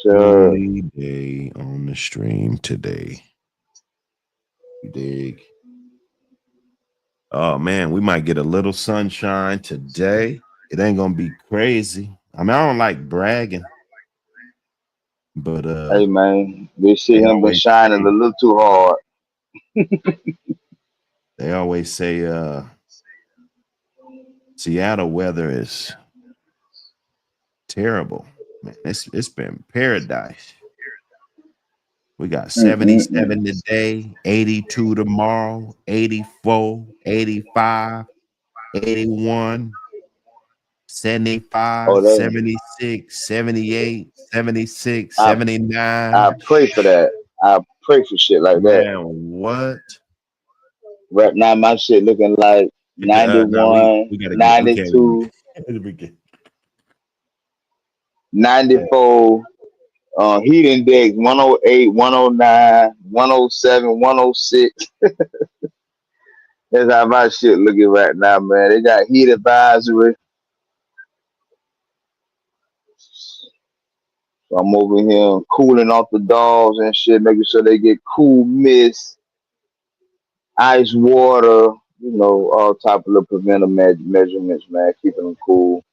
Sure. Only day on the stream today. You dig? Oh man, we might get a little sunshine today. It ain't gonna be crazy. I mean, I don't like bragging, but Hey man, this shit they have been always shining a say little too hard. they always say Seattle weather is terrible. Man, it's been paradise. We got Mm-mm-mm. 77 today, 82 tomorrow, 84, 85, 81, Oh, 75, that 76, 78, 76, I 79. I pray for that. I pray for shit like that. Man, what? Right now, my shit looking like Get the no, we 91, gotta get we can't 92, we can, 94. Heat index 108, 109, 107, 106. That's how my shit looking right now, man. They got heat advisory. So I'm over here cooling off the dogs and shit, making sure they get cool mist, ice water, all type of little preventive measurements, man, keeping them cool,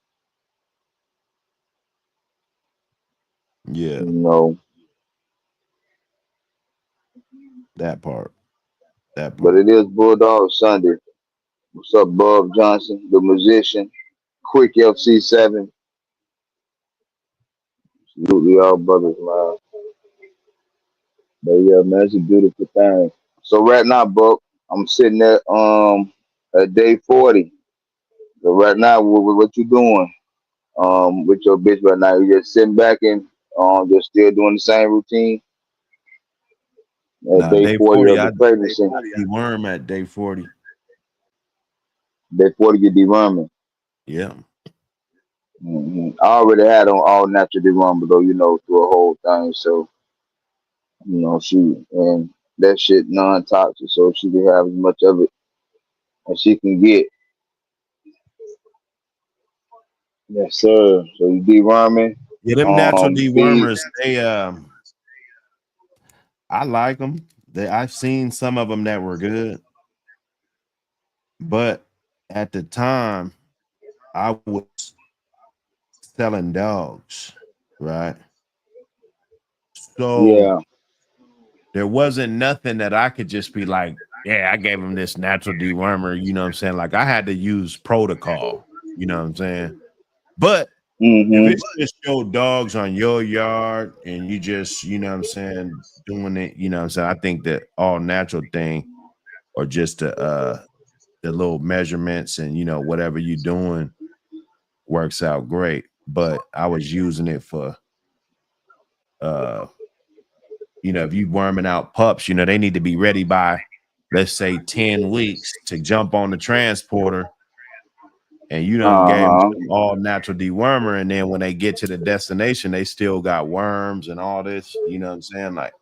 yeah, you know. that part. That But part. it is Bulldog Sunday. What's up, Bob Johnson, the musician? Quick FC7. Absolutely all brothers, man. But yeah, man, it's a beautiful thing. So right now, Buck, I'm sitting at day 40. So right now, what you doing? With your bitch right now, you just sitting back and just still doing the same routine at Now day day 40 40, of the pregnancy. I deworm at day 40. Day 40 get deworming. Yeah. I already had on all natural dewormer though, through a whole thing. So she and that shit non-toxic, so she can have as much of it as she can get. Yes, sir. So you deworming, Yeah, them natural feed. dewormers, I like them. I've seen some of them that were good, but at the time I was selling dogs, right? So Yeah. there wasn't nothing that I could just be like, yeah, I gave him this natural dewormer, you know what I'm saying? Like I had to use protocol, you know what I'm saying? But if Mm-hmm. it's just your dogs on your yard and you just, you know what I'm saying, doing it, you know what I'm saying? I think that all natural thing or just the little measurements and whatever you're doing works out great. But I was using it for uh if you worming out pups, they need to be ready by let's say 10 weeks to jump on the transporter, and you done gave them Uh-huh. some all natural dewormer, and then when they get to the destination, they still got worms and all this, you know what I'm saying? Like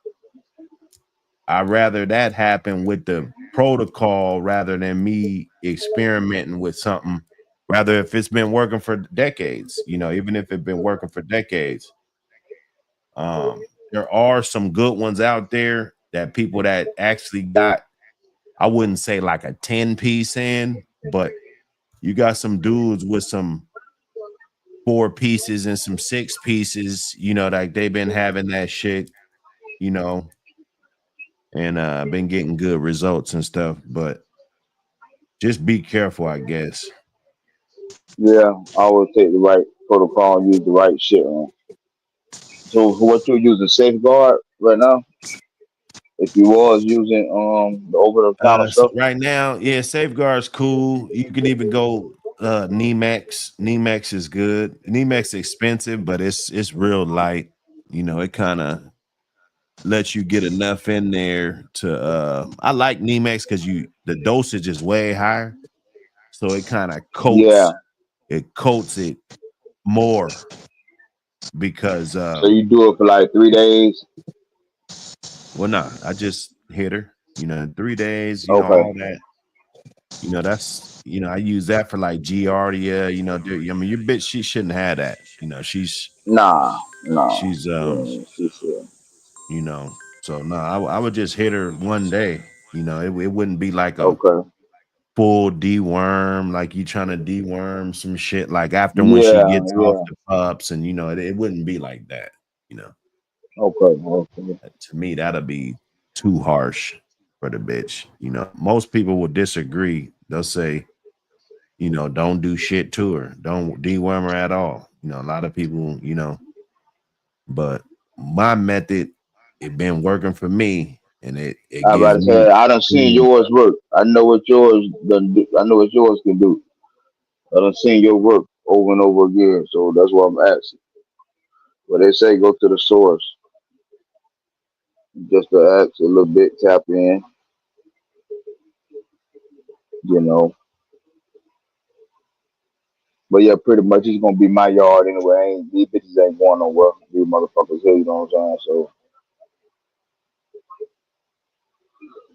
I'd rather that happen with the protocol rather than me experimenting with something. Rather, if it's been working for decades, even if it's been working for decades, there are some good ones out there that people that actually got, I wouldn't say like a 10 piece in, but you got some dudes with some 4 pieces and some 6 pieces, like they've been having that shit, you know, and been getting good results and stuff. But just be careful, I guess. Yeah. Always take the right protocol and use the right shit, man. So what you're using safeguard right now? If you was using the over the counter So stuff. right now, yeah, Safeguard's cool. You can even go Nemex. Nemex is good. Nemex expensive, but it's real light. It kind of lets you get enough in there to I like Nemex because the dosage is way higher. So it kind of Yeah. coats it more because So you do it for like 3 days. well nah, I just hit her, 3 days, Okay. all that, that's I use that for like Giardia, I mean, your bitch, she shouldn't have that. Nah, nah. She's Yeah, she said. so no, I would just hit her one day. It wouldn't be like a Okay. full deworm, like you trying to deworm some shit like after when she Yeah, gets off yeah. the pups, and it wouldn't be like that. You know, Okay, okay. to me that'd be too harsh for the bitch. Most people will disagree. They'll say, don't do shit to her, don't deworm her at all. A lot of people, but my method, it been working for me, and it I about gives to me say I done seen clean. yours work. I know what yours done do. I know what yours can do. I done seen your work over and over again. So that's why I'm asking. But they say go to the source just to ask a little bit, tap in, you know. But yeah, pretty much it's gonna be my yard anyway. These bitches ain't going nowhere. These motherfuckers here, you know what I'm saying?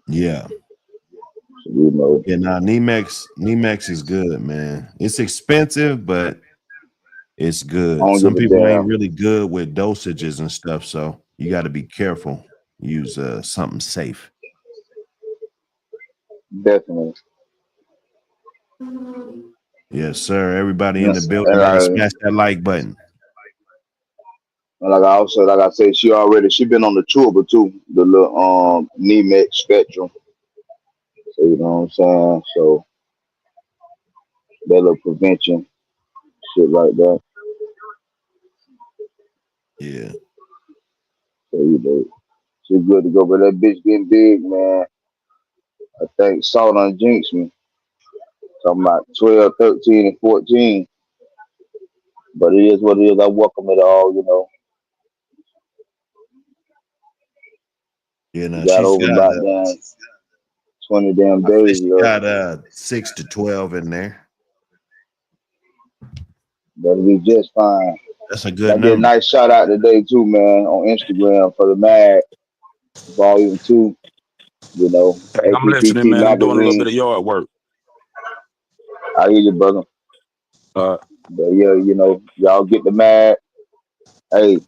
Yeah. So you know, Yeah, nah, Nemex is good, man. It's expensive, but it's I good. don't Some give a people ain't damn. really good with dosages and stuff, so you got to be careful. Use something safe. Definitely. Yes, sir. Everybody in And, the building, and man, like, smash that like button. and like I also like I said, she been on the tour, but too the little Nemec spectrum. So you know what I'm saying? So that little prevention shit like that. Yeah, So you know, she's good to go. But that bitch getting big, man. I think Salt on jinx me. Talking about 12, 13, and 14. But it is what it is. I welcome it all, you know. yeah. We Now got she's over got, about damn 20 damn I say days she left. got 6 to 12 in there. That'll be just fine. That's a good But I get a number. nice shout out today too, man, on Instagram for the Mag Volume 2, you know, Hey, I'm listening, APBT man. I'm doing a little magazine. bit of yard work. I hear you, brother. Uh, But yeah, you know, y'all get the Mag. Hey,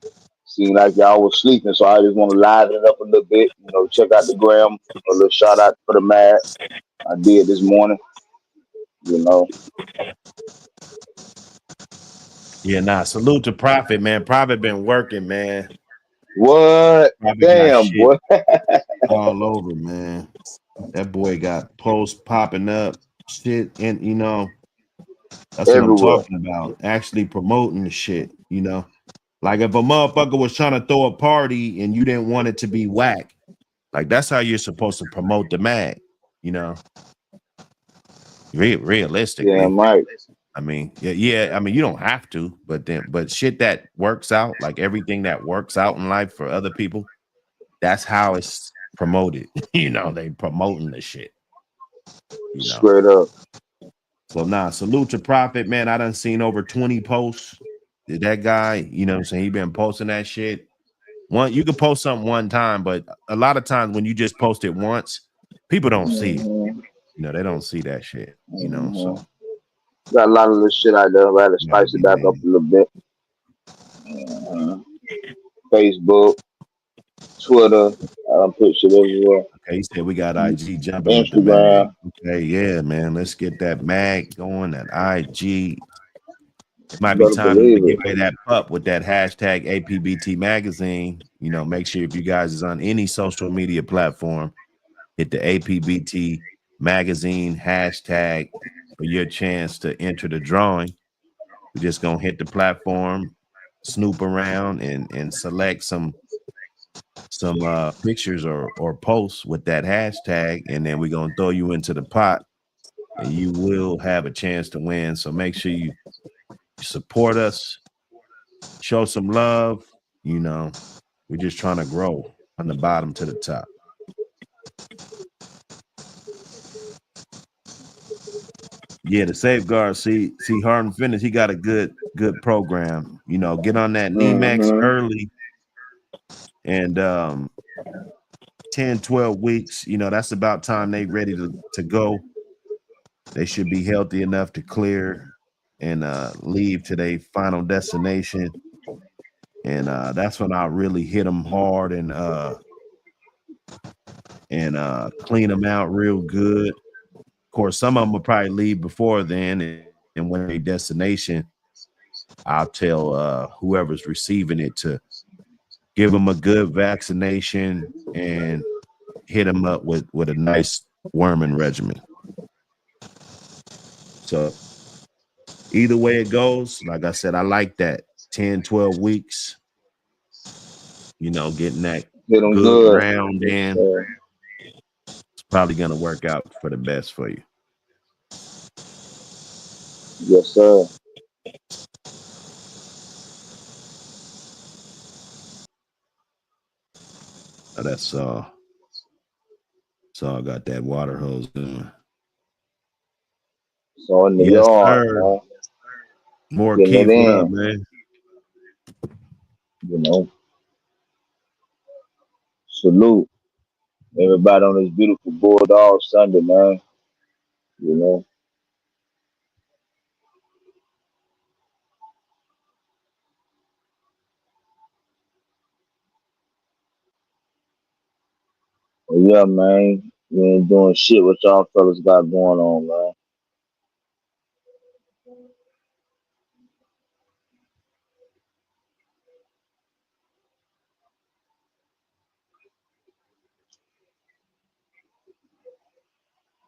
seemed like y'all was sleeping, so I just want to liven it up a little bit. You know, check out the gram. A little shout out for the Mag. I did this morning, you know. Yeah, nah. Salute to Prophet, man. Prophet been working, man. What? Prophet got Damn, shit boy. all over, man. That boy got posts popping up, shit, and that's what I'm Everywhere. talking about. Actually promoting the shit. Like if a motherfucker was trying to throw a party and you didn't want it to be whack, like that's how you're supposed to promote the mag. You know, Yeah, realistically. Mike. I mean, yeah. I mean, you don't have to, but shit that works out, like everything that works out in life for other people, that's how it's promoted. They promoting the shit. You know. Straight up. So nah, salute to Prophet, man. I done seen over 20 posts. That guy, what I'm saying, he been posting that shit. You could post something one time, but a lot of times when you just post it once, people don't see it. Mm-hmm. They don't see that shit. Mm-hmm. So Got a lot of little shit out there. I had to you gotta spice it be back up lenient. a little bit. Uh, Facebook, Twitter, I done put shit everywhere. Okay, he said we got IG jumping with the mag. Instagram, Okay, yeah, man. Let's get that mag going, that IG. It might be better time to believe give it. away that pup with that hashtag APBT magazine. Make sure if you guys is on any social media platform, hit the APBT magazine hashtag for your chance to enter the drawing. We're just gonna hit the platform, snoop around, and select some pictures or posts with that hashtag, and then we're gonna throw you into the pot, and you will have a chance to win. So make sure you support us, show some love. We're just trying to grow from the bottom to the top. Yeah, the safeguard. See, Harden Fitness, he got a good program. Get on that Nemax Mm-hmm. early, and 10, 12 weeks. That's about time they ready to go. They should be healthy enough to clear and leave to their final destination. And that's when I really hit them hard and clean them out real good. Of course, some of them will probably leave before then, and when they destination, I'll tell whoever's receiving it to give them a good vaccination and hit them up with a nice worming regimen. So either way it goes, like I said, I like that 10, 12 weeks, getting that Hit them good good. round Yes, in. sir. It's probably going to work out for the best for you. Yes, sir. So that's all. Got that water hose going. So in the Yes, yard, sir. man. More Getting it Keith, what up, in. man? You know. Salute everybody on this beautiful Bulldog Sunday, man. You know. But yeah, man. We ain't doing shit what y'all fellas got going on, man.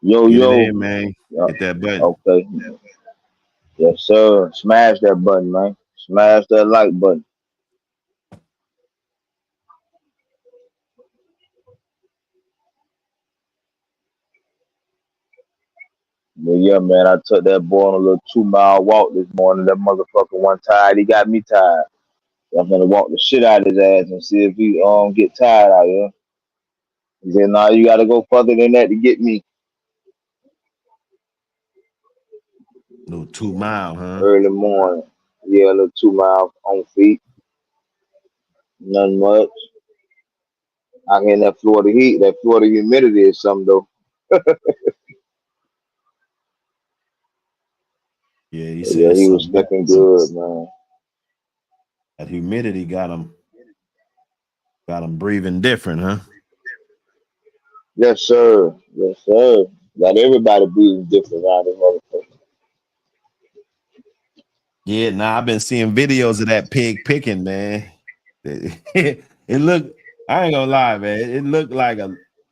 Yo, Get it yo. in, man. Yeah. Hit that button. Okay. Yes, sir. Smash that button, man. Smash that like button. But yeah, man, I took that boy on a little 2 mile walk this morning. That motherfucker one tired. He got me tired. I'm gonna walk the shit out of his ass and see if he get tired out here. He said, "Nah, you gotta go further than that to get me." Little 2 mile, huh? Early morning. Yeah, a little 2 miles on feet. Nothing much. I can that Florida heat, that Florida humidity is something though. Yeah, he But said yeah, it's he so was wet. stepping good, man. That humidity got him breathing different, huh? Yes, sir. Yes, sir. Got everybody breathing different around this motherfucker. Yeah, nah, I've been seeing videos of that pig picking, man. It looked, I ain't gonna lie, man. It looked like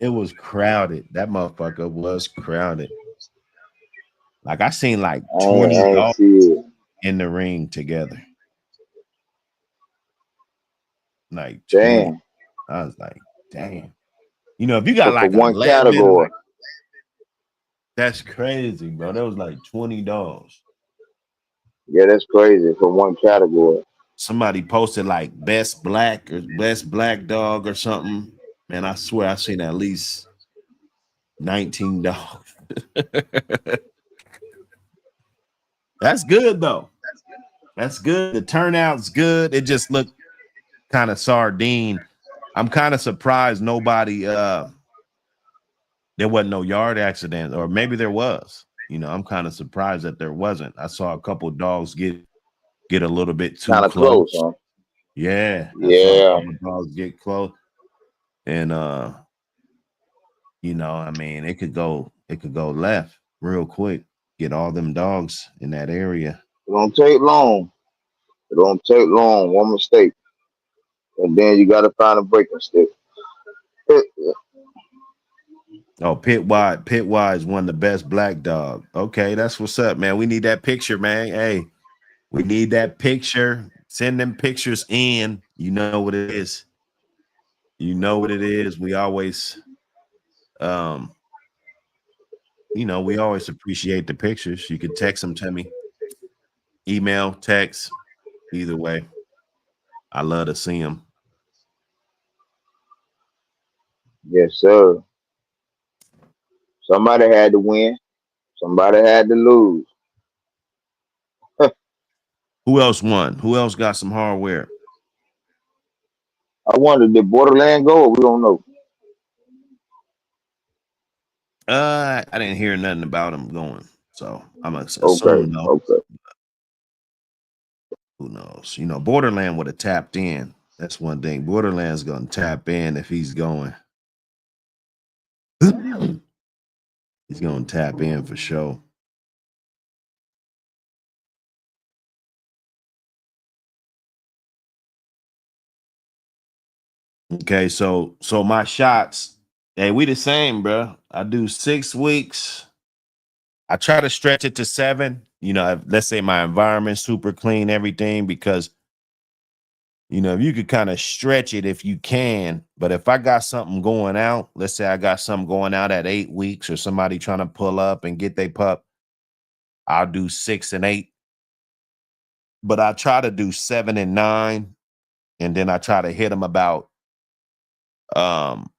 it was crowded. That motherfucker was crowded. Like I seen like I 20 ain't dogs see it. in the ring together. Like 20. Damn. I was like, damn. If you got For like one 11, category. that's crazy, bro. That was like 20 dogs. Yeah, that's crazy for one category. Somebody posted like best black or best black dog or something. Man, I swear I seen at least 19 dogs. That's good though. That's good. The turnout's good. It just looked kind of sardine. I'm kind of surprised nobody there wasn't no yard accident, or maybe there was. I'm kind of surprised that there wasn't. I saw a couple dogs get a little bit too Kind of close, close. huh? Yeah, I saw a Yeah. couple dogs get close. And I mean, it could go left real quick. Get all them dogs in that area. It don't take long. It don't take long. One mistake. And then you gotta find a breaking stick. Oh, Pit Wise won the best black dog. Okay, that's what's up, man. We need that picture, man. Hey, we need that picture. Send them pictures in. You know what it is. You know what it is. Um, we always appreciate the pictures. You can text them to me, email, text, either way. I love to see them. Yes, sir. Somebody had to win. Somebody had to lose. Who else won? Who else got some hardware? I wonder, did Borderland go? Or we don't know. I didn't hear nothing about him going. So I'm gonna Okay, assume no. okay. Who knows? You know, Borderland would have tapped in. That's one thing. Borderland's gonna tap in if he's going. He's gonna tap in for sure. Okay, so my shots, hey, we the same, bro. I do 6 weeks. I try to stretch it to 7. You know, let's say my environment's super clean, everything, because you know, if you could kind of stretch it if you can, but if I got something going out, let's say I got something going out at 8 weeks or somebody trying to pull up and get their pup, I'll do 6 and 8. But I try to do 7 and 9, and then I try to hit them about um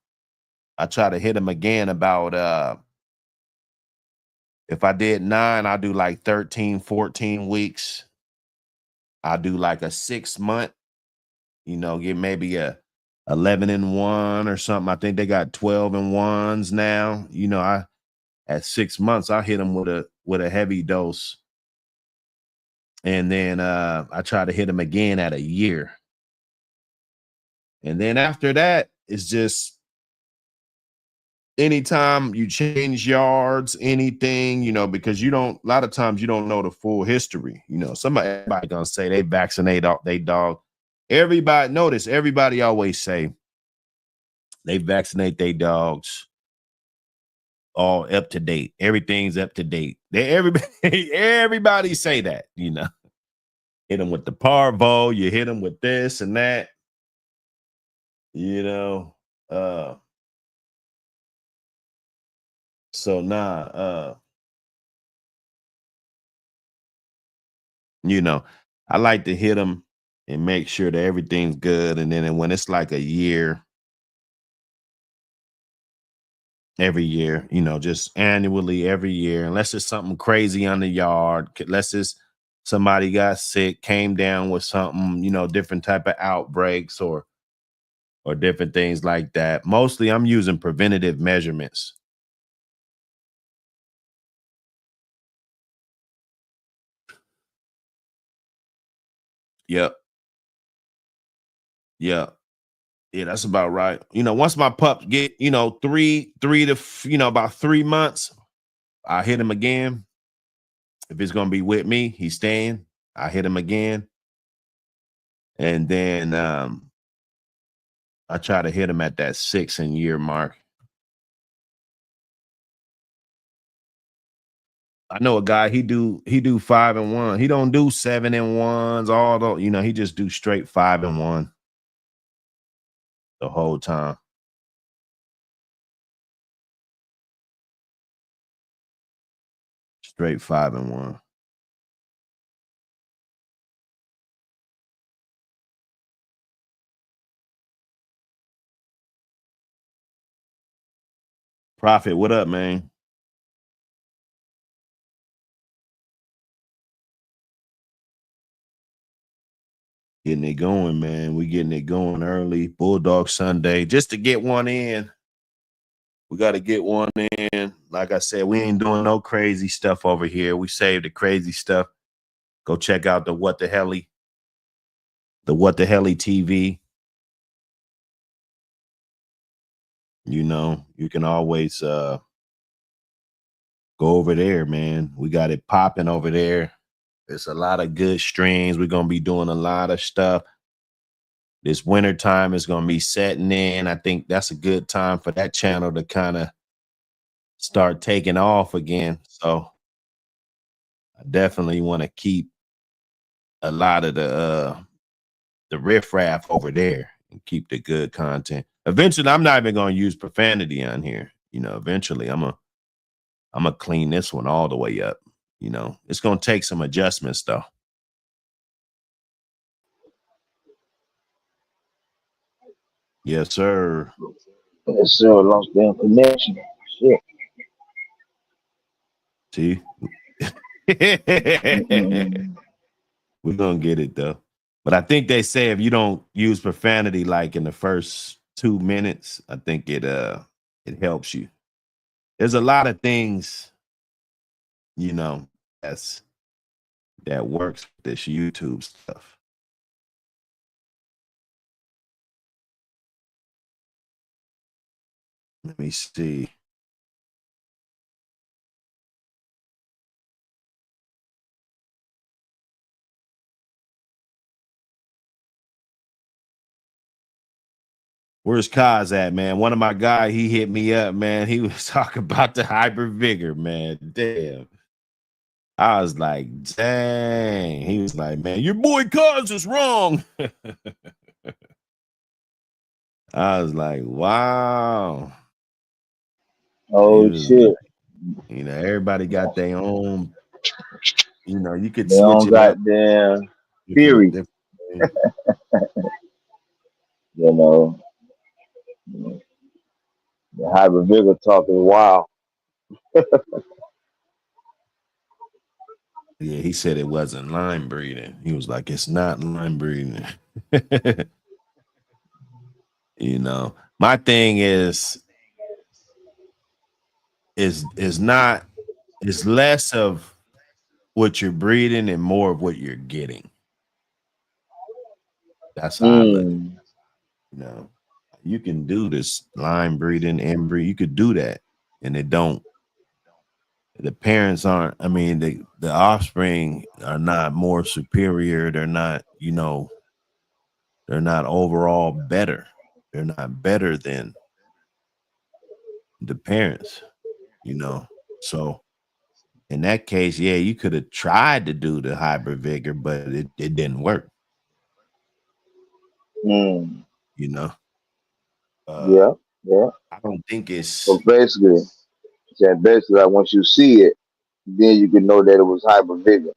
I try to hit them again about if I did 9, I'll do like 13, 14 weeks. I'll do like a 6 month, you know, get maybe a 11 and 1 or something. I think they got 12 and 1s now. You know, I at 6 months, I hit them with a heavy dose. And then I try to hit them again at a year. And then after that, it's just anytime you change yards, anything, you know, because you don't, a lot of times you don't know the full history. You know, everybody gonna say they vaccinate they dog. Everybody, notice everybody always say they vaccinate their dogs all up to date. Everything's up to date. Everybody say that, you know. Hit them with the parvo, you hit them with this and that, you know. So you know, I like to hit them and make sure that everything's good. And then when it's like a year, every year, you know, just annually every year, unless it's something crazy on the yard, unless it's somebody got sick, came down with something, you know, different type of outbreaks or different things like that. Mostly I'm using preventative measurements. Yep. Yeah. Yeah, that's about right. You know, once my pups get, you know, about 3 months, I hit him again. If it's gonna be with me, he's staying. I hit him again. And then I try to hit him at that 6 and year mark. I know a guy, he do 5 and 1. He don't do 7 and 1s, all the, you know, he just do straight 5 and 1 the whole time. Straight 5 and 1. Prophet, what up, man? Getting it going, man. We getting it going early. Bulldog Sunday, just to get one in. We got to get one in. Like I said, we ain't doing no crazy stuff over here. We saved the crazy stuff. Go check out the What the Helly TV. You know, you can always go over there, man. We got it popping over there. There's a lot of good streams. We're gonna be doing a lot of stuff. This winter time is gonna be setting in. I think that's a good time for that channel to kind of start taking off again. So I definitely want to keep a lot of the riffraff over there and keep the good content. Eventually, I'm not even gonna use profanity on here. You know, eventually I'm gonna clean this one all the way up. You know, it's gonna take some adjustments though. Yes, sir. Yes, sir. Lost damn connection. Shit. See, Mm-mm. we're gonna get it though. But I think they say if you don't use profanity like in the first 2 minutes, I think it helps you. There's a lot of things you know, that works with this YouTube stuff. Let me see. Where's Kaz at, man? One of my guys, he hit me up, man. He was talking about the hybrid vigor, man. Damn. I was like, dang. He was like, man, your boy Kaz is wrong. I was like, wow. He Oh was shit. like, everybody got their own, you could They switch don't it up. got their Different, theory, different things. you know. The hybrid vigor talk is wild. Yeah, he said it wasn't line breeding. He was like, it's not line breeding. My thing is not it's less of what you're breeding and more of what you're getting. That's how I look. Mm. You know, you can do this line breeding, inbreed. You could do that, and it don't. The parents aren't. I mean, the offspring are not more superior. They're not. They're not overall better. They're not better than the parents. So in that case, yeah, you could have tried to do the hybrid vigor, but it didn't work. Mm. You know, uh, Yeah, yeah. I don't think it's So basically, like once you see it, then you can know that it was hybrid vigor.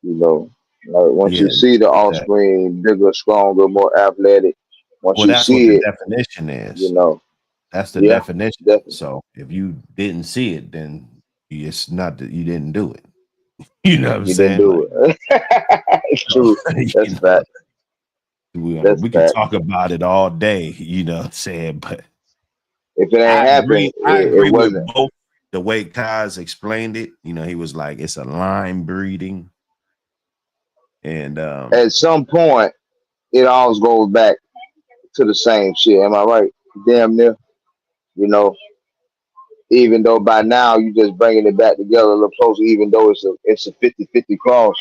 You know, like once yeah, you see the exactly. offspring bigger, stronger, more athletic. Once Well, you that's what see the it, definition you is. know, That's the yeah, definition. definitely. So if you didn't see it, then it's not that you didn't do it. You know what I'm You didn't saying? do Like, it. It's so, true. That's you know, fact. That's we could fact. talk about it all day. You know what I'm saying? But If it ain't I happened, agree. I it agree with wasn't. both the way Kaz explained it. He was like, it's a line breeding. And At some point, it always goes back to the same shit. Am I right? Damn near. You know, even though by now you just bringing it back together a little closer, even though it's a 50-50 cross,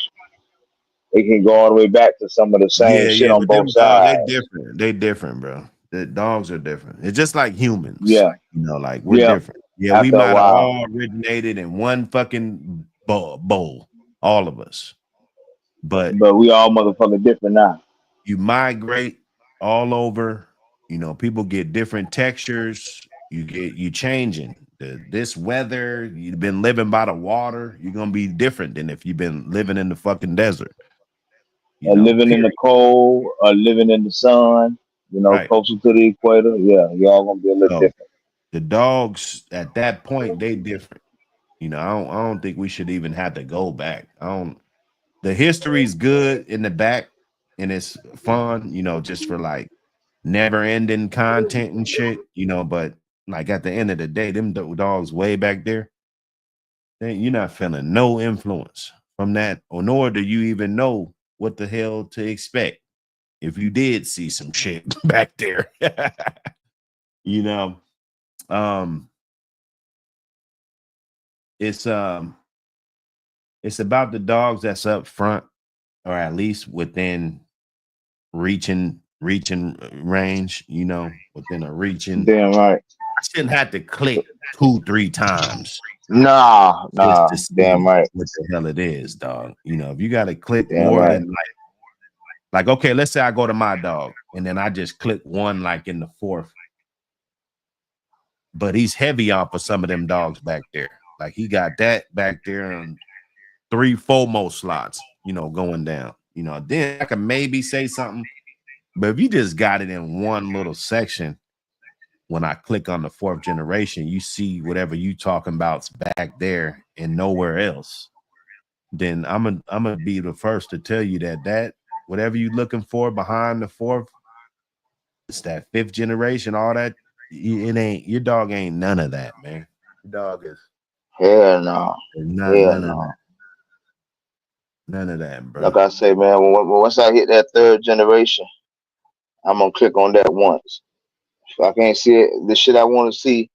it can go all the way back to some of the same yeah, shit yeah, on but both them dogs, they sides. different. They different, bro. The dogs are different. It's just like humans. Yeah, Like we're yeah. different. Yeah, we After a might have while, all originated in one fucking bowl, all of us. But but we all motherfucking different now. you migrate all over. People get different textures. You changing. This weather, you've been living by the water. You're gonna be different than if you've been living in the fucking desert. Living in the Period. cold, living in the sun, Right. closer to the equator. Yeah, y'all gonna be a little So different. the dogs at that point, they different. I don't think we should even have to go back. I don't. The history's good in the back, and it's fun. Just for like never ending content and shit. But like at the end of the day, them dogs way back there, you're not feeling no influence from that, or nor do you even know what the hell to expect if you did see some shit back there. you know, um, it's um, it's about the dogs that's up front, or at least within reaching range. Within a reaching. Damn right. I shouldn't have to click 2-3 times just Nah. to Damn see right. what the hell it is, dog. If you got to click Damn more right. than like, okay, let's say I go to my dog and then I just click one like in the fourth, but he's heavy on for some of them dogs back there. Like he got that back there and 3-4 more slots, going down. Then I can maybe say something, but if you just got it in one little section, when I click on the fourth generation, you see whatever you talking about's back there and nowhere else. Then I'm gonna be the first to tell you that whatever you looking for behind the fourth, it's that fifth generation, all that. It ain't your dog ain't none of that, man. Your dog is. Hell no. Hell None of no. that. None of that, Like bro. I say, man, once I hit that third generation, I'm gonna click on that once. If I can't see it, the shit I want to see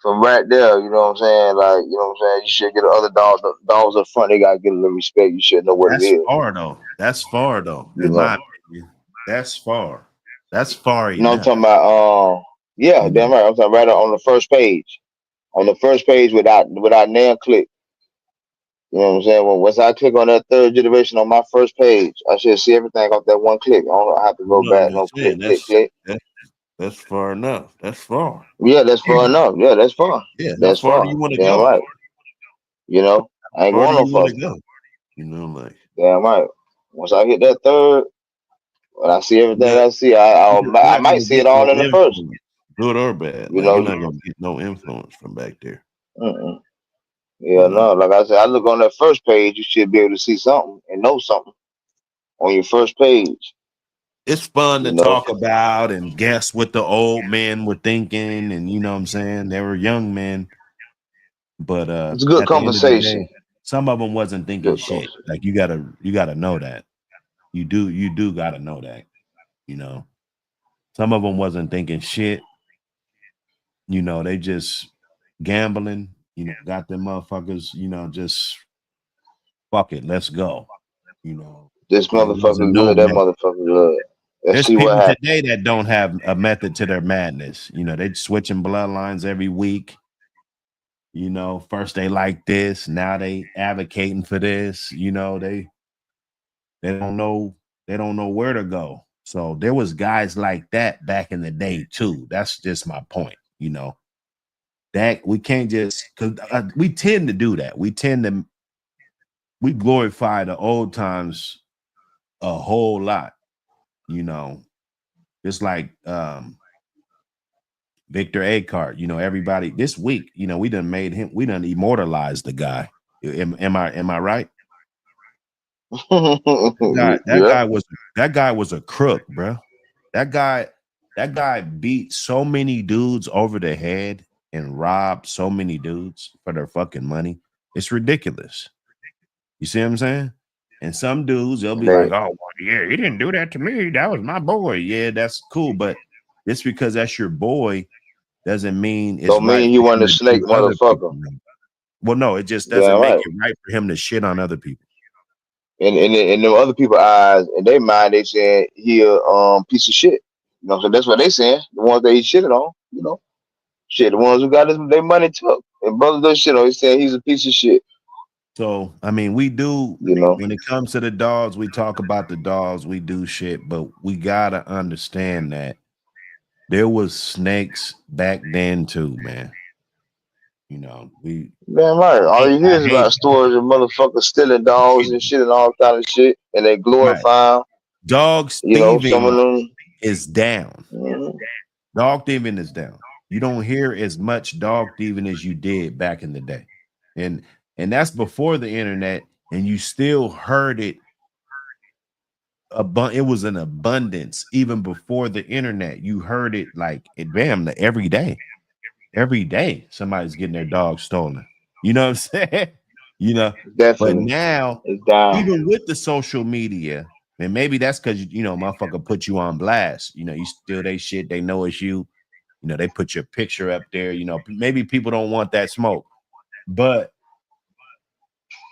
from right there, you know what I'm saying? Like, you know what I'm saying? You should get the other dogs, the dogs up front, they gotta get a little respect. You should know what it That's is. far though. That's far though. You In know. my opinion, that's far. That's far You know what I'm enough. talking about? Yeah, You know, damn right. I'm talking right on the first page. On the first page without name click. You know what I'm saying? Well, once I click on that third generation on my first page, I should see everything off that one click. I don't have to go no, I'm back, no just saying click, click, that's click. that's far enough. That's far. Yeah, that's far enough. Yeah, that's far. Yeah. How That's far do far. you want to Damn go? right. You know, I ain't Far do going no you want to further. go? You know, like Damn right. Once I hit that third, when I see you're everything not I see, you're I not might gonna see get it all no in the first. influence, good or bad. You Like you're know. not gonna get no influence from back there. Mm-mm. You Yeah, know, no. Like I said, I look on that first page. You should be able to see something and know something on your first page. it's fun You to know, talk about and guess what the old men were thinking, and you know what I'm saying? They were young men, but it's a good at the end of the day, conversation. some of them wasn't thinking Good shit. conversation. Like you gotta know that. You do gotta know that, you know. Some of them wasn't thinking shit, they just gambling, got them motherfuckers, just fuck it, let's go. This And it wasn't motherfucker no good. That method. motherfucker good. Let's There's see what people happens. today that don't have a method to their madness. They switching bloodlines every week. First they like this, now they advocating for this. They don't know where to go. So there was guys like that back in the day too. That's just my point. That we can't just because we tend to do that. We glorify the old times a whole lot. You know, just like Victor Acart. Everybody this week. We done immortalized the guy. Am I right? That guy, that Yeah, guy was that guy was a crook, bro. That guy, that guy beat so many dudes over the head and robbed so many dudes for their fucking money. It's ridiculous. You see what I'm saying? And some dudes, they'll be like, they "Oh, well, yeah, he didn't do that to me. That was my boy." Yeah, that's cool, but just because that's your boy doesn't mean it's don't right mean you for want him to to snake treat other people motherfucker. wrong. Well, no, it just Yeah, doesn't make right. it right for him to shit on other people. In them other people's eyes, in their mind, they saying he a piece of shit. So that's what they saying. The ones that he shitted on. Shit. The ones who got their money took and brothers that shit on. He saying he's a piece of shit. So, I mean, we do, You know. when it comes to the dogs, we talk about the dogs, we do shit, but we gotta understand that there was snakes back then too, man. Damn right. All you hear I is hate about stories of motherfuckers stealing dogs and shit and all kind of shit, and they right. glorify 'em. Dog Some of thieving them. is down. Mhm. Dog thieving is down. You don't hear as much dog thieving as you did back in the day. And that's before the internet, and you still heard it it was an abundance even before the internet. You heard it like bam every day. Every day somebody's getting their dog stolen. You know what I'm saying? you know, but Definitely, now, it's down. even with the social media, and maybe that's because motherfucker put you on blast. You steal they shit, they know it's you. They put your picture up there. Maybe people don't want that smoke, but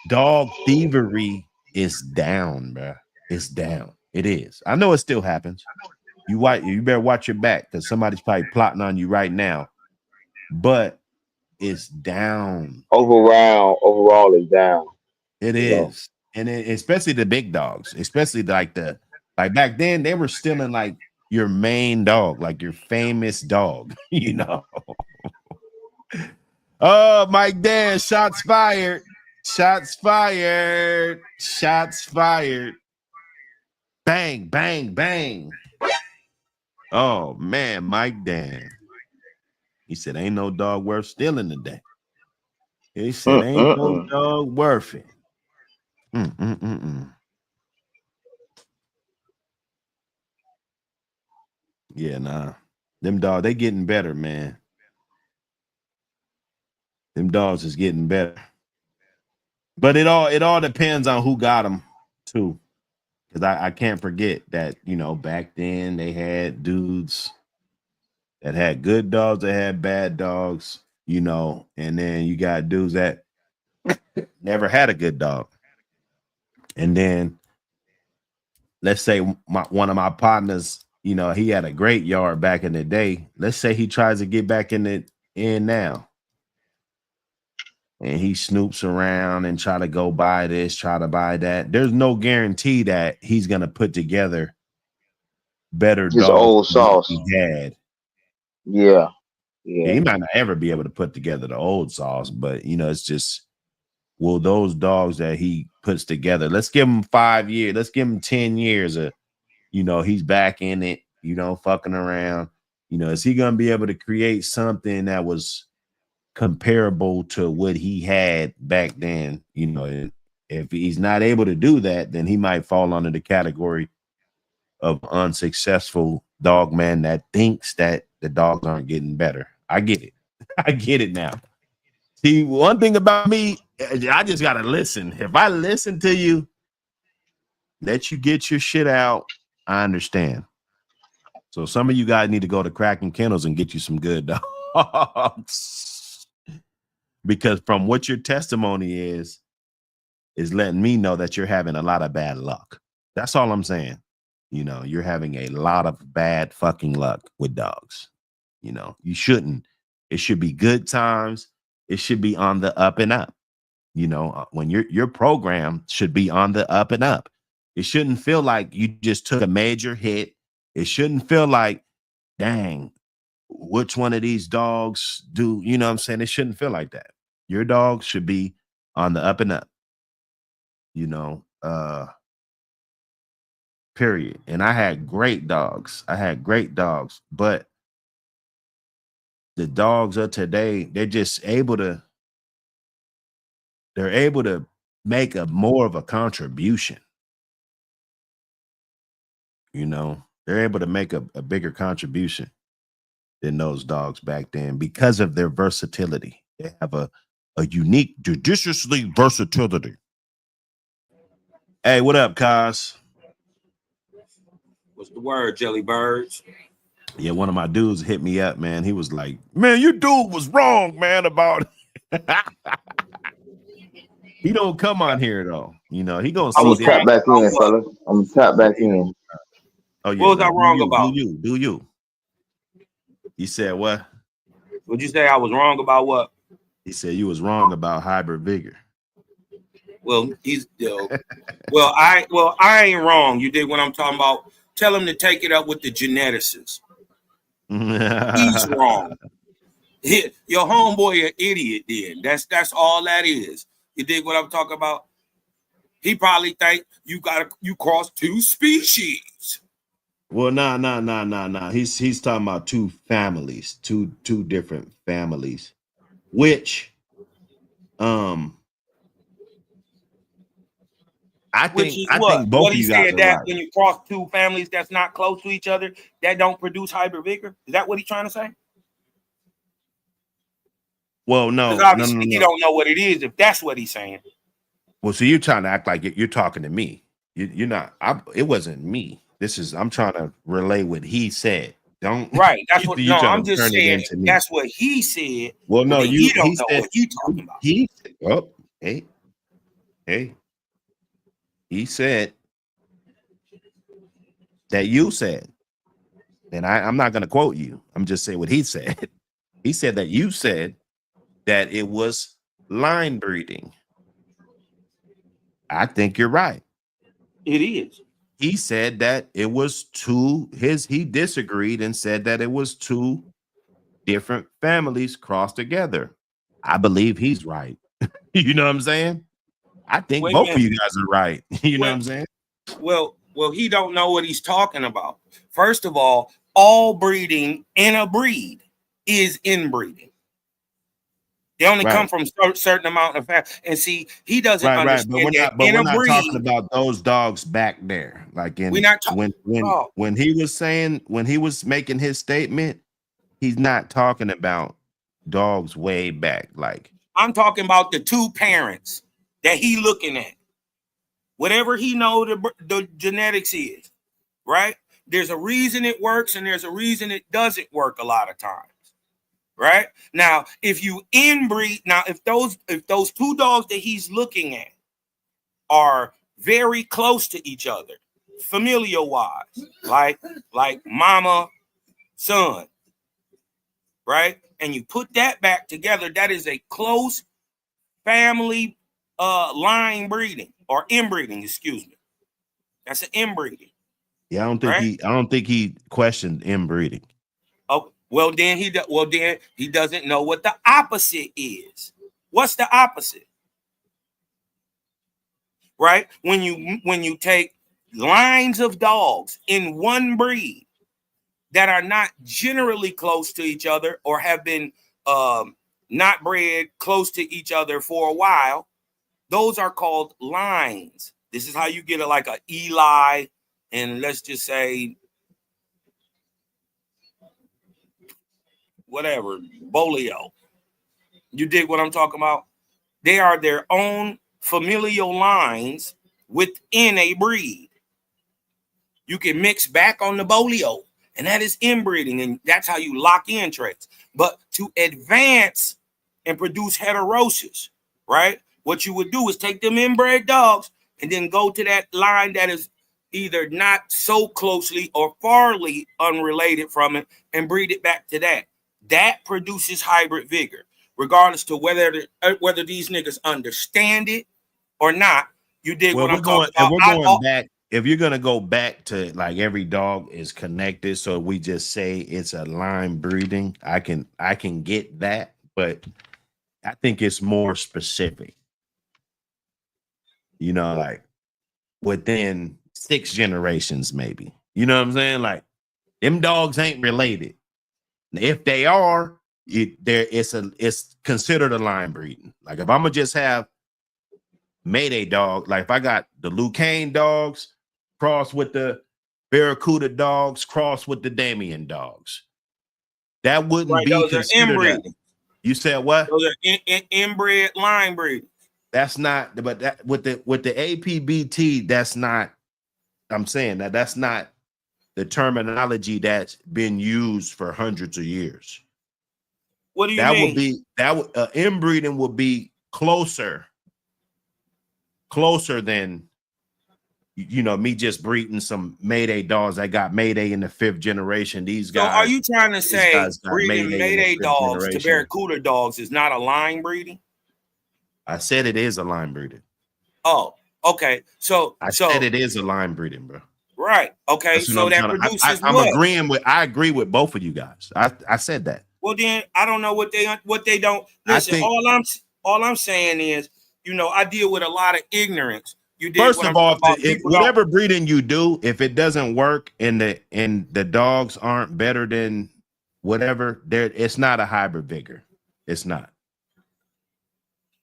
dog thievery is down, bro. It's down. It is. I know it still happens. You better watch your back because somebody's probably plotting on you right now. But it's down. Overall, it's down. It You know, is, and especially the big dogs, especially like back then they were stealing like your main dog, like your famous dog. Oh, Mike Dan, shots fired. Shots fired. Shots fired. Bang, bang, bang. Oh man, Mike Dan. He said, "Ain't no dog worth stealing today." He said, "Ain't no mm-mm. dog worth it." Mm-mm-mm-mm. Yeah, nah. Them dog, they getting better, man. Them dogs is getting better. But it all depends on who got them too. Because I can't forget that, back then they had dudes that had good dogs, that had bad dogs, and then you got dudes that never had a good dog. And then let's say one of my partners, he had a great yard back in the day. Let's say he tries to get back in now. And he snoops around and try to go buy this, try to buy that. There's no guarantee that he's going to put together better Just dogs old than what sauce. he had. Yeah. Yeah, he might not ever be able to put together the old sauce, but it's just, will those dogs that he puts together, let's give him 5 years, let's give him 10 years of, he's back in it, fucking around. Is he gonna be able to create something that was comparable to what he had back then? If he's not able to do that, then he might fall under the category of unsuccessful dog man that thinks that the dogs aren't getting better. I get it. I get it now. See, one thing about me, I just gotta listen. If I listen to you, let you get your shit out, I understand. So some of you guys need to go to Cracking Kennels and get you some good dogs. Because from what your testimony is letting me know that you're having a lot of bad luck. That's all I'm saying. You're having a lot of bad fucking luck with dogs. You shouldn't. It should be good times. It should be on the up and up. When your program should be on the up and up. It shouldn't feel like you just took a major hit. It shouldn't feel like, dang, which one of these dogs do, what I'm saying? It shouldn't feel like that. Your dog should be on the up and up, period. And I had great dogs. But the dogs of today, they're able to make a more of a contribution. They're able to make a bigger contribution than those dogs back then because of their versatility. They have a unique, judiciously versatility. Hey, what up, Kaz? What's the word, jelly birds? Yeah, one of my dudes hit me up, man. He was like, man, your dude was wrong, man, about it. He don't come on here, though. He gonna I'm see gonna this. tap back in, fellas. I'm gonna tap back in. Oh, yeah. What was I Do wrong about? you. He said what? Would you say I was wrong about what? He said you was wrong about hybrid vigor. Well, I ain't wrong. You dig what I'm talking about? Tell him to take it up with the geneticists. He's wrong. Your homeboy an idiot then. That's all that is. You dig what I'm talking about? He probably think you cross two species. Well, nah. He's talking about two families, two different families, which I Which is think both what of he you guys said, are that right. when you cross two families that's not close to each other, that don't produce hybrid vigor. Is that what he's trying to say? Well, no. Because obviously he don't know what it is if that's what he's saying. Well, so you're trying to act like you're talking to me. You're not. It wasn't me. I'm trying to relay what he said. Don't Right. That's what. you No, trying I'm to just turn it saying into me. that's what he said. Well, no, he don't he know said what you talking about. he said, oh, hey, he said that you said, and I'm not going to quote you. I'm just saying what he said. He said that you said that it was line breeding. I think you're right. It is. He said that it was he disagreed and said that it was two different families crossed together. I believe he's right. You know what I'm saying? I think Wait a both of minute. you guys are right. You know what I'm saying? Well, he don't know what he's talking about. First of all breeding in a breed is inbreeding. They only come from a certain amount of family. And see, he doesn't understand that But in we're a not breed. talking about those dogs back there. Like when he was making his statement, he's not talking about dogs way back. Like I'm talking about the two parents that he looking at. Whatever he know the genetics is, right? There's a reason it works and there's a reason it doesn't work a lot of times. Right? Now, if you inbreed, now if those two dogs that he's looking at are very close to each other, familial wise, like mama, son, right? And you put that back together, that is a close family line breeding or inbreeding, excuse me. That's an inbreeding. Yeah, I don't think he questioned inbreeding. Oh, well then he doesn't know what the opposite is. What's the opposite? Right? When you take lines of dogs in one breed that are not generally close to each other or have been not bred close to each other for a while, those are called lines. This is how you get like a Eli and let's just say whatever, Bolio. You dig what I'm talking about? They are their own familial lines within a breed. You can mix back on the Bolio, and that is inbreeding, and that's how you lock in traits. But to advance and produce heterosis, right? What you would do is take them inbred dogs and then go to that line that is either not so closely or farly unrelated from it and breed it back to that. That produces hybrid vigor, regardless to whether these niggas understand it or not. You dig Well, what I'm talking about? we're going back. If you're gonna go back to like every dog is connected, so we just say it's a line breeding, I can get that, but I think it's more specific. You know, like within 6 generations, maybe. You know what I'm saying? Like them dogs ain't related. If they are, it's considered a line breeding. Like if I'm gonna just have Mayday dog, like if I got the Lucane dogs crossed with the Barracuda dogs, crossed with the Damien dogs, that wouldn't right, be those are considered. inbreeding. You said what? Those are inbred line breeding. That's not, but that with the APBT, that's not. I'm saying that's not the terminology that's been used for hundreds of years. What do you That mean? would be inbreeding would be closer than me just breeding some Mayday dogs. I got Mayday in the 5th generation. These guys. So are you trying to say breeding Mayday dogs to Barracuda dogs is not a line breeding? I said it is a line breeding. Oh, okay. So I said it is a line breeding, bro. Right. Okay. So that produces I'm what? agreeing with. I agree with both of you guys. I said that. Well, then I don't know what they don't listen. All I'm saying is, I deal with a lot of ignorance. You did First of all, whatever breeding you do, if it doesn't work and the dogs aren't better than whatever, it's not a hybrid vigor. It's not.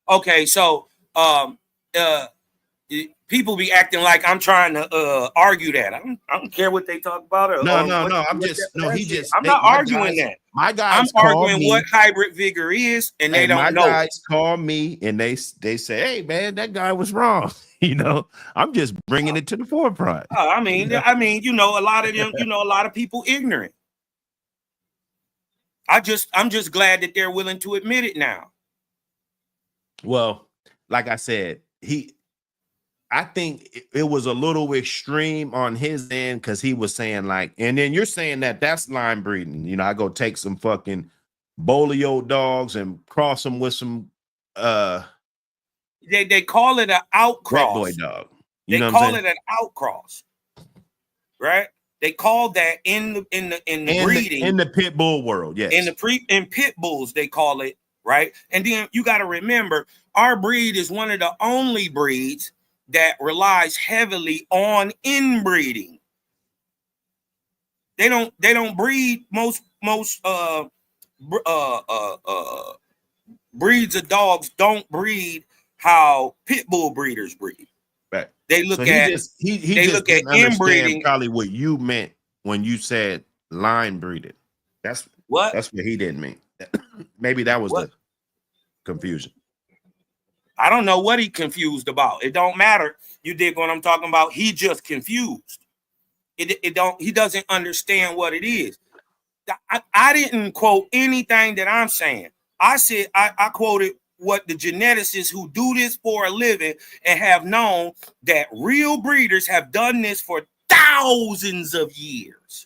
Okay, so people be acting like I'm trying to argue that. I don't care what they talk about. No. I'm not arguing that. My guys, I'm arguing what hybrid vigor is, and they don't know. My guys call me and they say, "Hey, man, that guy was wrong." I'm just bringing it to the forefront. I mean, a lot of them, a lot of people ignorant. I'm just glad that they're willing to admit it now. Well, like I said, I think it was a little extreme on his end because he was saying like, and then you're saying that's line breeding. I go take some fucking Bolio dogs and cross them with some they call it an outcross. Boy dog. They call it an outcross, right? They call that in the breeding in the pit bull world, yes. In pit bulls they call it, right? And then you got to remember, our breed is one of the only breeds that relies heavily on inbreeding. They don't breed most breeds of dogs don't breed how pit bull breeders breed. Right. They look look at inbreeding. Probably what you meant when you said line breeding. That's what he didn't mean. Maybe that was the confusion. I don't know what he confused about. It don't matter. You dig what I'm talking about? He just confused. He doesn't understand what it is. I didn't quote anything that I'm saying. I said I quoted what the geneticists who do this for a living and have known that real breeders have done this for thousands of years.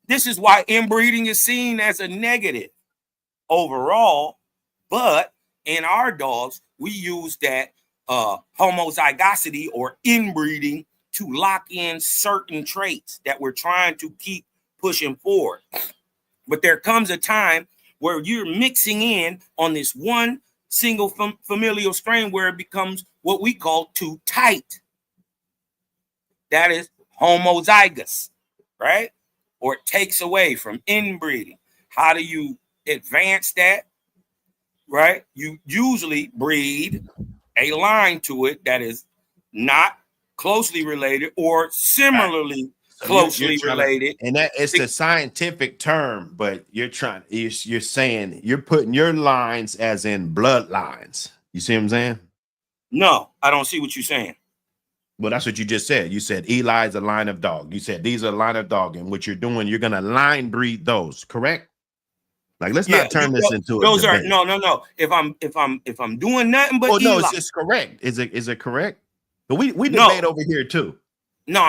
This is why inbreeding is seen as a negative overall, but in our dogs, we use that homozygosity or inbreeding to lock in certain traits that we're trying to keep pushing forward. But there comes a time where you're mixing in on this one single familial strain where it becomes what we call too tight. That is homozygous, right? Or it takes away from inbreeding. How do you advance that? Right? You usually breed a line to it that is not closely related or similarly closely related. And that it's a scientific term, but you're saying you're putting your lines as in bloodlines. You see what I'm saying? No, I don't see what you're saying. Well, that's what you just said. You said Eli is a line of dog. You said these are a line of dog, and what you're doing, you're gonna line breed those, correct? Like, let's not turn this into those a are debate. no. If I'm doing nothing but no, Eli. it's correct. Is it correct? But we debate over here too. No.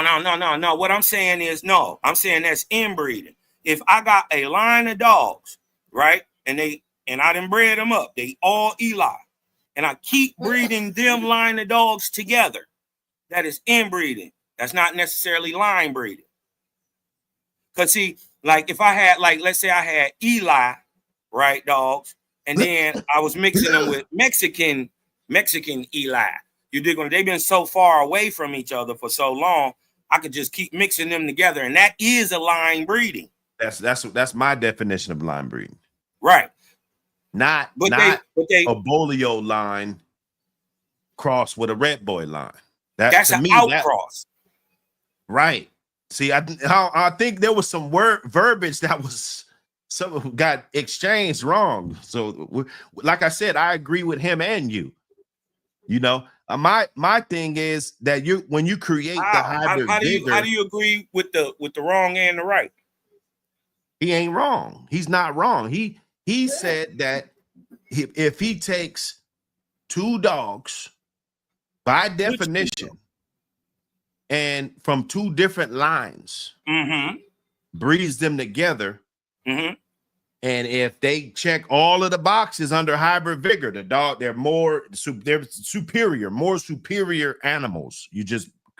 What I'm saying is no. I'm saying that's inbreeding. If I got a line of dogs, right, and I done bred them up, they all Eli, and I keep breeding them line of dogs together, that is inbreeding. That's not necessarily line breeding. Because see, like if I had, like, let's say I had Eli, right, dogs, and then I was mixing them with Mexican Eli. You dig? They've been so far away from each other for so long, I could just keep mixing them together, and that is a line breeding. That's my definition of line breeding. Right. Not a Bolio line cross with a red boy line. That's an outcross. Right. See, I think there was some verbiage that was some got exchanged wrong. So, like I said, I agree with him and you. You know, my thing is that when you create the hybrid vigor, how do you agree with the wrong and the right? He ain't wrong. He's not wrong. He said that if he takes two dogs by definition and from two different lines, breeds them together, and if they check all of the boxes under hybrid vigor, the dog, they're superior, more superior animals.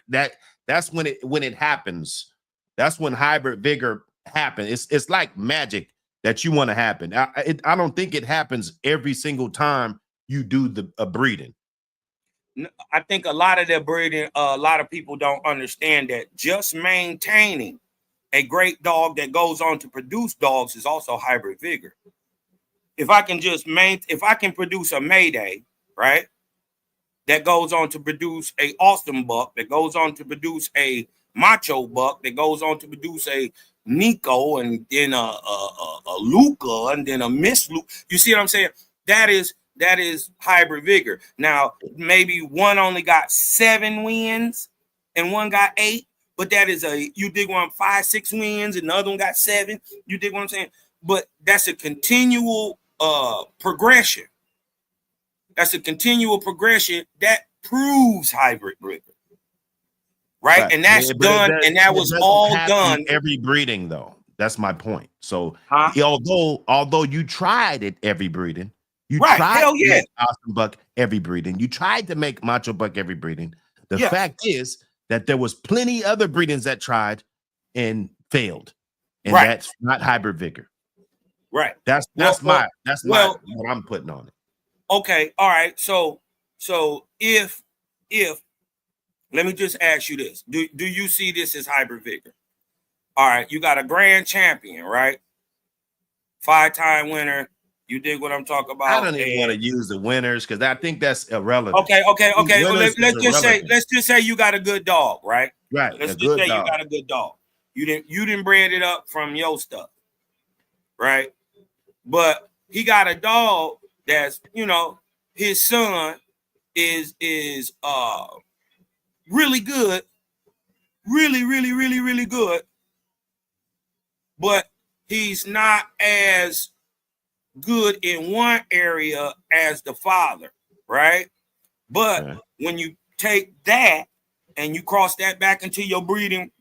That's when it happens. That's when hybrid vigor happens. It's like magic that you want to happen. I don't think it happens every single time you do the breeding. I think a lot of their breeding, a lot of people don't understand that just maintaining a great dog that goes on to produce dogs is also hybrid vigor. If I can produce a Mayday, right, that goes on to produce a Austin buck, that goes on to produce a macho buck, that goes on to produce a Nico, and then a Luca, and then a Miss Luca. You see what I'm saying? That is hybrid vigor. Now, maybe one only got 7 wins and one got 8, but that is you dig one 5, 6 wins and the other one got 7. You dig what I'm saying? But that's a continual progression. That's a continual progression that proves hybrid vigor. Right? And that's done, and that was all done every breeding, though. That's my point. So although you tried it every breeding, you tried to make Austin buck every breeding, you tried to make macho buck every breeding. The fact is that there was plenty other breedings that tried and failed, and that's not hybrid vigor. Right. That's what I'm putting on it. Okay. All right. So if let me just ask you this: Do you see this as hybrid vigor? All right, you got a grand champion, right? 5-time winner. You dig what I'm talking about? I don't even want to use the winners because I think that's irrelevant. Okay. Well, let's just say you got a good dog, right? Right. Let's just say you got a good dog. You didn't bred it up from your stuff, right? But he got a dog that's, his son is really good, really, really, really, really good, but he's not as good in one area as the father, right? But when you take that and you cross that back into your breeding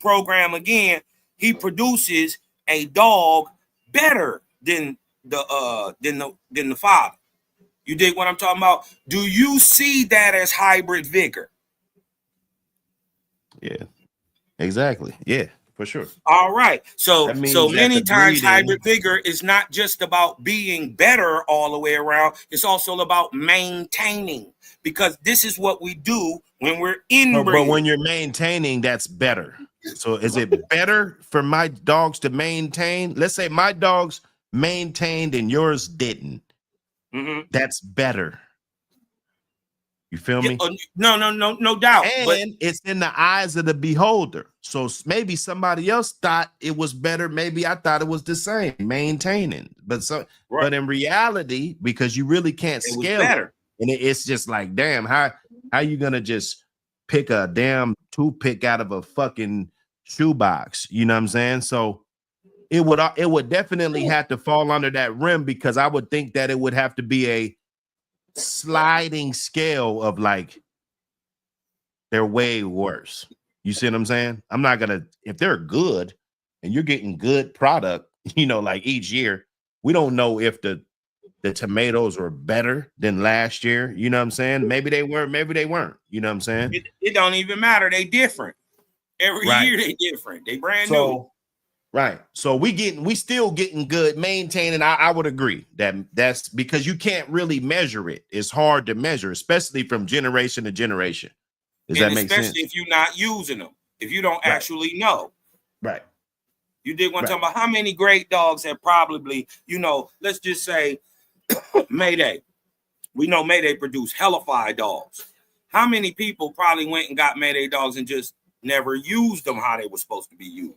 program again, he produces a dog better than the father. You dig what I'm talking about? Do you see that as hybrid vigor? Yeah, exactly. Yeah, for sure. All right. So That means that many the times breeding, hybrid vigor is not just about being better all the way around. It's also about maintaining, because this is what we do when we're but when inbreeding. you're maintaining, that's better. So is it better for my dogs to maintain? Let's say my dogs maintained and yours didn't. Mm-hmm. That's better. You feel me? No doubt. But And it's in the eyes of the beholder. So maybe somebody else thought it was better. Maybe I thought it was the same, maintaining. But in reality, because you really can't it was scale it, better. and it's just like, damn, how you gonna just pick a damn toothpick out of a fucking shoebox? You know what I'm saying? So it would definitely have to fall under that rim, because I would think that it would have to be a sliding scale of like, they're way worse. You see what I'm saying? I'm not gonna, if they're good and you're getting good product, like each year, we don't know if the tomatoes were better than last year. You know what I'm saying? Maybe they were, maybe they weren't. You know what I'm saying? It don't even matter. They different. Every year they different. They brand new. Right. So we still getting good, maintaining. I would agree that's because you can't really measure it. It's hard to measure, especially from generation to generation. Does that make sense? Especially if you're not using them, if you don't actually know. Right. You did want to talk about how many great dogs have probably, let's just say Mayday. We know Mayday produced hellified dogs. How many people probably went and got Mayday dogs and just never used them how they were supposed to be used?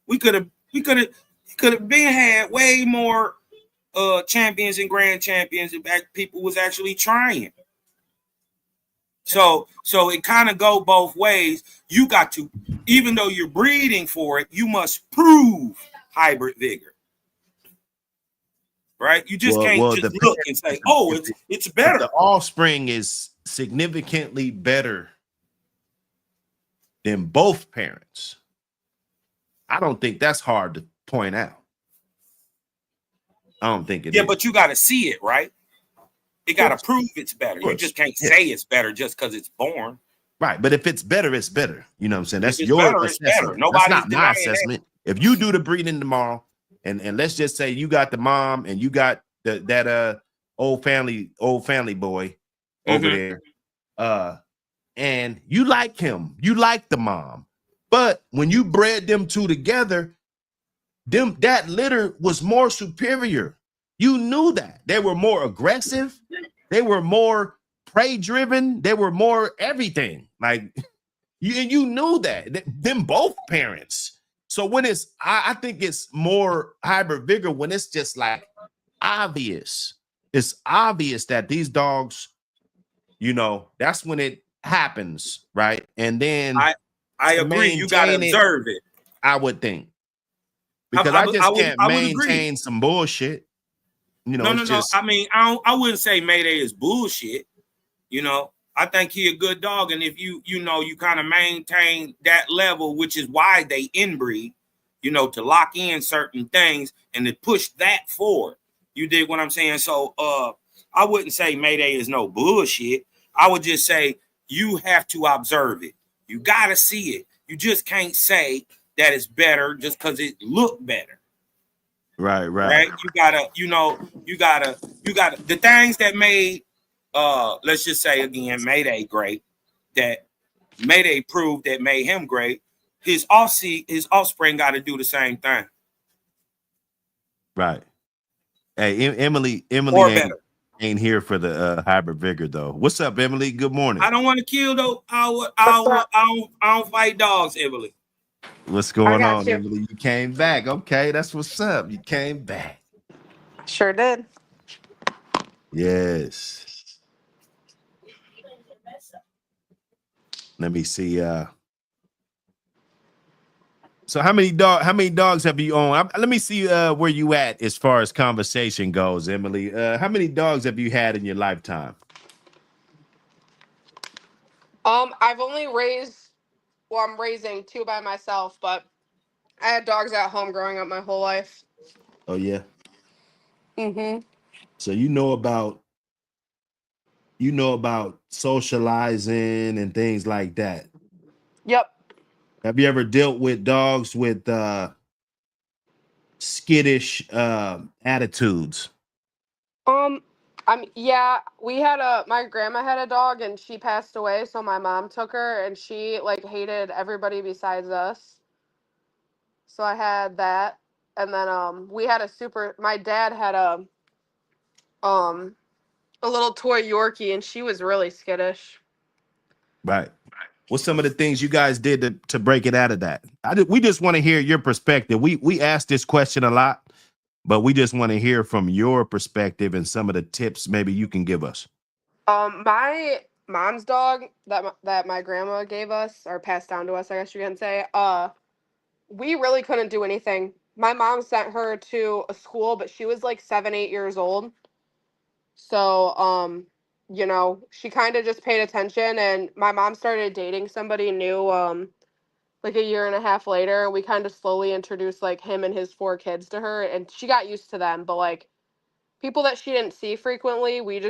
We could have been had way more champions and grand champions if people was actually trying. So it kind of go both ways. You got to, even though you're breeding for it, you must prove hybrid vigor. Right? You just can't just look and say, "Oh, it's better." The offspring is significantly better than both parents. I don't think that's hard to point out. I don't think it is. Yeah, but you got to see it, right? It got to prove it's better. You just can't say it's better just because it's born. Right, but if it's better, it's better. You know what I'm saying? That's your assessment. That's not my assessment. If you do the breeding tomorrow, and let's just say you got the mom and you got that old family boy over there, and you like him, you like the mom, but when you bred them two together, that litter was more superior. You knew that. They were more aggressive, they were more prey driven, they were more everything. Like you knew that. Them both parents. So when I think it's more hybrid vigor when it's just like obvious. It's obvious that these dogs, that's when it happens, right? And then I agree. You got to observe it. I would think, because I just can't maintain some bullshit. No. I mean, I wouldn't say Mayday is bullshit. I think he a good dog, and if you kind of maintain that level, which is why they inbreed, to lock in certain things and to push that forward. You dig what I'm saying? So I wouldn't say Mayday is no bullshit. I would just say you have to observe it. You got to see it. You just can't say that it's better just because it looked better. Right. You gotta the things that made let's just say again Mayday great, that Mayday proved that made him great. His offspring got to do the same thing. Right. Hey, Emily ain't here for the hybrid vigor though. What's up, Emily? Good morning. I don't want to kill though. I don't fight dogs, Emily. What's going on, Emily? You came back. Okay, that's what's up. You came back. Sure did. Yes. Let me see. So how many dogs have you owned? Let me see where you at as far as conversation goes, Emily. How many dogs have you had in your lifetime? I've only raised, well, I'm raising 2 by myself, but I had dogs at home growing up my whole life. Oh yeah. Mm-hmm. So you know about socializing and things like that. Yep. Have you ever dealt with dogs with skittish attitudes? Yeah, my grandma had a dog and she passed away, so my mom took her and she like hated everybody besides us. So I had that. And then my dad had um a little toy Yorkie and she was really skittish. Right. What's some of the things you guys did to break it out of that? We just want to hear your perspective. We asked this question a lot, but we just want to hear from your perspective and some of the tips maybe you can give us. My mom's dog that my grandma gave us or passed down to us, I guess you can say, we really couldn't do anything. My mom sent her to a school, but she was like 7, 8 years old. So, she kind of just paid attention and my mom started dating somebody new, like a year and a half later. We kind of slowly introduced like him and his 4 kids to her and she got used to them. But like people that she didn't see frequently, we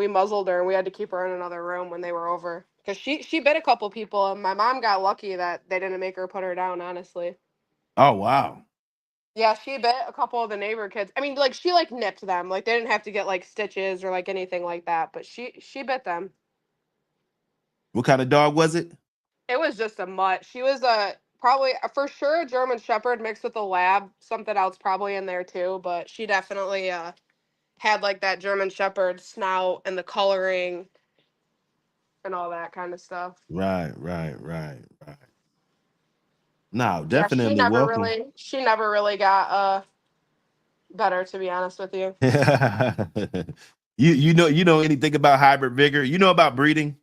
muzzled her and we had to keep her in another room when they were over. Because she bit a couple people and my mom got lucky that they didn't make her put her down, honestly. Oh wow. Yeah, she bit a couple of the neighbor kids. I mean, like she like nipped them. Like they didn't have to get like stitches or like anything like that, but she bit them. What kind of dog was it? It was just a mutt. She was probably for sure a German Shepherd mixed with a lab, something else probably in there too, but she definitely had like that German Shepherd snout and the coloring and all that kind of stuff. Right. No, Yeah, definitely welcome. she never really got better, to be honest with you. You know anything about hybrid vigor? You know about breeding?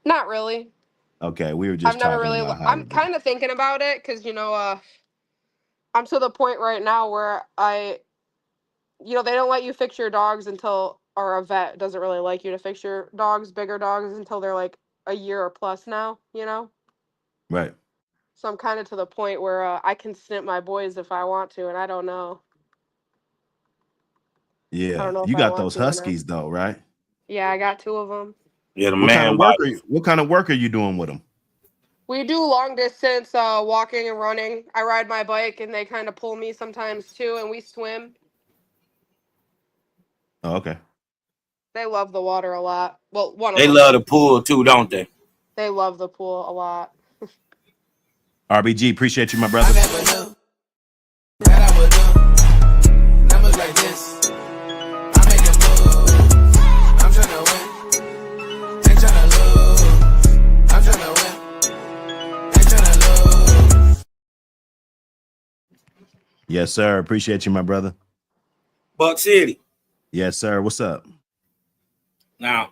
Not really. Okay, we were I've just never talking really. about I'm hybrid vigor. kind of thinking about it because I'm to the point right now where they don't let you fix your dogs until, or a vet doesn't really like you to fix your dogs, bigger dogs, until they're like a year or plus now. Right. So I'm kind of to the point where I can snip my boys if I want to, and I don't know. I Yeah. don't know if You I got want those to or not. huskies though, right? Yeah, I got 2 of them. Yeah, the man bodies. What kind of work are you doing with them? We do long distance walking and running. I ride my bike, and they kind of pull me sometimes too, and we swim. Oh, okay. They love the water a lot. Well, one of They them love the does. pool too, don't they? They love the pool a lot. RBG, appreciate you, my I brother. never knew that I would do numbers like this. I make a move. I'm tryna win. Ain't tryna lose. I'm tryna win. Ain't tryna lose. Yes, sir. Appreciate you, my brother. Buck City. Yes, sir. What's up? Now,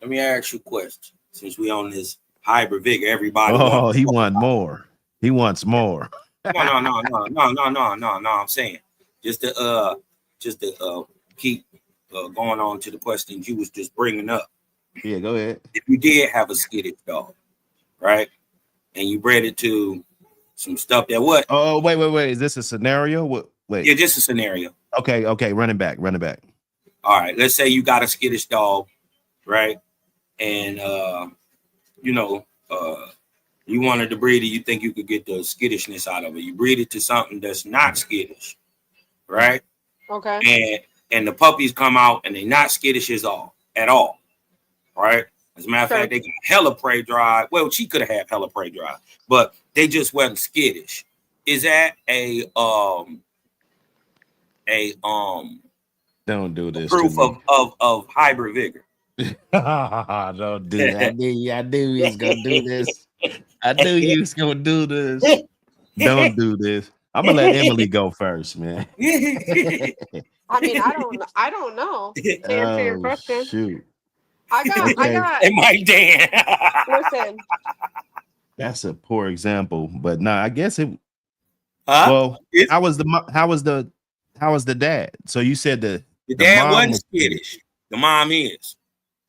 let me ask you a question. Since we on this hybrid vigor, everybody Oh, wants to he talk wants about. more. He wants more. No. I'm saying just to keep going on to the questions you was just bringing up. Yeah, go ahead. If you did have a skittish dog, right, and you bred it to some stuff that what? Oh, wait. Is this a scenario? What? Yeah, Wait. just a scenario. Okay. Running back. All right, let's say you got a skittish dog, right, and you know, you wanted to breed it, you think you could get the skittishness out of it. You breed it to something that's not skittish, right? Okay. And the puppies come out and they're not skittish at all, right? As a matter of Sure. fact, they got hella prey drive. Well, she could have had hella prey drive, but they just wasn't skittish. Is that a Don't do this to proof me. of hybrid vigor? Don't do that. I knew he was gonna do this. I knew you was gonna do this. Don't do this. I'm gonna let Emily go first, man. I mean, I don't know. To answer your Oh question, shoot. I Okay. got. And Mike Dan. Listen, That's a poor example, but no, I guess it. Huh? Well, It's, how was the dad? So you said the the dad mom wasn't was skittish. skittish. The mom is.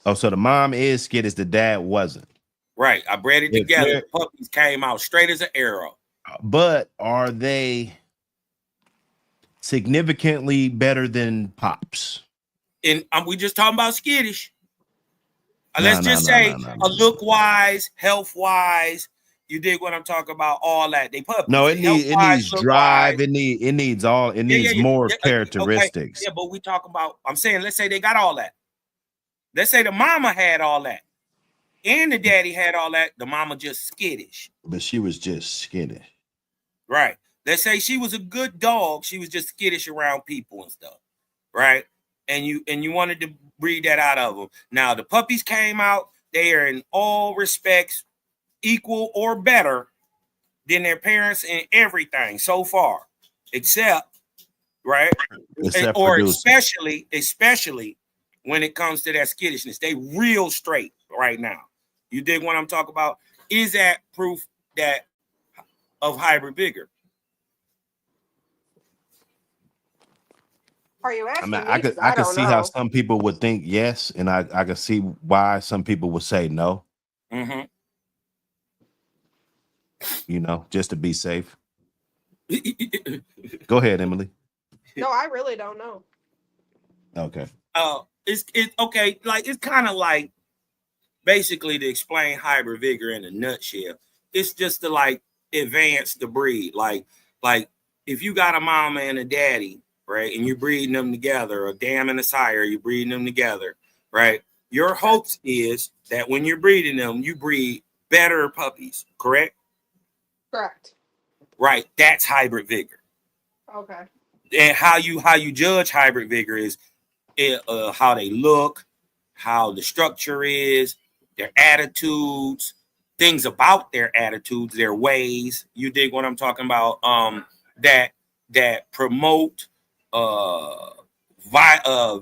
Oh, so the mom is skittish, the dad wasn't. Right. I bred it If together. they're- The puppies came out straight as an arrow. But are they significantly better than pops? And we just talking about skittish. No, Let's no, just no, say no, no, a no, no. look wise, health wise. You dig what I'm talking about? All that. They No, puppies. it Health needs wise, look wise. drive. It needs Yeah. more Okay. characteristics. Yeah, but we talk about, I'm saying, let's say they got all that. Let's say the mama had all that. And the daddy had all that. The mama just skittish. But she was just skittish. Right. Let's say she was a good dog. She was just skittish around people and stuff. Right. And you wanted to breed that out of them. Now the puppies came out. They are in all respects equal or better than their parents in everything so far, except right, Except or producing. especially when it comes to that skittishness. They real straight right now. You dig what I'm talking about? Is that proof that of hybrid vigor? are you I mean, asking I me? could 'Cause I I could don't see how know. some people would think yes, and I could see why some people would say no. Mm-hmm. You know, just to be safe. Go ahead, Emily. No, I really don't know. Okay. It's okay. Like it's kind of like basically to explain hybrid vigor in a nutshell. It's just to like advance the breed. Like if you got a mama and a daddy, right, and you're breeding them together, a dam and a sire, you're breeding them together, right? Your hopes is that when you're breeding them, you breed better puppies, correct? Correct. Right. That's hybrid vigor. Okay. And how you judge hybrid vigor is how they look, how the structure is, their attitudes, things about their attitudes, their ways. You dig what I'm talking about? That promote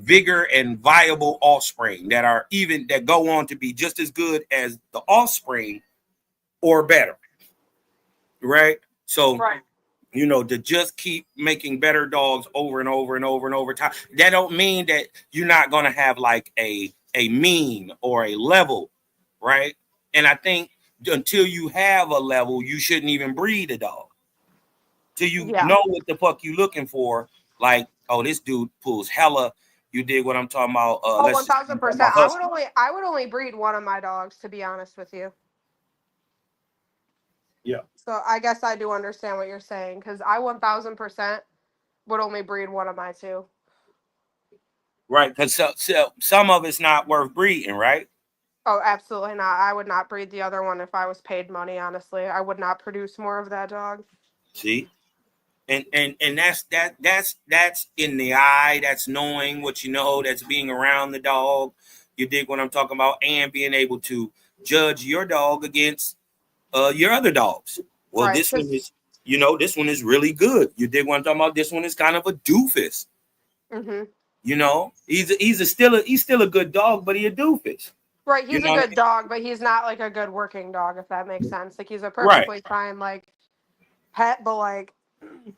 vigor and viable offspring that go on to be just as good as the offspring or better. Right? So Right. to just keep making better dogs over and over and over and over time. That don't mean that you're not going to have like a mean or a level, right? And I think until you have a level, you shouldn't even breed a dog. Till you Yeah. know what the fuck you looking for. Like, oh, this dude pulls hella. You dig what I'm talking about? Oh, Let's just talk 1000%. about husky. I would only breed one of my dogs, to be honest with you. Yeah. So I guess I do understand what you're saying, because I 1000% would only breed one of my two. Right, because so some of it's not worth breeding, right? Oh, absolutely not. I would not breed the other one if I was paid money, honestly. I would not produce more of that dog. See, and that's in the eye. That's knowing what you know. That's being around the dog. You dig what I'm talking about, and being able to judge your dog against your other dogs. Well, Right. this one is, this one is really good. You dig what I'm talking about? This one is kind of a doofus. Mm-hmm. He's still a good dog, but he a doofus. Right, You he's a know what I good mean? dog, but he's not like a good working dog, if that makes sense. Like he's a Right. perfectly fine like pet, but like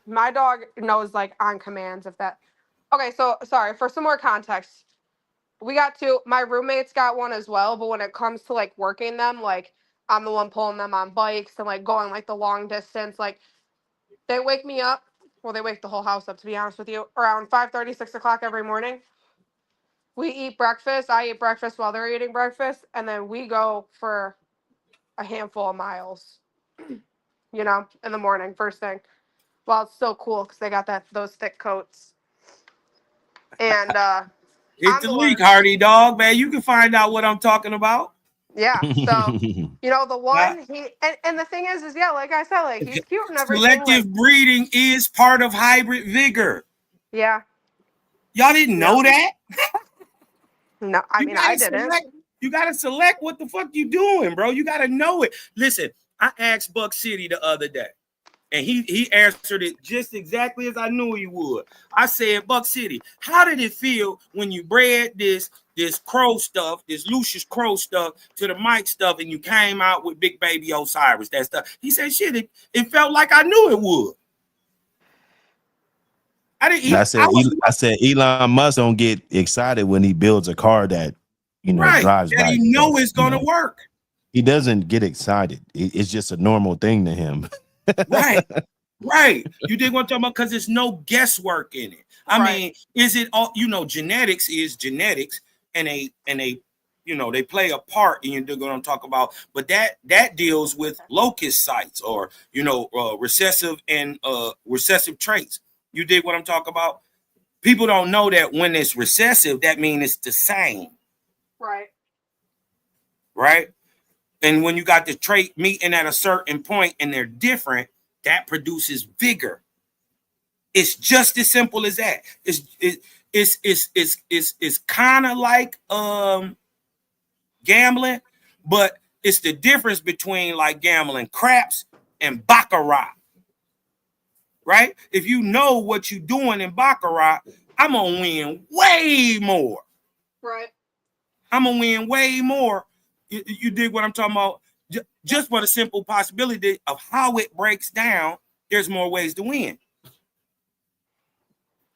my dog knows like on commands if that. Okay, so sorry for some more context. We got two. My roommates got one as well, but when it comes to like working them, like I'm the one pulling them on bikes and like going like the long distance. Like they wake me up. Well, they wake the whole house up, to be honest with you, around 5:30, 6 o'clock every morning. We eat breakfast. I eat breakfast while they're eating breakfast, and then we go for a handful of miles, in the morning, first thing. Well, it's still cool because they got those thick coats. And Hit I'm the the leak, one, Hardy dog, man. You can find out what I'm talking about. yeah. So, the Uh, one and the thing is yeah, like I said, like he's cute and everything. Like, Selective breeding is part of hybrid vigor. yeah, Y'all didn't yeah. know that? No, I You mean I gotta didn't. select. You gotta select what the fuck you doing, bro. You gotta know it. Listen, I asked Buck City the other day. And he answered it just exactly as I knew he would. I said, Buck City, how did it feel when you bred this crow stuff, this Lucius Crow stuff to the Mike stuff, and you came out with Big Baby Osiris, that stuff? He said, shit, it felt like I knew it would. I said Elon Musk don't get excited when he builds a car that drives that by he itself, know it's gonna work. He doesn't get excited. It's just a normal thing to him. Right. You dig what I'm talking about? Because there's no guesswork in it. I mean, is it all, genetics is genetics, and they they play a part, and you dig what I'm talking about. But that deals with locus sites, or recessive and recessive traits. You dig what I'm talking about? People don't know that when it's recessive, that means it's the same. Right. And when you got the trait meeting at a certain point and they're different, that produces vigor. It's just as simple as that. It's kind of like gambling, but it's the difference between like gambling craps and baccarat. Right? If you know what you're doing in baccarat, I'm gonna win way more. Right. I'm gonna win way more. You dig what I'm talking about? Just for the simple possibility of how it breaks down, there's more ways to win.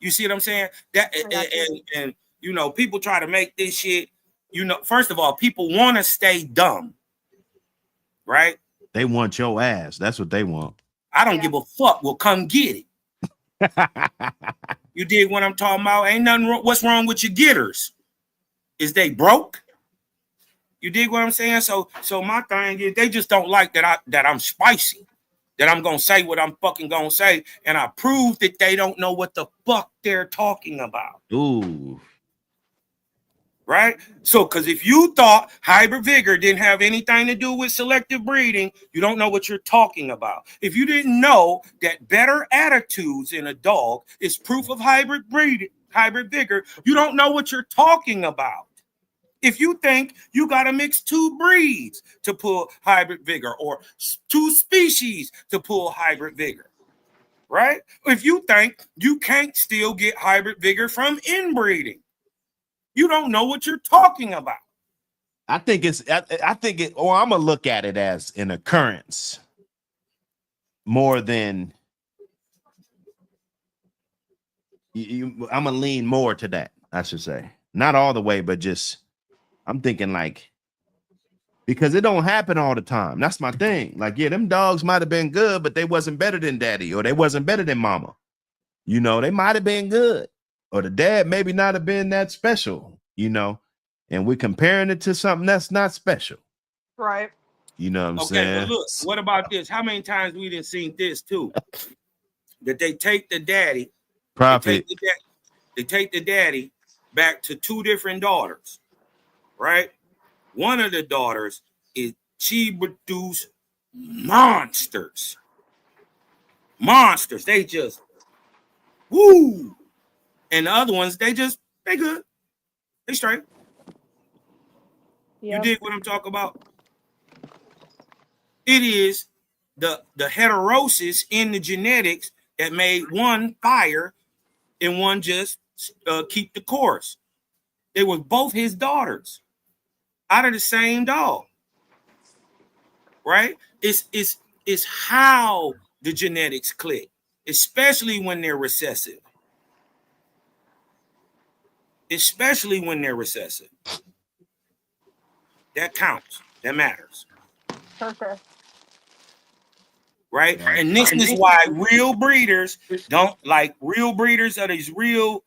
You see what I'm saying? That and people try to make this shit. First of all, people want to stay dumb, right? They want your ass. That's what they want. I don't give a fuck. Well, come get it. You dig what I'm talking about? Ain't nothing wrong. What's wrong with your getters? Is they broke? You dig what I'm saying? So my thing is, they just don't like that I'm spicy, that I'm gonna say what I'm fucking gonna say, and I prove that they don't know what the fuck they're talking about. Ooh. Right? So, because if you thought hybrid vigor didn't have anything to do with selective breeding, you don't know what you're talking about. If you didn't know that better attitudes in a dog is proof of hybrid breeding, hybrid vigor, you don't know what you're talking about. If you think you got to mix two breeds to pull hybrid vigor, or two species to pull hybrid vigor, right? If you think you can't still get hybrid vigor from inbreeding, you don't know what you're talking about. I think or I'm going to look at it as an occurrence more than I'm going to lean more to that, I should say. Not all the way, but just I'm thinking like, because it don't happen all the time. That's my thing. Like, yeah, them dogs might have been good, but they wasn't better than daddy, or they wasn't better than mama. They might have been good, or the dad maybe not have been that special, and we're comparing it to something that's not special. Right. You know what I'm saying? But look, what about this? How many times we didn't seen this too? That they take the daddy, Profit. They take the daddy back to two different daughters. Right? One of the daughters she produced monsters. They just woo. And the other ones, they good. They straight. Yep. You dig what I'm talking about? It is the heterosis in the genetics that made one fire and one just keep the course. They were both his daughters out of the same dog, right? It's how the genetics click, especially when they're recessive. That counts. That matters. Okay. Right? And this is why real breeders don't like real breeders are these real,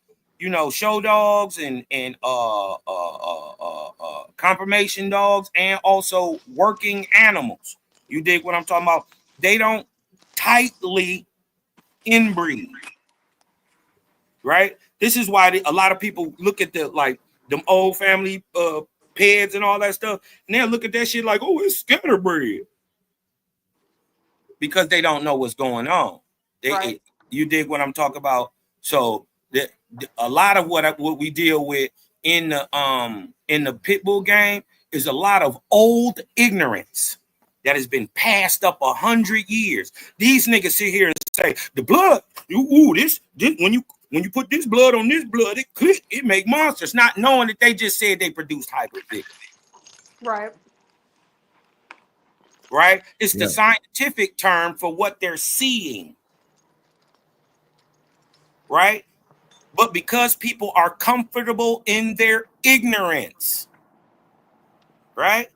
show dogs and confirmation dogs, and also working animals. You dig what I'm talking about? They don't tightly inbreed. Right? This is why a lot of people look at them old family peds and all that stuff, and they'll look at that shit like, oh, it's scatterbred. Because they don't know what's going on. You dig what I'm talking about? So a lot of what we deal with in the pit bull game is a lot of old ignorance that has been passed up 100 years. These niggas sit here and say the blood, this when you put this blood on this blood, it make monsters, not knowing that they just said they produced hybrid vigor. Right. Right? It's the Yeah. scientific term for what they're seeing. Right? But because people are comfortable in their ignorance, right?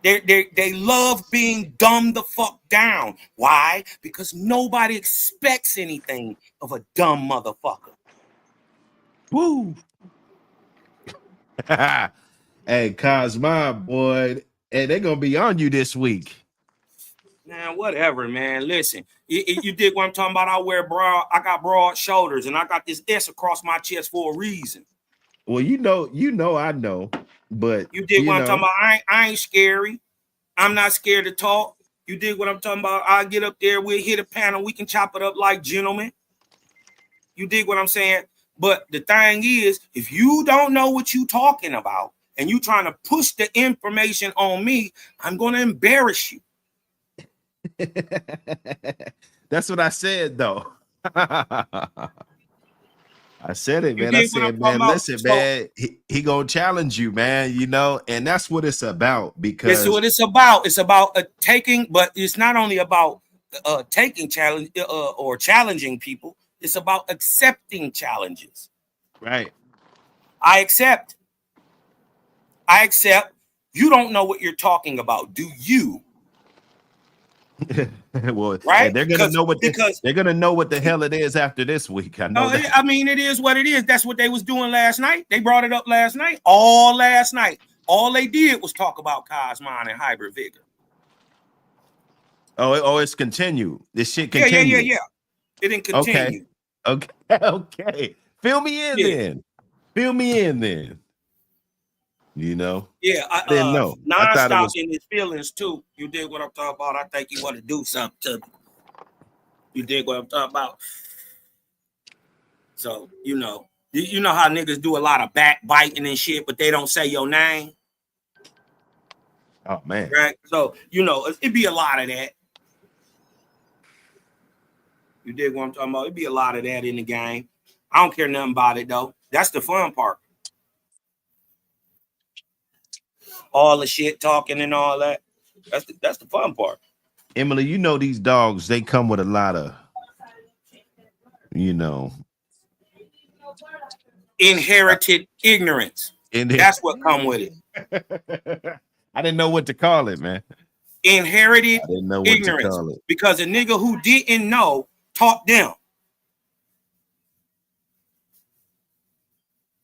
They love being dumbed the fuck down. Why? Because nobody expects anything of a dumb motherfucker. Woo. Hey, Cosma, boy, hey, they're gonna be on you this week. Man, whatever, man. Listen, you dig what I'm talking about? I got broad shoulders, and I got this S across my chest for a reason. Well, I know, but You dig what I'm talking about? I ain't scary. I'm not scared to talk. You dig what I'm talking about? I'll get up there, we'll hit a panel, we can chop it up like gentlemen. You dig what I'm saying? But the thing is, if you don't know what you're talking about and you trying to push the information on me, I'm going to embarrass you. That's what I said, though. I said it, You man. I dig what I'm said, talking man, about? listen, So, man, he gonna challenge you, man, and that's what it's about, this is because what it's about. It's about taking, but it's not only about taking challenge or challenging people. It's about accepting challenges. right. I accept. You don't know what you're talking about, do you? Well, Right? they're gonna know they're gonna know what the hell it is after this week. I know that. I mean, it is what it is. That's what they was doing last night. They brought it up last night. All last night. All they did was talk about Cosmine and hybrid vigor. Oh, it's continued. This shit Yeah. continued. It didn't continue. Okay. Fill me in then. Fill me in then. Yeah, I didn't know. I thought it nonstop was in his feelings too. You dig what I'm talking about? I think he want to do something to me. You dig what I'm talking about? So, you know how niggas do a lot of backbiting and shit, but they don't say your name. Oh man. Right? So, it'd be a lot of that. You dig what I'm talking about? It'd be a lot of that in the game. I don't care nothing about it though. That's the fun part. All the shit talking and all that. That's the fun part. Emily, these dogs, they come with a lot of, Inherited ignorance. That's what come with it. I didn't know what to call it, man. Inherited I didn't know what ignorance. to call it. Because a nigga who didn't know taught them.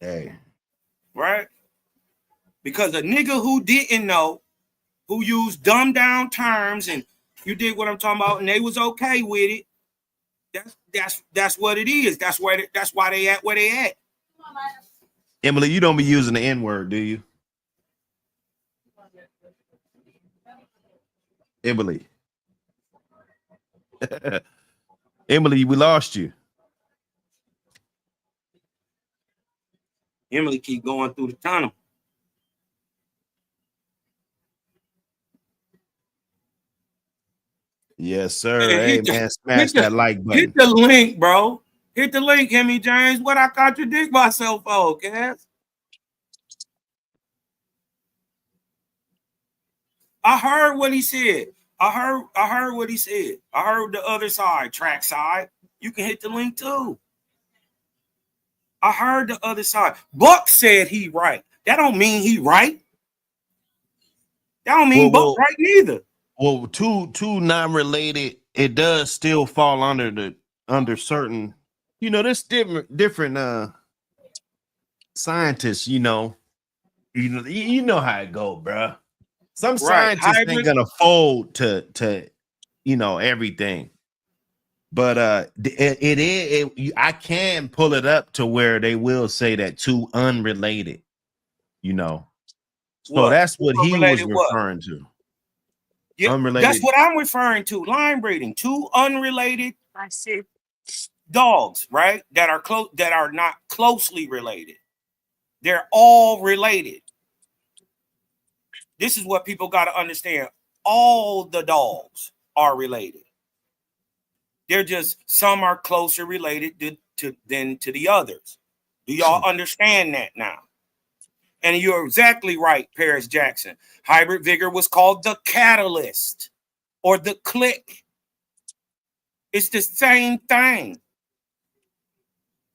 Hey. Right? Because a nigga who didn't know, who used dumbed down terms, and you did what I'm talking about, and they was okay with it. That's what it is. That's why they at where they at. Emily, you don't be using the N-word, do you? Emily. Emily, we lost you. Emily keep going through the tunnel. Yes, sir. Hey, man, smash that like button. Hit the link, bro. Hit the link, Emmy James. What I contradict myself for, Cass? I heard what he said. I heard what he said. I heard the other side, track side. You can hit the link too. I heard the other side. Buck said he right. That don't mean he right. That don't mean Buck right neither. Well, two non-related, it does still fall under certain, there's different scientists, you know how it go, bro. Some scientists ain't gonna fold to everything. But I can pull it up to where they will say that two unrelated, So that's what he was referring to. Yeah, unrelated. That's what I'm referring to. Line breeding. Two unrelated dogs, right? That are not closely related. They're all related. This is what people got to understand. all the dogs are related. They're just some are closer related than to the others. Do y'all understand that now? And you're exactly right, Paris Jackson. Hybrid vigor was called the catalyst or the click. It's the same thing,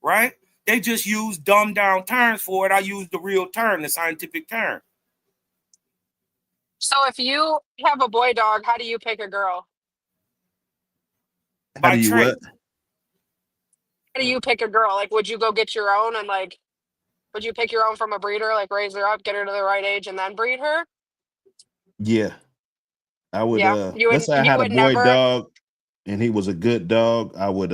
right? They just use dumbed down terms for it. I use the real term, the scientific term. So if you have a boy dog, how do you pick a girl? How do By you trait. what? How do you pick a girl? Like, would you go get your own and like, would you pick your own from a breeder, like raise her up, get her to the right age, and then breed her? Yeah. I would Yeah, let's say I you had a would boy never. dog and he was a good dog, I would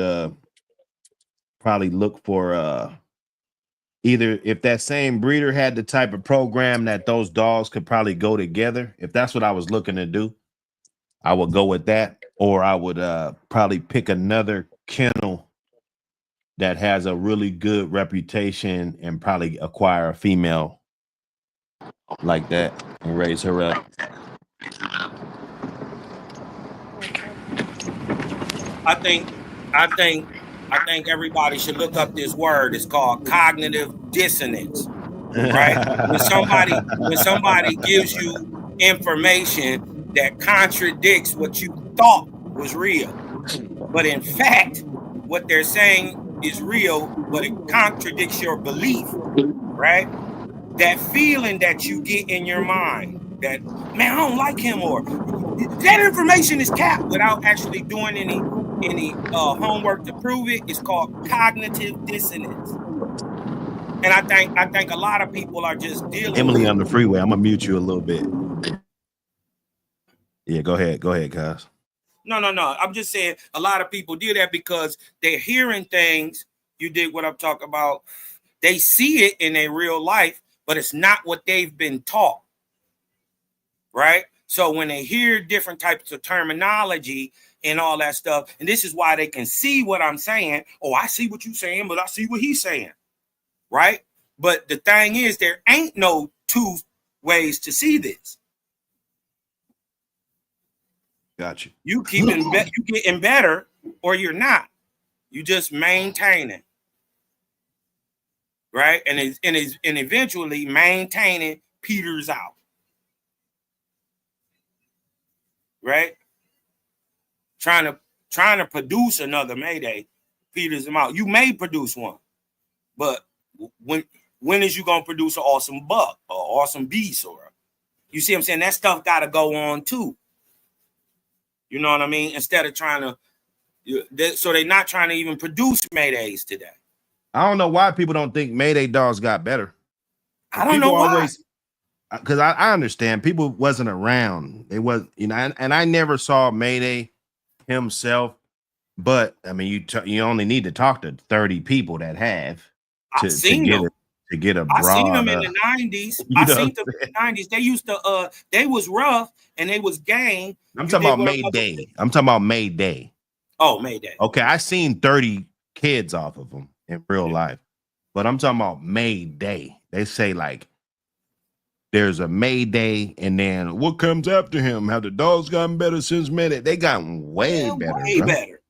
probably look for either if that same breeder had the type of program that those dogs could probably go together. If that's what I was looking to do, I would go with that, or I would probably pick another kennel that has a really good reputation and probably acquire a female like that and raise her up. Okay. I think everybody should look up this word. It's called cognitive dissonance. Right? When somebody gives you information that contradicts what you thought was real, but in fact, what they're saying is real, but it contradicts your belief, right? That feeling that you get in your mind that, man, I don't like him, or that information is capped without actually doing any homework to prove it. It's called cognitive dissonance. And I think a lot of people are just dealing Emily with. on the freeway. I'm gonna mute you a little bit. Yeah, go ahead, guys. No. I'm just saying a lot of people do that because they're hearing things. You did what I'm talking about. They see it in their real life, but it's not what they've been taught. Right? So when they hear different types of terminology and all that stuff, and this is why they can see what I'm saying. Oh, I see what you're saying, but I see what he's saying. Right? But the thing is, there ain't no two ways to see this. Got you. You getting better, or you're not. You just maintaining, right? And eventually maintaining peters out, right? Trying to produce another Mayday peters them out. You may produce one, but when is you gonna produce an awesome buck or awesome beast, or you see what I'm saying? That stuff got to go on too. You know what I mean? Instead of trying to, so they're not trying to even produce Maydays today. I don't know why people don't think Mayday dogs got better. I don't know why. Because I understand people wasn't around. They was, and I never saw Mayday himself. But I mean, you only need to talk to 30 people that have I've seen them. To get a broad. I seen them in the 90s. I seen them in the 90s. They used to they was rough and they was gang. I'm talking about Mayday. I'm talking about Mayday. Oh, Mayday. Okay, I seen 30 kids off of them in real life. But I'm talking about Mayday. They say like there's a Mayday, and then what comes after him? Have the dogs gotten better since Mayday? They gotten way better. Way better.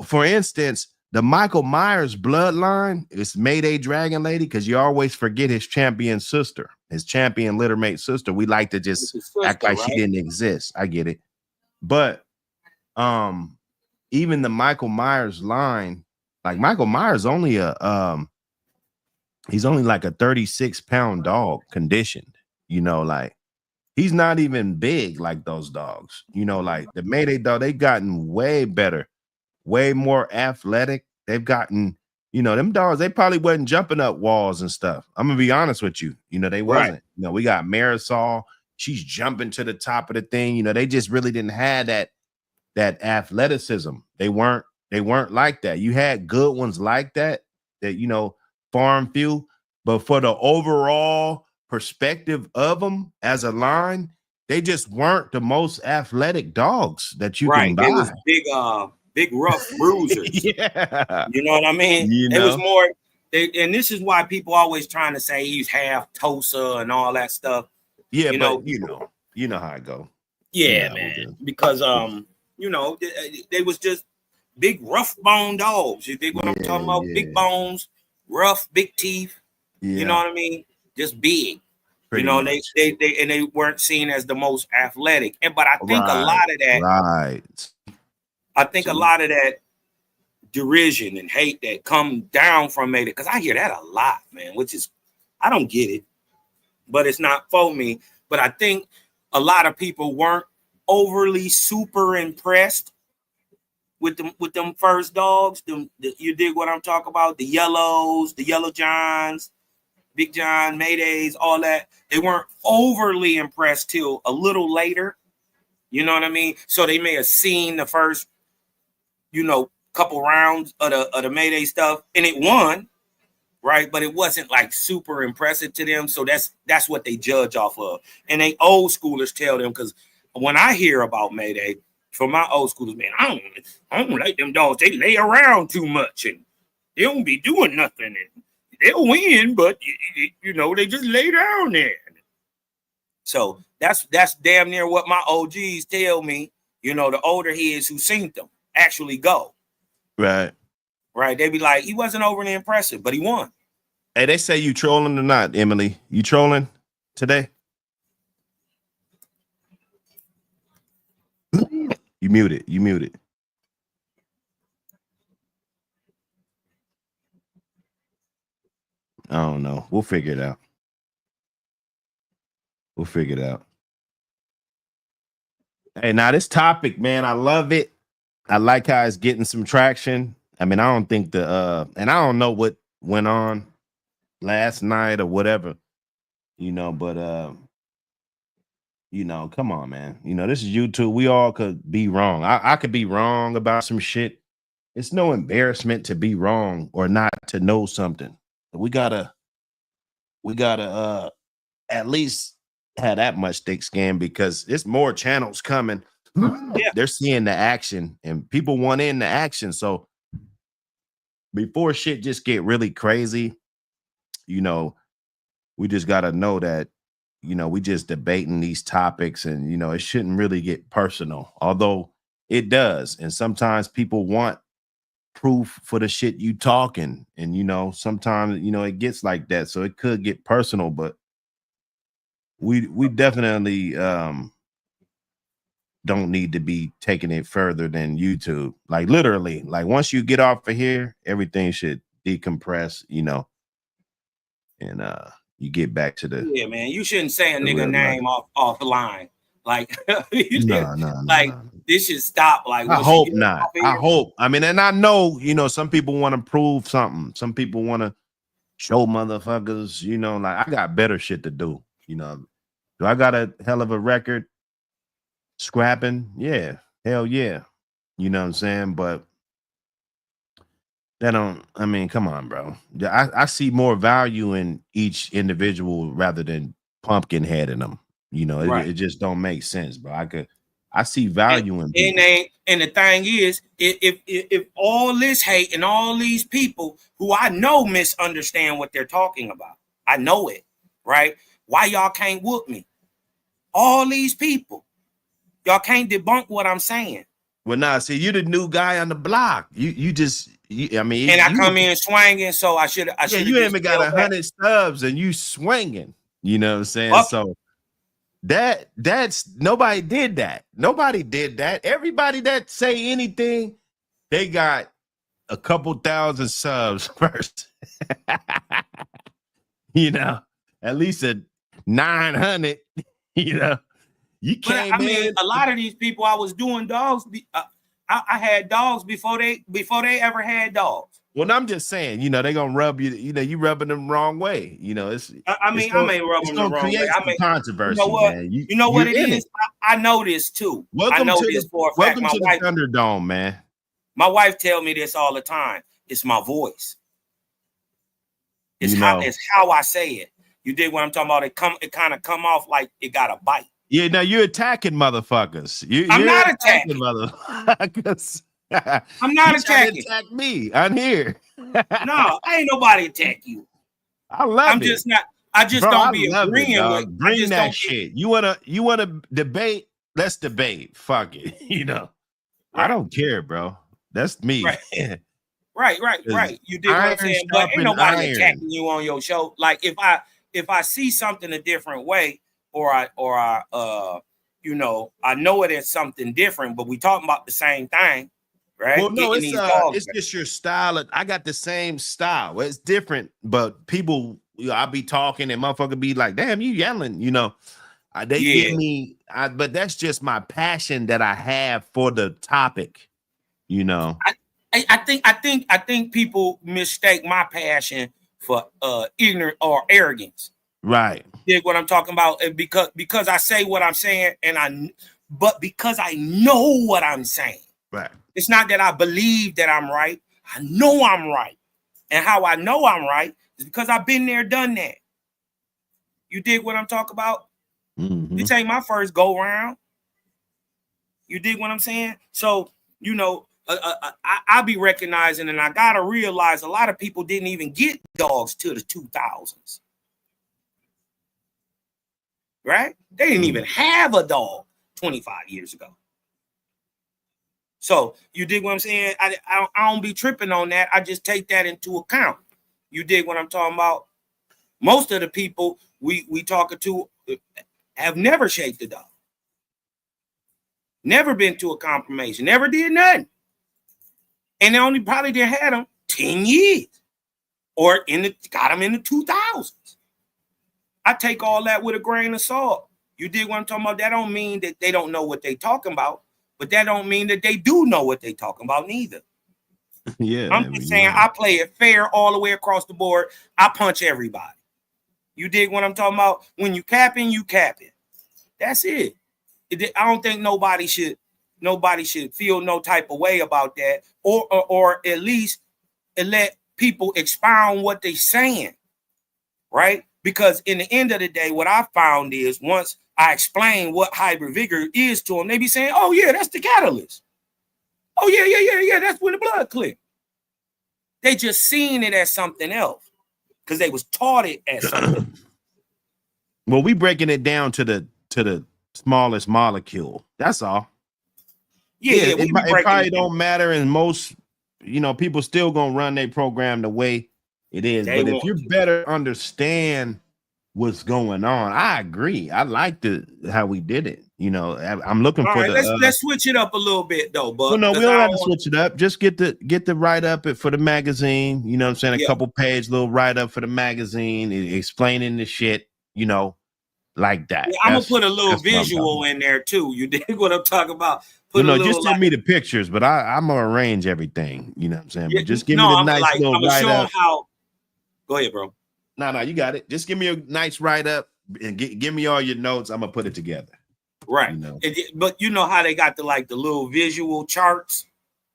For instance, the Michael Myers bloodline is Mayday Dragon Lady, because you always forget his champion sister, his champion littermate sister. We like to just act like she didn't exist. I get it. But even the Michael Myers line, like Michael Myers only he's only like a 36-pound dog conditioned, like he's not even big like those dogs, like the Mayday dog, they've gotten way better, way more athletic. They've gotten, them dogs, they probably wasn't jumping up walls and stuff. I'm gonna be honest with you. They wasn't. Right. We got Marisol, she's jumping to the top of the thing. They just really didn't have that athleticism. They weren't like that. You had good ones like that, farm few, but for the overall perspective of them as a line, they just weren't the most athletic dogs that you can buy. They was big rough bruisers. Yeah, you know what I mean. It was more. And this is why people always trying to say he's half Tosa and all that stuff. Yeah, but you know how I go. Yeah, Yeah, we man. do. Because you know, they was just big rough bone dogs. You dig what I'm Yeah, talking about? Big yeah, bones, rough, big teeth. You know yeah. what I mean? Just big. You Pretty know, much. they weren't seen as the most athletic. And but Right, right. I think a See, lot of that derision and hate that come down from it, because I hear that a lot, man, which is I don't get it, but it's not for me. But I think a lot of people weren't overly super impressed with them first dogs. You dig what I'm talking about? The yellows, the yellow johns, Big John, Maydays, all that. They weren't overly impressed till a little later. You know what I mean? So they may have seen the first, couple rounds of the Mayday stuff, and it won, right? But it wasn't like super impressive to them. So that's what they judge off of. And they old schoolers tell them, because when I hear about Mayday from my old schoolers, man, I don't like them dogs. They lay around too much and they don't be doing nothing. And they'll win, but they just lay down there. So that's damn near what my OGs tell me. The older heads who seen them actually go. right. Right. They be like, he wasn't overly impressive, but he won. Hey, they say you trolling or not, Emily? You trolling today? You muted. You muted. I don't know. We'll figure it out. We'll figure it out. Hey, now this topic, man, I love it. I like how it's getting some traction. I mean, I don't think and I don't know what went on last night or whatever, but come on, man. This is YouTube. We all could be wrong. I could be wrong about some shit. It's no embarrassment to be wrong or not to know something. We gotta at least have that much thick skin, because there's more channels coming. Yeah. They're seeing the action and people want in the action. So before shit just get really crazy, we just gotta know that, we just debating these topics, and it shouldn't really get personal, although it does. And sometimes people want proof for the shit you talking, and sometimes it gets like that, so it could get personal. But we definitely don't need to be taking it further than YouTube. Like literally, like once you get off of here, everything should decompress, and you get back to the Man. You shouldn't say a nigga real life. name off the line. Like, No. This should stop. Like, I once you hope get not. off of I here. hope. I mean, and I know, some people want to prove something. Some people want to show motherfuckers, like I got better shit to do. Do I got a hell of a record scrapping? Yeah. Hell yeah. You know what I'm saying? But come on, bro. I see more value in each individual rather than pumpkin heading them. Right. It just don't make sense, bro. I see And, value in people. and the thing is, if all this hate and all these people who I know misunderstand what they're talking about, I know it, right? Why y'all can't whoop me? All these people, y'all can't debunk what I'm saying. Well, nah, see, you the new guy on the block. I mean, And I come in swinging, so I should you just ain't got fell back. 100 subs and you swinging. You know what I'm saying? Up. So that's nobody did that. Nobody did that. Everybody that say anything, they got a couple thousand subs first. At least a 900. You But came I mean, in. a lot of these people, I was doing dogs. I had dogs before they ever had dogs. Well, I'm just saying, they gonna rub you. You rubbing them wrong way. It's I mean, I may rub it's them the gonna wrong way. create I some may, you know controversy, what? man. You know what You're it in it. is? I know this too. I know this for a fact. Welcome to the Thunderdome, man. My wife tell me this all the time. It's my voice. It's how I say it. You dig what I'm talking about? It kind of come off like it got a bite. Yeah, now you're attacking motherfuckers. I'm You're not attacking motherfuckers. I'm not you trying to attacking. attack me. I'm here. No, ain't nobody attack you. I love I'm it. just not. I just Bro, don't I be love it, agreeing dog. with. Bring that shit. You wanna debate? let's debate. Fuck it. You know, I Right. don't care, bro. That's me. Right. You dig what I'm Iron saying? But ain't sharpen nobody iron. attacking you on your show. Like if I see something a different way, or I you know, I know it as something different, but we talking about the same thing, right? Well, no, Getting these dogs it's back. just your style. I got the same style. Well, it's different, but people, you know, I be talking and motherfucker be like, "Damn, you yelling," you know. They give Yeah. me, but that's just my passion that I have for the topic, you know. I think people mistake my passion for ignorant or arrogance. Right. Dig what I'm talking about? And because I say what I'm saying, but because I know what I'm saying. Right. It's not that I believe that I'm right. I know I'm right. And how I know I'm right is because I've been there, done that. You dig what I'm talking about? Mm-hmm. This ain't my first go round. You dig what I'm saying? So, you know, I be recognizing, and I got to realize a lot of people didn't even get dogs till the 2000s. Right? They didn't even have a dog 25 years ago. So you dig what I'm saying? I don't be tripping on that. I just take that into account. You dig what I'm talking about? Most of the people we talking to have never shaped a dog. Never been to a confirmation. Never did nothing. And they only probably did had them 10 years. Or got them in the 2000s. I take all that with a grain of salt. You dig what I'm talking about? That don't mean that they don't know what they talking about. But that don't mean that they do know what they talking about neither. Yeah, I'm just saying I play it fair all the way across the board. I punch everybody. You dig what I'm talking about? When you capping, you capping. That's it. I don't think nobody should feel no type of way about that, or at least let people expound what they saying, right? Because in the end of the day, what I found is once I explain what hybrid vigor is to them, they be saying, "Oh yeah, that's the catalyst. Oh yeah, that's when the blood clicked." They just seen it as something else because they was taught it as something. Well, we breaking it down to the smallest molecule. That's all. Yeah, it probably don't matter, and most, you know, people still gonna run their program the way it is. They but if you to. better understand what's going on, I agree. I like how we did it. You know, I'm looking All for right, let's switch it up a little bit though, but well, no, we don't have to switch it up. Just get the write up for the magazine. You know what I'm saying? A couple page little write up for the magazine, explaining the shit, you know, like that. Yeah, I'm gonna put a little visual in there too. You dig what I'm talking about? Just send me the pictures, but I'm gonna arrange everything. You know what I'm saying? Yeah, but just give me the nice little I'm gonna write show up. them how. Go ahead, bro. No, you got it. Just give me a nice write up and give me all your notes. I'm gonna put it together. Right. You know. But you know how they got the little visual charts.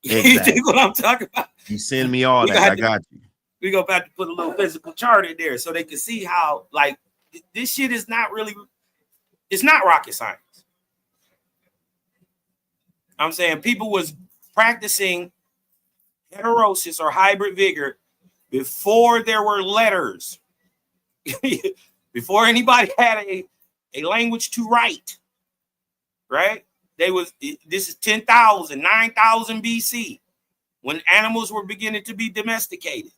Exactly. You dig what I'm talking about? You send me all that. I got you. We go back to put a little physical chart in there so they can see how this shit is not really. It's not rocket science. I'm saying people was practicing heterosis or hybrid vigor before there were letters, before anybody had a language to write, right? This is 10,000, 9,000 BC when animals were beginning to be domesticated,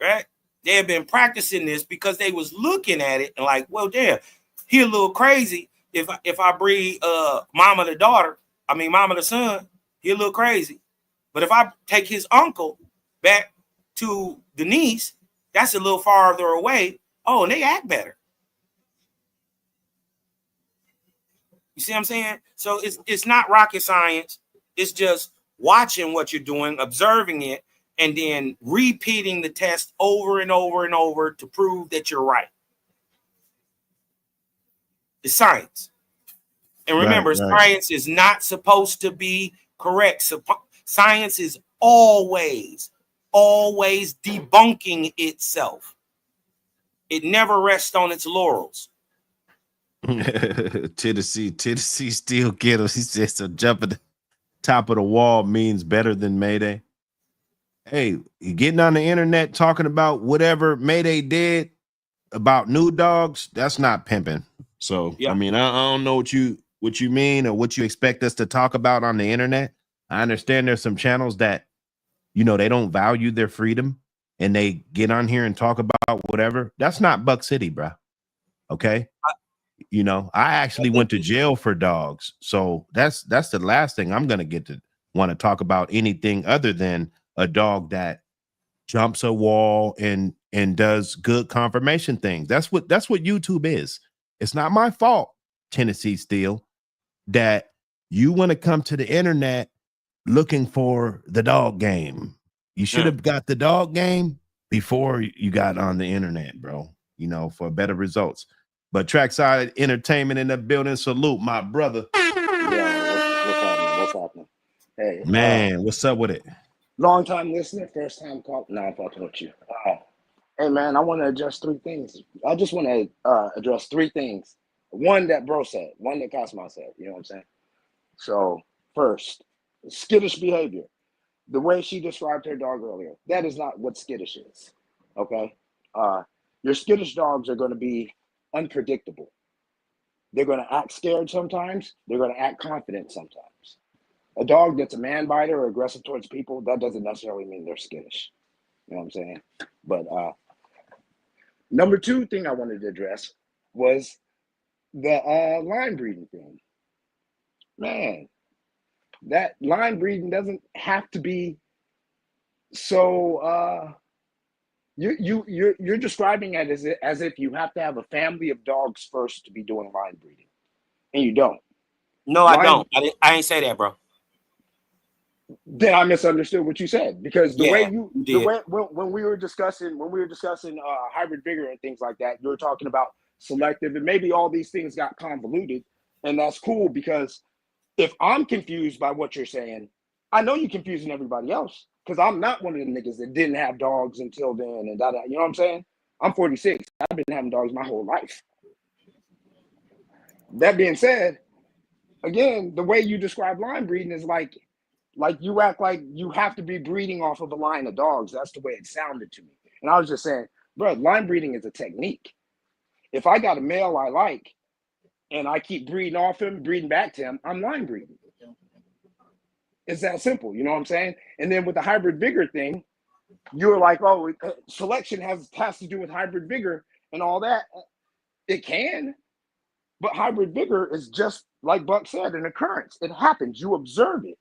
right? They had been practicing this because they was looking at it and like, well, damn, he a little crazy. If I breed mama to son, he a little crazy. But if I take his uncle back to the niece, that's a little farther away. Oh, and they act better. You see what I'm saying? So it's not rocket science. It's just watching what you're doing, observing it, and then repeating the test over and over and over to prove that you're right. It's science. And remember, science is not supposed to be correct. Science is always debunking itself. It never rests on its laurels. Tennessee still get us. He says so jumping the top of the wall means better than Mayday. Hey, you getting on the internet talking about whatever Mayday did about new dogs, that's not pimping. So I mean, I don't know what you what you mean or what you expect us to talk about on the internet. I understand there's some channels that, they don't value their freedom and they get on here and talk about whatever. That's not Buck City, bro. Okay. I actually went to jail for dogs. So that's the last thing I'm going to get to want to talk about anything other than a dog that jumps a wall and does good confirmation things. That's what YouTube is. It's not my fault, Tennessee Steel, that you want to come to the internet looking for the dog game. You should have got the dog game before you got on the internet, bro, for better results. But Trackside Entertainment in the building. Salute, my brother. Yeah, what's happening? Hey, man, what's up with it? Long time listener, first time call. No, I'm fucking with you. Hey, man, I want to address three things. I just want to address three things. One that bro said, one that Cosmo said. You know what I'm saying? So first, skittish behavior. The way she described her dog earlier, that is not what skittish is. Okay, your skittish dogs are going to be unpredictable. They're going to act scared sometimes. They're going to act confident sometimes. A dog that's a man biter or aggressive towards people, that doesn't necessarily mean they're skittish. You know what I'm saying? But number two thing I wanted to address was the line breeding thing. Man, that line breeding doesn't have to be so. You're describing it as if you have to have a family of dogs first to be doing line breeding, and you don't. No, I don't. I ain't say that, bro. Then I misunderstood what you said, because the way when we were discussing hybrid vigor and things like that, you were talking about selective, and maybe all these things got convoluted, and that's cool, because if I'm confused by what you're saying, I know you're confusing everybody else, because I'm not one of the niggas that didn't have dogs until then, and da. You know what I'm saying? I'm 46. I've been having dogs my whole life. That being said, again, the way you describe line breeding is like you act like you have to be breeding off of a line of dogs. That's the way it sounded to me. And I was just saying, bro, line breeding is a technique. If I got a male I like and I keep breeding off him, breeding back to him, I'm line breeding. It's that simple, you know what I'm saying? And then with the hybrid vigor thing, you're like, oh, selection has to do with hybrid vigor and all that. It can, but hybrid vigor is just, like Buck said, an occurrence. It happens. You observe it.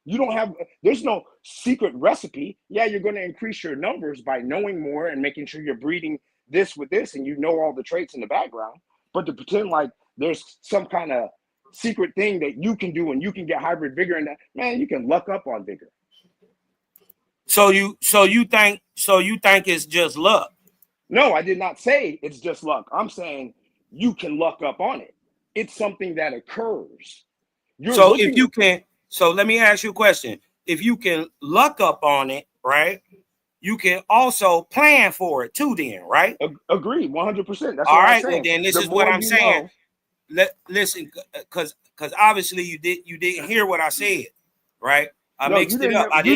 You don't have, there's no secret recipe. Yeah, you're going to increase your numbers by knowing more and making sure you're breeding this with this and you know all the traits in the background. But to pretend like there's some kind of secret thing that you can do and you can get hybrid vigor and that, man, you can luck up on vigor. So you think it's just luck? No, I did not say it's just luck. I'm saying you can luck up on it. It's something that occurs. So let me ask you a question. If you can luck up on it, right, you can also plan for it too then, right? Agreed, 100%. That's all what right, I'm saying. well then this is what I'm saying. Listen, because obviously you didn't hear what I said, right? I mixed it up. You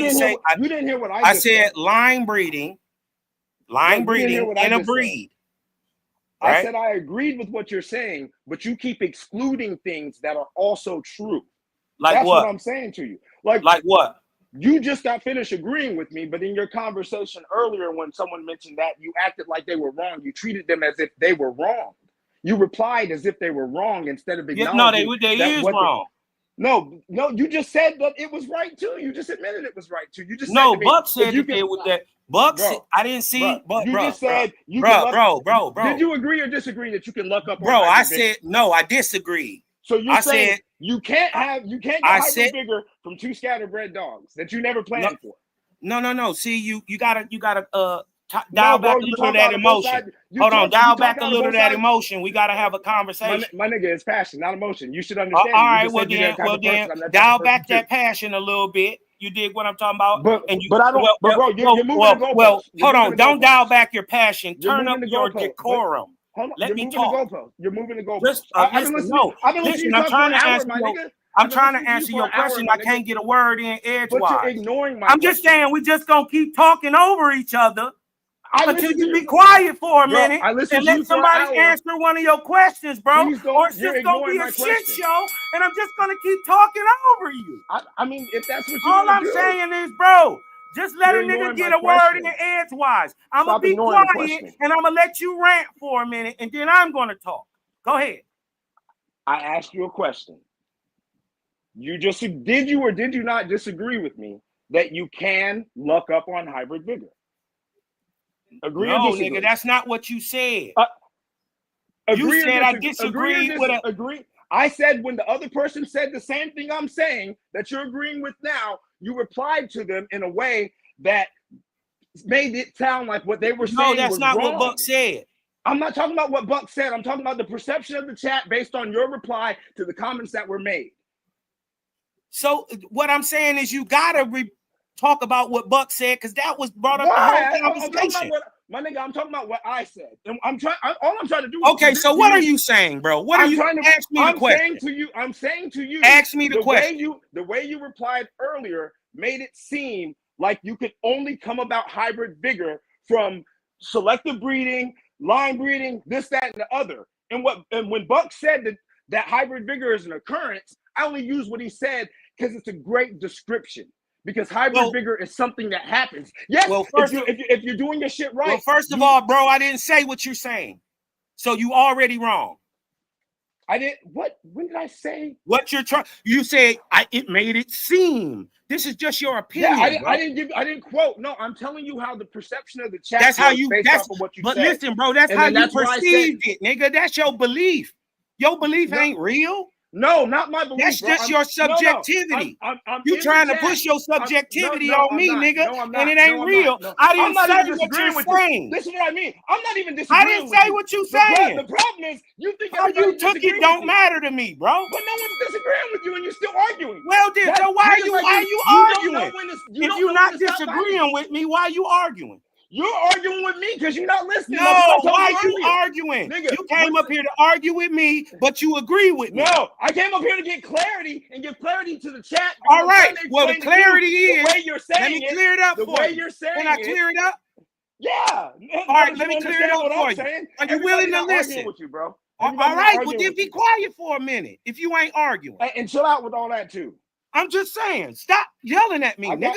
didn't hear what I said. Line breeding in a breed. I said I agreed with what you're saying, but you keep excluding things that are also true. Like that's what I'm saying to you. Like what? You just got finished agreeing with me, but in your conversation earlier, when someone mentioned that, you acted like they were wrong. You treated them as if they were wrong. You replied as if they were wrong instead of acknowledging they is wrong. No, you just said that it was right too. You just admitted it was right too. You just no. Said to me, Buck said that it was that. Buck said, I didn't see. But you just said you bro. Did you agree or disagree that you can luck up? Bro, I said no. I disagreed. So you're saying you can't get hybrid vigor from two scatterbred dogs that you never planned for. No. See, you gotta dial back a little of that emotion. Hold on, dial back a little of that emotion. We gotta have a conversation. My nigga, it's passion, not emotion. You should understand. All right, well then, dial back that passion a little bit. You dig what I'm talking about? Bro, you're moving the goalposts. Well, hold on, don't dial back your passion. Turn up your decorum. Let me talk. You're moving the goalposts. I'm trying to answer your question. I can't get a word in edgewise. But you're ignoring my I'm just saying we just gonna keep talking over each other. until you be quiet for a minute I listened and to you let for an somebody hour. answer one of your questions, bro. Please don't. Or it's You're just gonna be ignoring a my shit question. show, and I'm just gonna keep talking over you. I mean, if that's what you All want to I'm do. saying is, bro, just let You're a nigga ignoring get my a word in question. edgewise. I'm gonna Stop be ignoring the quiet question. and I'm gonna let you rant for a minute, and then I'm gonna talk. Go ahead. I asked you a question. Did you or did you not disagree with me that you can luck up on hybrid vigor? Agree or No, disagree? nigga, that's not what you said. Agree You said or I disagree? disagreed with a. Agree. I said when the other person said the same thing I'm saying that you're agreeing with now, you replied to them in a way that made it sound like what they were saying that's was not wrong. what Buck said. I'm not talking about what Buck said. I'm talking about the perception of the chat based on your reply to the comments that were made. So what I'm saying is you gotta talk about what Buck said, because that was brought up the whole Why? I'm talking conversation. about my nigga. I'm talking about what I said, and all I'm trying to do. Okay, so what are you saying, bro? What are you? Ask me the question. I'm saying to you. Ask me the question. The way you replied earlier made it seem like you could only come about hybrid vigor from selective breeding, line breeding, this, that, and the other. And when Buck said that hybrid vigor is an occurrence, I only use what he said because it's a great description. Because hybrid vigor is something that happens. Yes, if you're doing your shit right. Well, first of all, bro, I didn't say what you're saying, so you already wrong. I didn't. What? When did I say what you're trying? You said it made it seem. This is just your opinion. Yeah, I didn't quote. No, I'm telling you how the perception of the chat. That's how you. Based off of what you but said. Listen, bro, that's how you perceived it, nigga. That's your belief. Your belief ain't real. No, not my belief. That's just your subjectivity. You trying to push your subjectivity on me, nigga, and it ain't real. I didn't say what you're saying. This is what I mean. I'm not even disagreeing. I didn't say what you saying. The problem is you think how you took it don't matter to me, bro. But no one's disagreeing with you, and you're still arguing. Well, then, so why are you arguing? If you're not disagreeing with me, why are you arguing? You're arguing with me because you're not listening. No, why are you arguing? Nigga, you came up here to argue with me, but you agree with me. No, I came up here to get clarity and give clarity to the chat. All right. Well, the clarity is the way you're saying let me clear it up the for way you. you're saying Can I clear it up? Yeah. All right, let me clear it up for you. Are you willing to listen? With you, bro. All right, well then be quiet for a minute if you ain't arguing. And chill out with all that too. I'm just saying, stop yelling at me, nigga.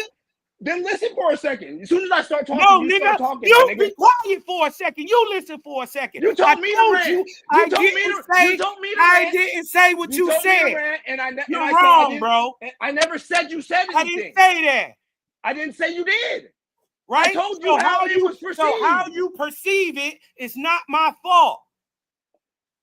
Then listen for a second. As soon as I start talking, you start talking. You be quiet for a second. You listen for a second. You told me to rant. I didn't say what you said. You're wrong, bro. I never said you said anything. I didn't say that. I didn't say you did. Right? I told you how it was perceived. So how you perceive it is not my fault.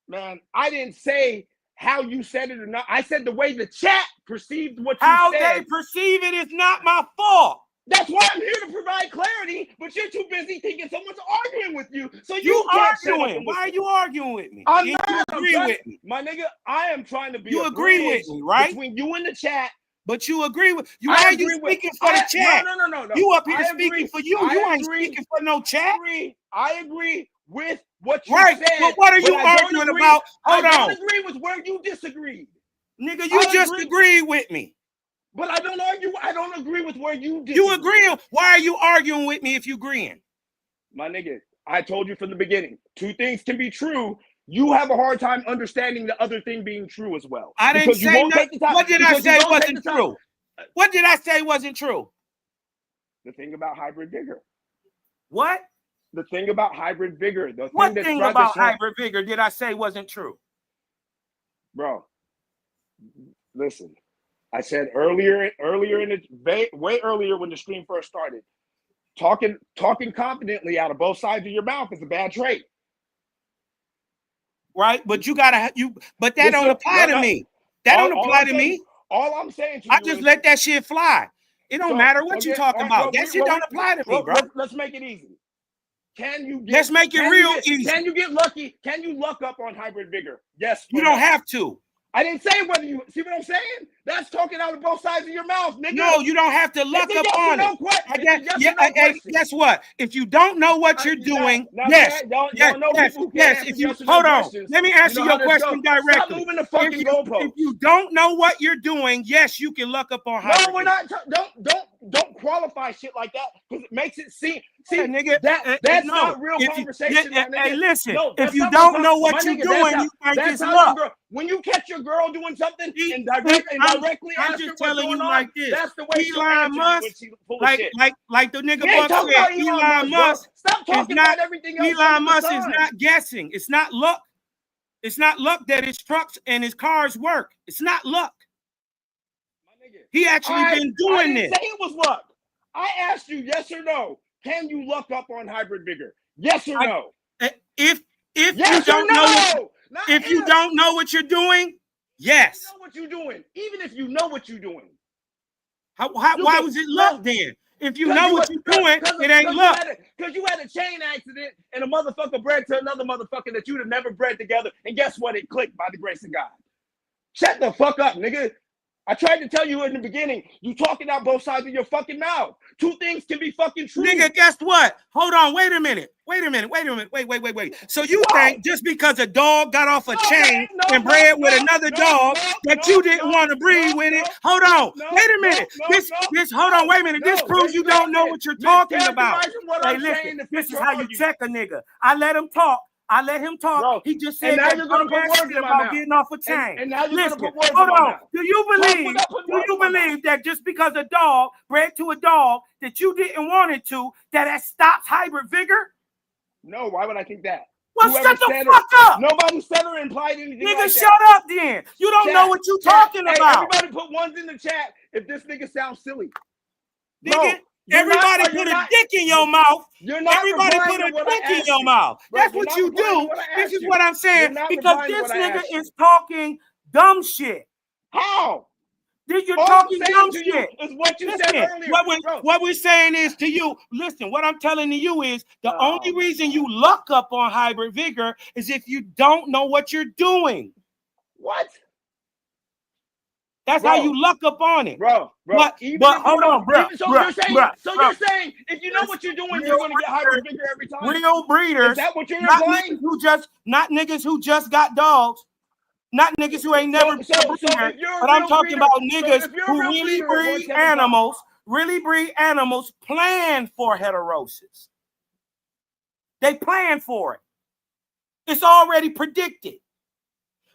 Man, I didn't say how you said it or not. I said the way the chat perceived what you said. How they perceive it is not my fault. That's why I'm here to provide clarity, but you're too busy thinking someone's arguing with you. So you arguing. Why are you arguing with me? I'm not. With me. My nigga, I am trying to be you agree with me, right? Between you and the chat. But you agree with you. Why are you speaking for the chat? No. You up here speaking for you. You ain't speaking for no chat. I agree with what you said. But what are you arguing about? Hold on. I don't agree with where you disagreed. Nigga, you just agreed with me. But I don't argue. I don't agree with where you disagree. You agree. Why are you arguing with me if you agreeing? My nigga, I told you from the beginning. Two things can be true. You have a hard time understanding the other thing being true as well. I didn't say nothing. What did I say wasn't true? What did I say wasn't true? The thing about hybrid vigor. What? The thing about hybrid vigor. What thing about hybrid vigor did I say wasn't true? Bro, listen. I said earlier in the way earlier when the stream first started, talking confidently out of both sides of your mouth is a bad trait. Right, but but that don't apply to me. That don't apply to me. All I'm saying to you, I just let that shit fly. It don't matter what you talking about. That shit don't apply to me, bro. Let's make it easy. Let's make it real easy. Can you get lucky? Can you luck up on hybrid vigor? Yes. You don't have to. I didn't say whether you see what I'm saying. That's talking out of both sides of your mouth, nigga. No, you don't have to luck up on it. Guess what? If you don't know what you're doing, yes. If you hold on, let me answer your question directly. Stop moving the fucking goalpost. If you don't know what you're doing, yes, you can luck up on hybrid. No, we're not. Don't qualify shit like that because it makes it seem. See, Yeah, nigga, that's no. not real conversation, my nigga. Hey, listen, No, if you don't know what you're doing, you think it's luck. When you catch your girl doing something and directly I'm ask her just what's telling going you on, like this. that's the way she'll Elon answer you Musk, when she's full of shit. like the nigga We ain't Buck talking said, about Elon Musk Stop talking about everything else. Elon Musk is not guessing. It's not luck. It's not luck that his trucks and his cars work. It's not luck. He actually been doing this. I didn't say it was luck. I asked you yes or no. Can you luck up on hybrid vigor? Yes or no? If yes you don't know, if you don't know what you're doing, yes. You know what you're doing. Even if you know what you're doing. Why was it luck then? If you know what you're doing, it ain't luck. Because you had a chain accident and a motherfucker bred to another motherfucker that you'd have never bred together. And guess what? It clicked by the grace of God. Shut the fuck up, nigga. I tried to tell you in the beginning, you talking out both sides of your fucking mouth. Two things can be fucking true. Nigga, guess what? Hold on, wait a minute. Wait. So you think just because a dog got off a chain and bred with another dog that you didn't want to breed with it? Hold on. Wait a minute. Hold on, wait a minute. This proves you don't know what you're talking about. Hey, listen, this is how you check a nigga. I let him talk. Bro, he just said that about getting off a chain. And now you're Listen, gonna put words hold in my on. mouth. Do you believe that just because a dog bred to a dog that you didn't want it to, that stops hybrid vigor? No, why would I think that? Well, shut the fuck up. Nobody said or implied anything. Nigga, like shut up then. You don't know what you talking about. Everybody put ones in the chat if this nigga sounds silly. Nigga, everybody put a dick in your mouth. Everybody put a dick in your mouth. That's what you do. This is what I'm saying. Because this nigga is talking dumb shit. How? You're talking dumb shit. Is what you said earlier. What we're saying is to you, listen, what I'm telling you is the only reason you luck up on hybrid vigor is if you don't know what you're doing. What? That's how you luck up on it. Bro. But hold on, bro. You're saying if you know what you're doing, you're going to get hybrid vigor every time. Real breeders. Is that what you're implying? Not niggas who just got dogs. Not niggas who ain't never been a breeder. But I'm talking about niggas who really breed animals, plan for heterosis. They plan for it. It's already predicted.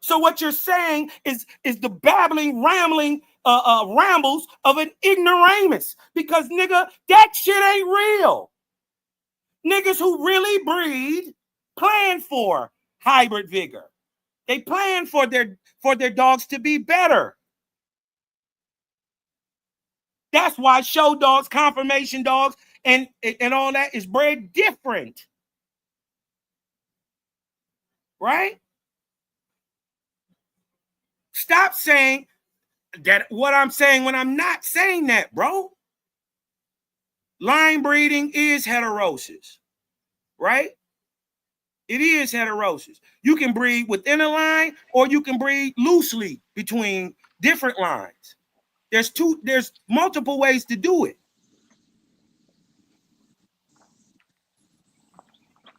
So what you're saying is the babbling, rambling, rambles of an ignoramus. Because, nigga, that shit ain't real. Niggas who really breed plan for hybrid vigor. They plan for their dogs to be better. That's why show dogs, conformation dogs, and all that is bred different. Right? Stop saying that what I'm saying when I'm not saying that, bro. Line breeding is heterosis, right? It is heterosis. You can breed within a line or you can breed loosely between different lines. There's multiple ways to do it.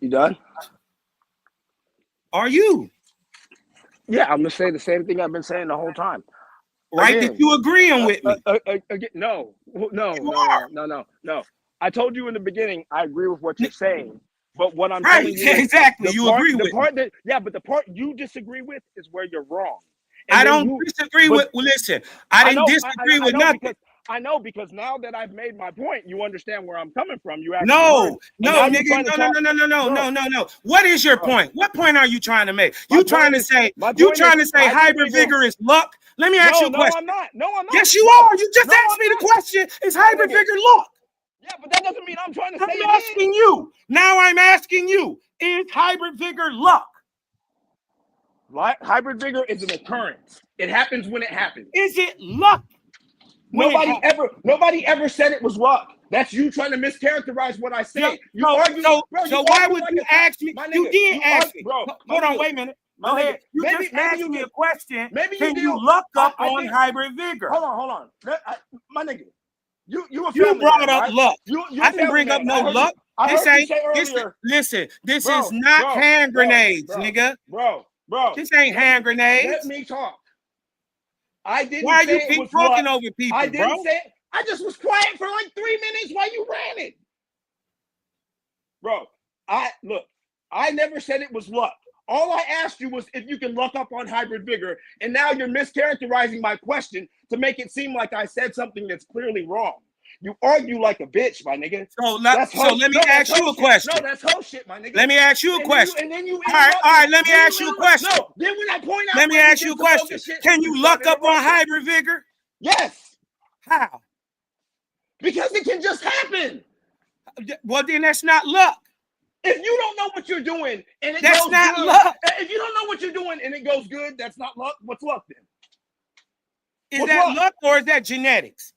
You done? Are you? Yeah, I'm gonna say the same thing I've been saying the whole time. Right? That you agreeing with me? No. I told you in the beginning I agree with what you're saying, but what I'm telling you is exactly you agree with me. But the part you disagree with is where you're wrong. And I don't disagree with. Well, listen, I didn't disagree with nothing. I know because now that I've made my point, you understand where I'm coming from. You actually no, nigga, What is your point? What point are you trying to make? You trying to say hybrid vigor is luck? Let me ask you a question. No, I'm not. Yes, you are. You just asked me the question. Is hybrid vigor luck? Yeah, but that doesn't mean I'm trying to say it. I'm asking you. Now I'm asking you. Is hybrid vigor luck? Hybrid vigor is an occurrence. It happens when it happens. Is it luck? Nobody ever said it was luck. That's you trying to mischaracterize what I said. So why would you ask me? You did ask me. Bro, hold on, wait a minute. Go ahead. You just asked me a question. Can you luck up on hybrid vigor? Hold on. My nigga. You brought up luck. I didn't bring up no luck. Listen, this is not hand grenades, nigga. Bro. This ain't hand grenades. Let me talk. I didn't Why say you keep talking over people, bro? I just was quiet for like 3 minutes while you ran it. Bro, I never said it was luck. All I asked you was if you can luck up on hybrid vigor, and now you're mischaracterizing my question to make it seem like I said something that's clearly wrong. You argue like a bitch, my nigga. So let me ask you a question. No, that's whole shit, my nigga. Let me ask you a question. And then you all right, let me ask you a question. No, then when I point out, let me ask you a question. Can you luck up on hybrid vigor? Yes. How? Because it can just happen. Well, then that's not luck. If you don't know what you're doing and that's goes not good, luck. If you don't know what you're doing and it goes good, that's not luck. What's luck then? Is that luck or is that genetics?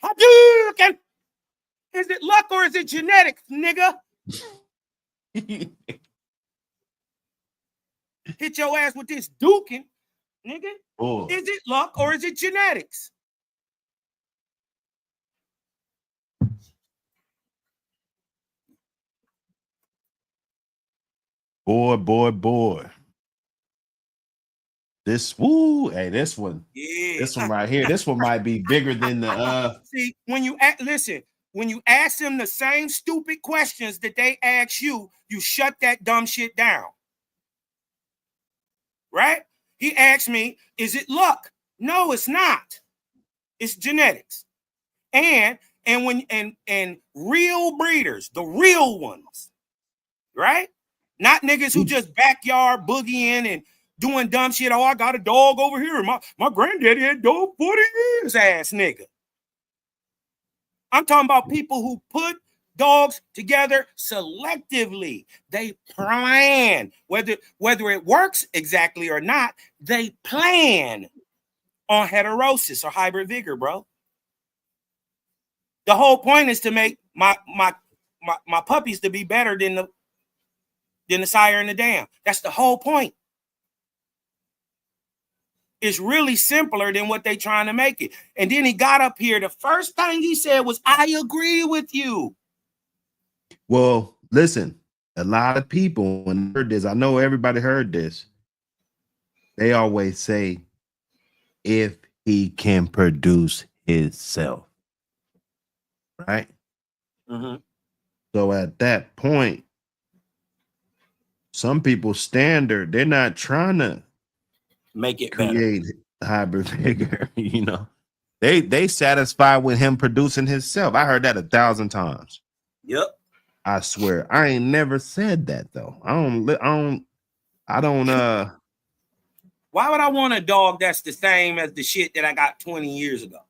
Hadouken! Is it luck or is it genetics, nigga? Hit your ass with this duking, nigga. Oh. Is it luck or is it genetics? Boy. This this one right here. This one might be bigger than the See, when you when you ask them the same stupid questions that they ask you, you shut that dumb shit down. Right? He asked me, is it luck? No, it's not. It's genetics. And real breeders, the real ones, right? Not niggas who just backyard boogieing and doing dumb shit. Oh, I got a dog over here. My granddaddy had a dog 40 years, ass nigga. I'm talking about people who put dogs together selectively. They plan. Whether it works exactly or not, they plan on heterosis or hybrid vigor, bro. The whole point is to make my puppies to be better than the sire and the dam. That's the whole point. It's really simpler than what they trying to make it. And then he got up here. The first thing he said was, I agree with you. Well, listen, a lot of people, when heard this, I know everybody heard this. They always say, if he can produce himself. Right? Mm-hmm. So at that point, some people's standard, they're not trying to make it create better. Hybrid vigor, you know. They satisfied with him producing himself. I heard that 1,000 times. Yep. I swear. I ain't never said that though. I don't Why would I want a dog that's the same as the shit that I got 20 years ago?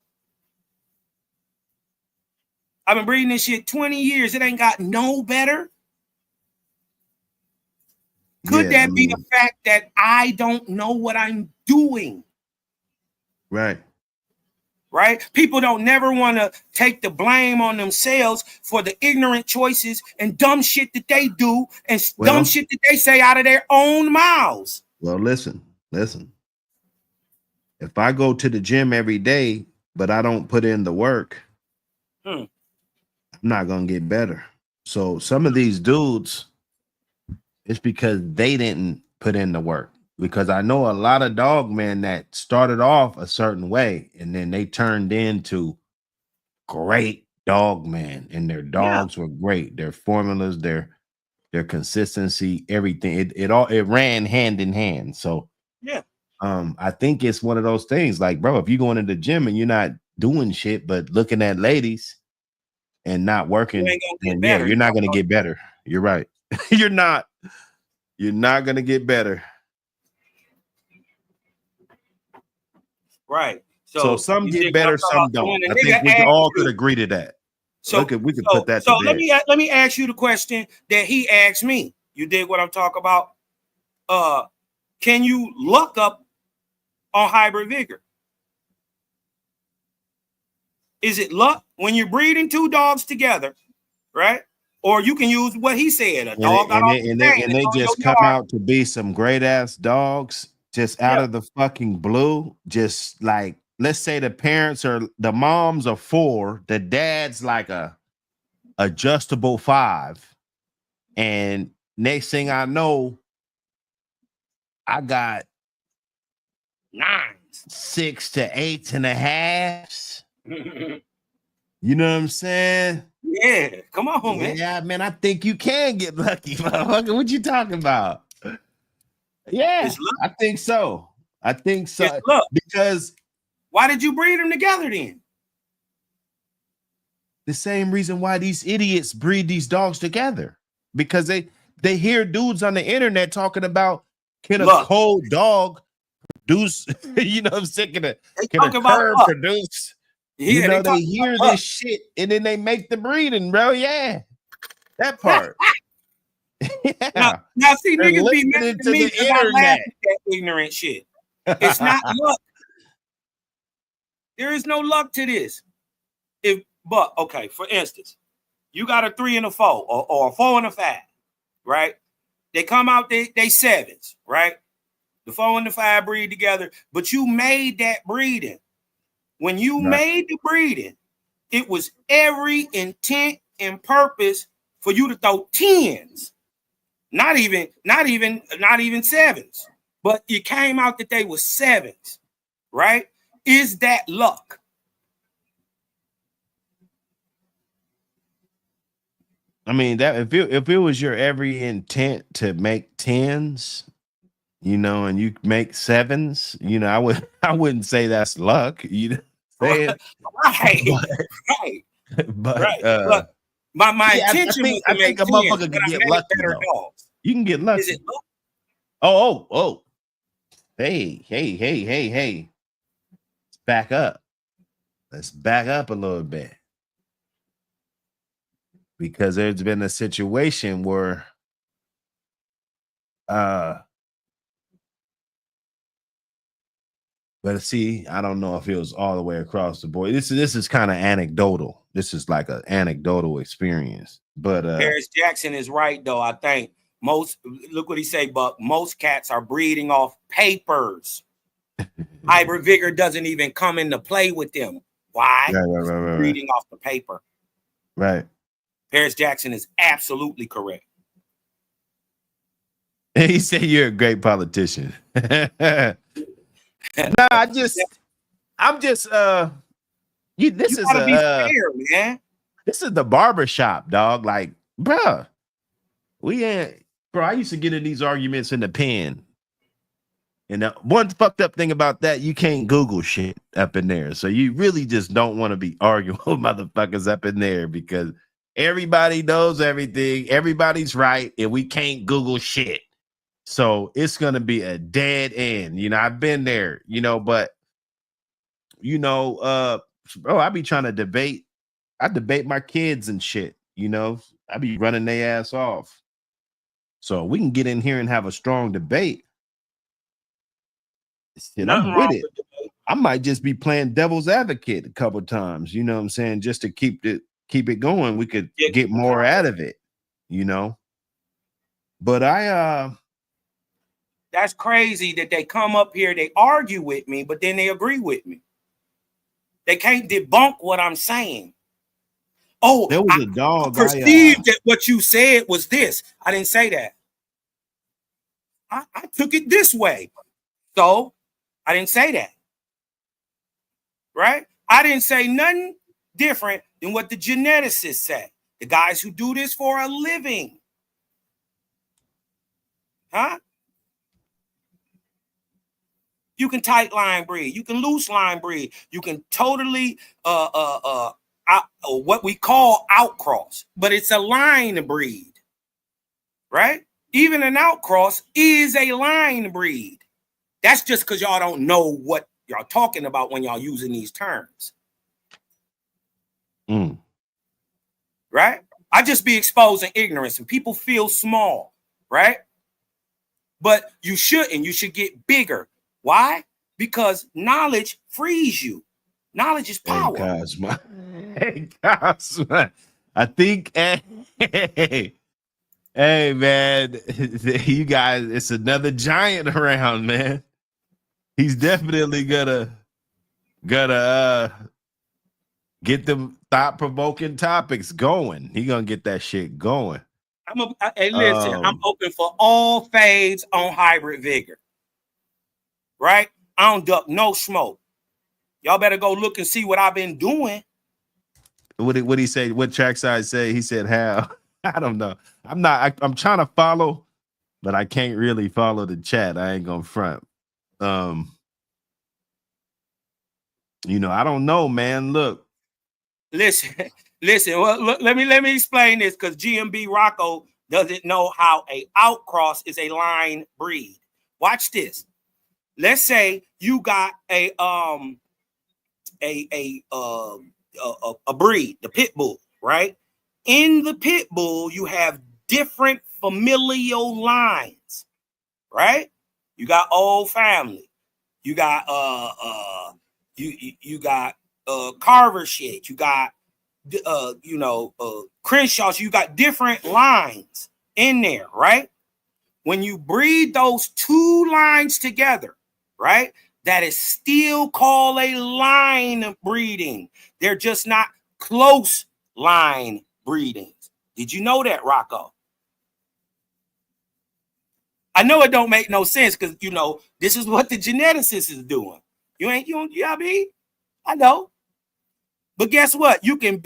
I've been breeding this shit 20 years. It ain't got no better. Could that be the fact that I don't know what I'm doing? Right. Right? People don't never want to take the blame on themselves for the ignorant choices and dumb shit that they do and dumb shit that they say out of their own mouths. Well, listen. If I go to the gym every day, but I don't put in the work, I'm not going to get better. So some of these dudes, it's because they didn't put in the work. Because I know a lot of dog men that started off a certain way and then they turned into great dog men, and their dogs were great. Their formulas, their consistency, everything. It ran hand in hand. So yeah. I think it's one of those things like, bro, if you going to the gym and you're not doing shit but looking at ladies and not working, then yeah, you're not going to get better. You're right. You're not going to get better. Right. So some get better, some don't. I think we all could agree to that. So we could put that to bed. Let me ask you the question that he asked me. You dig what I'm talking about? Can you luck up on hybrid vigor? Is it luck when you're breeding two dogs together, right? Or you can use what he said. A dog and they just come out to be some great ass dogs just out of the fucking blue. Just like, let's say the moms are 4, the dad's like a adjustable 5. And next thing I know, I got 9s. 6 to 8.5. You know what I'm saying? Yeah, come on, man. Yeah, man, I think you can get lucky, motherfucker. What you talking about? Yeah, It's luck. I think so. I think so. It's luck. Because Why did you breed them together then? the same reason why these idiots breed these dogs together. Because they hear dudes on the internet talking about, can a Luck. cold dog produce, you know what I'm saying? They Can a talk about cur luck. produce? Yeah, You know, they talk they hear about luck. this shit and then they make the breeding, bro. Yeah. That part. Yeah. Now see, They're niggas be mad listening at to me the because I laugh internet. at that ignorant shit. It's not luck. There is no luck to this. But okay, for instance, you got a 3 and a 4 or a 4 and a 5, right? They come out, they 7s, right? The 4 and the 5 breed together, but you made that breeding. When you made the breeding, it was every intent and purpose for you to throw 10s, not even 7s, but it came out that they were 7s, right? Is that luck? I mean, that if it was your every intent to make 10s, you know, and you make 7s, you know, I wouldn't say that's luck. You know what I'm saying? Right, right. Look, my yeah, intention was to I make think a 10s, motherfucker but can I get made lucky better though. dogs. You can get lucky. Is it luck? Oh. Hey. Let's back up. Let's back up a little bit. Because there's been a situation where but see, I don't know if it was all the way across the board. This is kind of anecdotal. This is like an anecdotal experience. But Paris Jackson is right though. I think look what he say, Buck. Most cats are breeding off papers. Hybrid vigor doesn't even come into play with them. Why? Right. Breeding off the paper. Right. Paris Jackson is absolutely correct. He said you're a great politician. I'm just this You is gotta be fair, man. This is the barbershop, dog. Like, bruh, I used to get in these arguments in the pen. And the one fucked up thing about that, you can't Google shit up in there. So you really just don't want to be arguing with motherfuckers up in there because everybody knows everything. Everybody's right. And we can't Google shit. So it's going to be a dead end. You know, I've been there, you know, but, you know, bro, I be trying to debate. I debate my kids and shit, you know, I be running their ass off. So we can get in here and have a strong debate. Shit, I'm with it. I might just be playing devil's advocate a couple times, you know what I'm saying? Just to keep it going. We could get more out of it, you know. But that's crazy that they come up here, they argue with me, but then they agree with me. They can't debunk what I'm saying. Oh, there was a dog. I perceived that what you said was this. I didn't say that. I took it this way. So I didn't say that. Right? I didn't say nothing different than what the geneticists say. The guys who do this for a living. Huh? You can tight line breed. You can loose line breed. You can totally what we call outcross, but it's a line breed, right? Even an outcross is a line breed. That's just because y'all don't know what y'all talking about when y'all using these terms. Right? I just be exposing ignorance and people feel small, right? But you shouldn't. You should get bigger. Why? Because knowledge frees you. Knowledge is power. Hey, Cosmo. I think, hey, man, you guys, it's another giant around, man. He's definitely gonna get them thought-provoking topics going. He gonna get that shit going. Hey, listen, I'm open for all fades on hybrid vigor. Right? I don't duck no smoke. Y'all better go look and see what I've been doing. What he say? What trackside say? He said how? I don't know. I'm trying to follow, but I can't really follow the chat. I ain't gonna front. I don't know, man. Look. Listen. Well, look, let me explain this, because GMB Rocco doesn't know how a outcross is a line breed. Watch this. Let's say you got a breed, the pit bull, right? In the pit bull, you have different familial lines, right? You got old family, you got you got Carver shit, you got Crenshaw's, you got different lines in there, right? When you breed those two lines together, right, that is still called a line breeding. They're just not close line breedings. Did you know that, Rocco? I know it don't make no sense, because this is what the geneticist is doing. You know what I mean? I know. But guess what? You can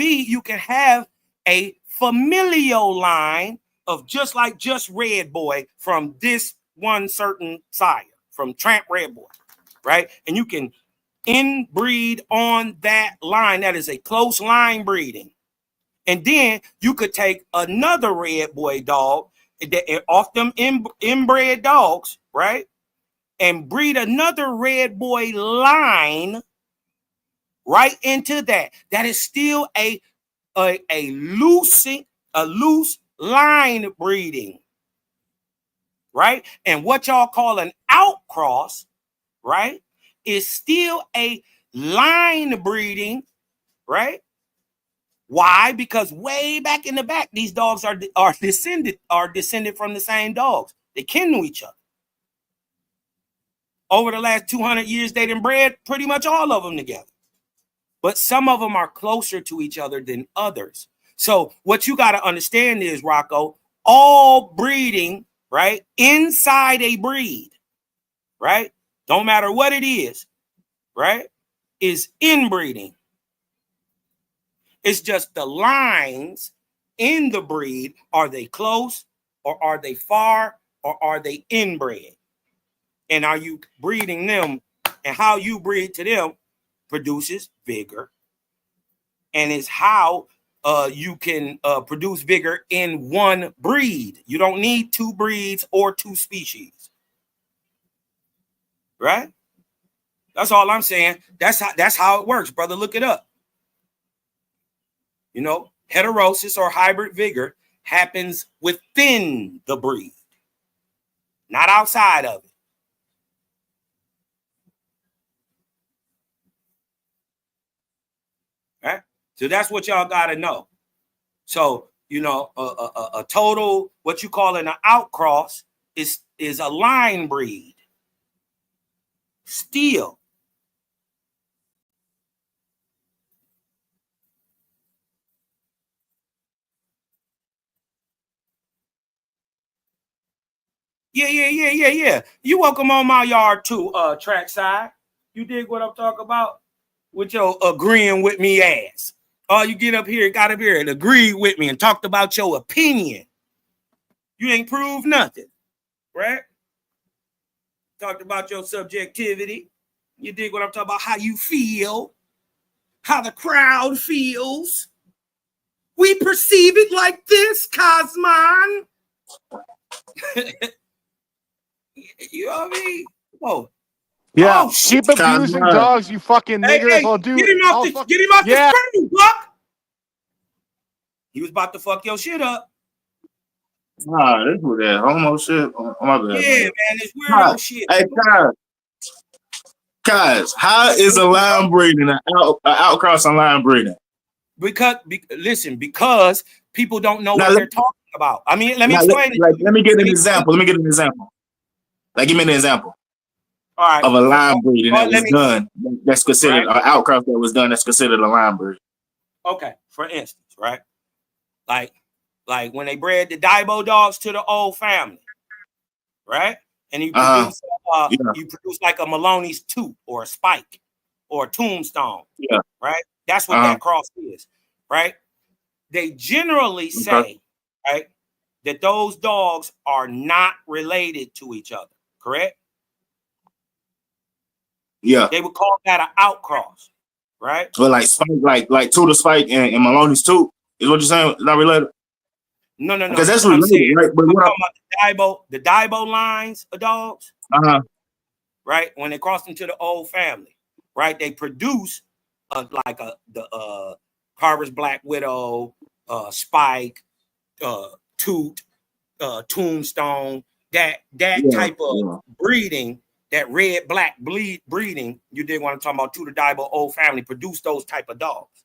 have a familial line of just Red Boy from this one certain sire, from Tramp Red Boy, right? And you can inbreed on that line. That is a close line breeding. And then you could take another Red Boy dog off them inbred dogs, right? And breed another Red Boy line right into that. That is still a loose line breeding, right? And what y'all call an outcross, right, is still a line breeding, right? Why? Because way back in the back, these dogs are descended from the same dogs. They kin to each other. Over the last 200 years, they done bred pretty much all of them together. But some of them are closer to each other than others. So what you got to understand is, Rocco, all breeding, right, inside a breed, right, don't matter what it is, right, is inbreeding. It's just the lines in the breed. Are they close, or are they far, or are they inbred? And are you breeding them, and how you breed to them produces vigor. And is how you can produce vigor in one breed. You don't need two breeds or two species, right? That's all I'm saying. That's how it works, brother. Look it up. Heterosis or hybrid vigor happens within the breed, not outside of it. Right? So that's what y'all got to know. So, a total, what you call an outcross is a line breed. Still. Yeah. You welcome on my yard too, trackside. You dig what I'm talking about? With your agreeing with me ass. Oh, you got up here and agreed with me and talked about your opinion. You ain't proved nothing, right? Talked about your subjectivity. You dig what I'm talking about? How you feel, how the crowd feels. We perceive it like this, Cosmon. You know what I mean? Whoa. Yeah, Oh, shit. keep abusing dogs, you fucking niggers. Hey, get him off the screen, Buck. He was about to fuck your shit up. Nah, this was that homo shit. Oh, my bad. Yeah, man, it's weirdo shit. Hey, guys, how is a line breeding an outcross on line breeding? Because people don't know what they're talking about. I mean, let me explain it. Let me get an example. Like, give me an example. All right. Of a line breeding that was done. That's considered an outcross that was done. That's considered a line breed. Okay, for instance, right? Like when they bred the Daibo dogs to the old family, right? and you Yeah. produce like a Maloney's tooth or a spike or a tombstone. Yeah. Right. That's what that cross is. Right. They generally say, right, that those dogs are not related to each other. Correct. Yeah. They would call that an outcross. Right. So like Spike, like Tudor Spike and Maloney's tooth is what you're saying? Not related? No. Because that's I'm related, saying, right? But I'm talking about the Dibo lines of dogs. Right, when they cross into the old family, right, they produce the Carver's Black Widow, Spike, Toot, Tombstone, that type of breeding, that red black breeding. You did want to talk about Tudor Dibo old family produce those type of dogs,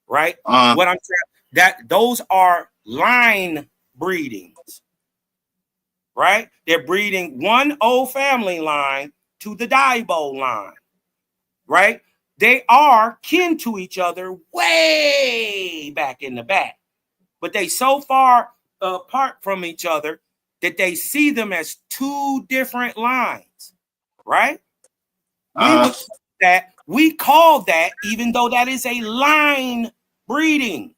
right? What I'm saying, that those are line breedings, right? They're breeding one old family line to the Dibo line, right? They are kin to each other way back in the back, but they so far apart from each other that they see them as two different lines, right? We call that, even though that is a line breeding,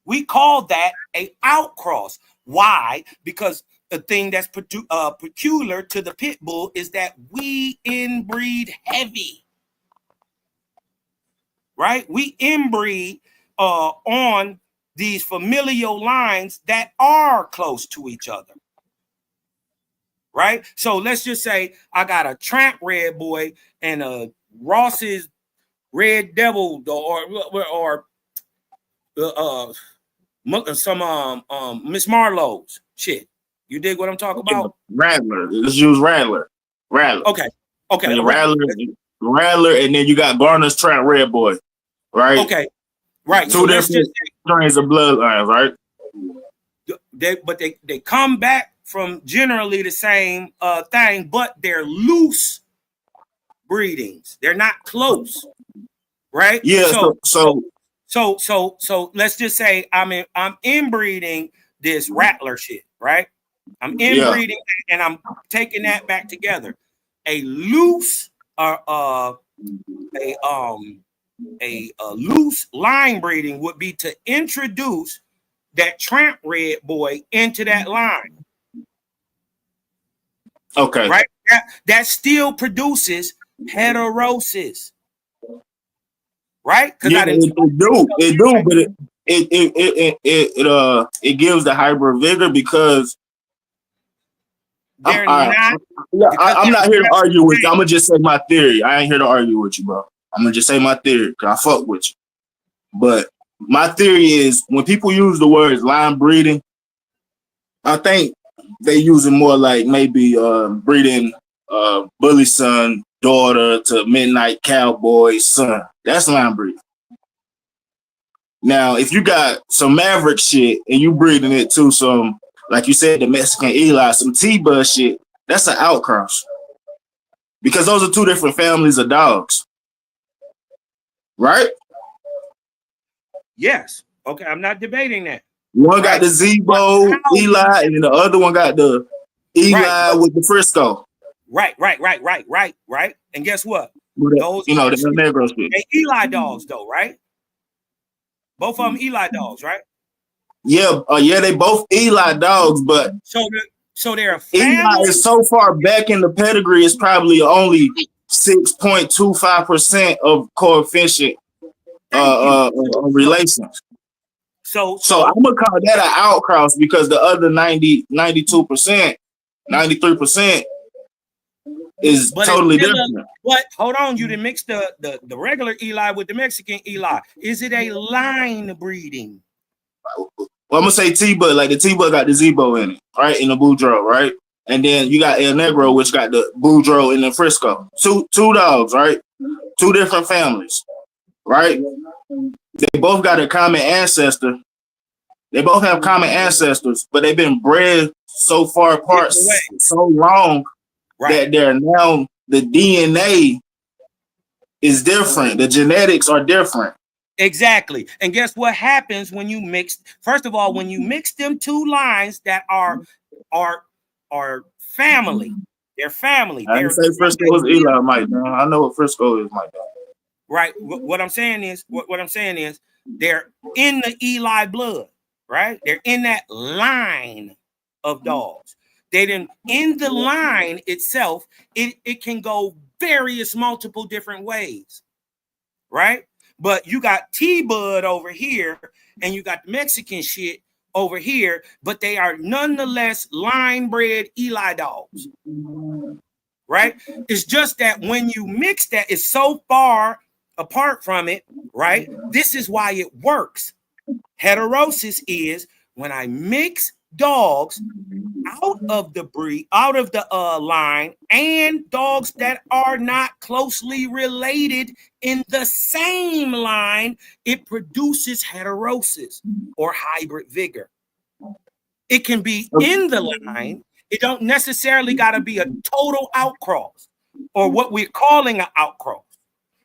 we call that a outcross. Why? Because the thing that's peculiar to the pit bull is that we inbreed heavy, right? We inbreed on these familial lines that are close to each other, right? So let's just say I got a Tramp Red Boy and a Ross's Red Devil, or some Miss Marlowe's shit. You dig what I'm talking about? Rattler. Let's use Rattler. Okay. Rattler, and then you got Garner's Tramp Red Boy, right? Okay. Right. Two different strains of bloodlines, right? They come back from generally the same thing, but they're loose breedings. They're not close, right? Yeah. So let's just say I'm inbreeding this Rattler shit, right? I'm inbreeding and I'm taking that back together. A loose a loose line breeding would be to introduce that Tramp Red Boy into that line. Okay. Right? That still produces heterosis. Right? Yeah, it do, but it gives the hybrid vigor because I'm not here to argue with you. I'm gonna just say my theory. I ain't here to argue with you, bro. I'm gonna just say my theory because I fuck with you. But my theory is when people use the words line breeding, I think they use it more like maybe breeding bully son daughter to midnight cowboy son. That's line breeding. Now, if you got some Maverick shit and you breeding it to some, like you said, the Mexican Eli, some T-Buzz shit, that's an outcross. Because those are two different families of dogs. Right? Yes. Okay, I'm not debating that. One got the Zebo, Eli, and the other one got the Eli with the Frisco. Right. And guess what? Those, the Negro shit. They Eli dogs, though, right? Both of them Eli dogs, right? Yeah, they both Eli dogs, but so they're a family. Eli is so far back in the pedigree, it's probably only 6.25% of coefficient relations. So I'm gonna call that an outcross because the other 92%, 93% is totally different. But hold on, you didn't mix the regular Eli with the Mexican Eli. Is it a line breeding? Well, I'm gonna say T-Bud, like the T-Bud got the Zebo in it, right? In the Boudreaux, right? And then you got El Negro, which got the Boudreaux in the Frisco. Two dogs, right? Two different families, right? They both got a common ancestor. They both have common ancestors, but they've been bred so far apart so long that they're now the DNA is different. The genetics are different. Exactly. And guess what happens when you mix? First of all, when you mix them two lines that are family, They're family. I didn't say Frisco was Eli Mike, man. I know what Frisco is, Mike. Right. What I'm saying is, what I'm saying is, they're in the Eli blood, right? They're in that line of dogs. They didn't in the line itself. It can go various multiple different ways, right? But you got T-Bud over here, and you got the Mexican shit over here, but they are nonetheless line-bred Eli dogs, right? It's just that when you mix that, it's so far apart from it, right? This is why it works. Heterosis is when I mix dogs out of the breed, out of the line, and dogs that are not closely related in the same line, it produces heterosis or hybrid vigor. It can be in the line. It don't necessarily got to be a total outcross or what we're calling an outcross.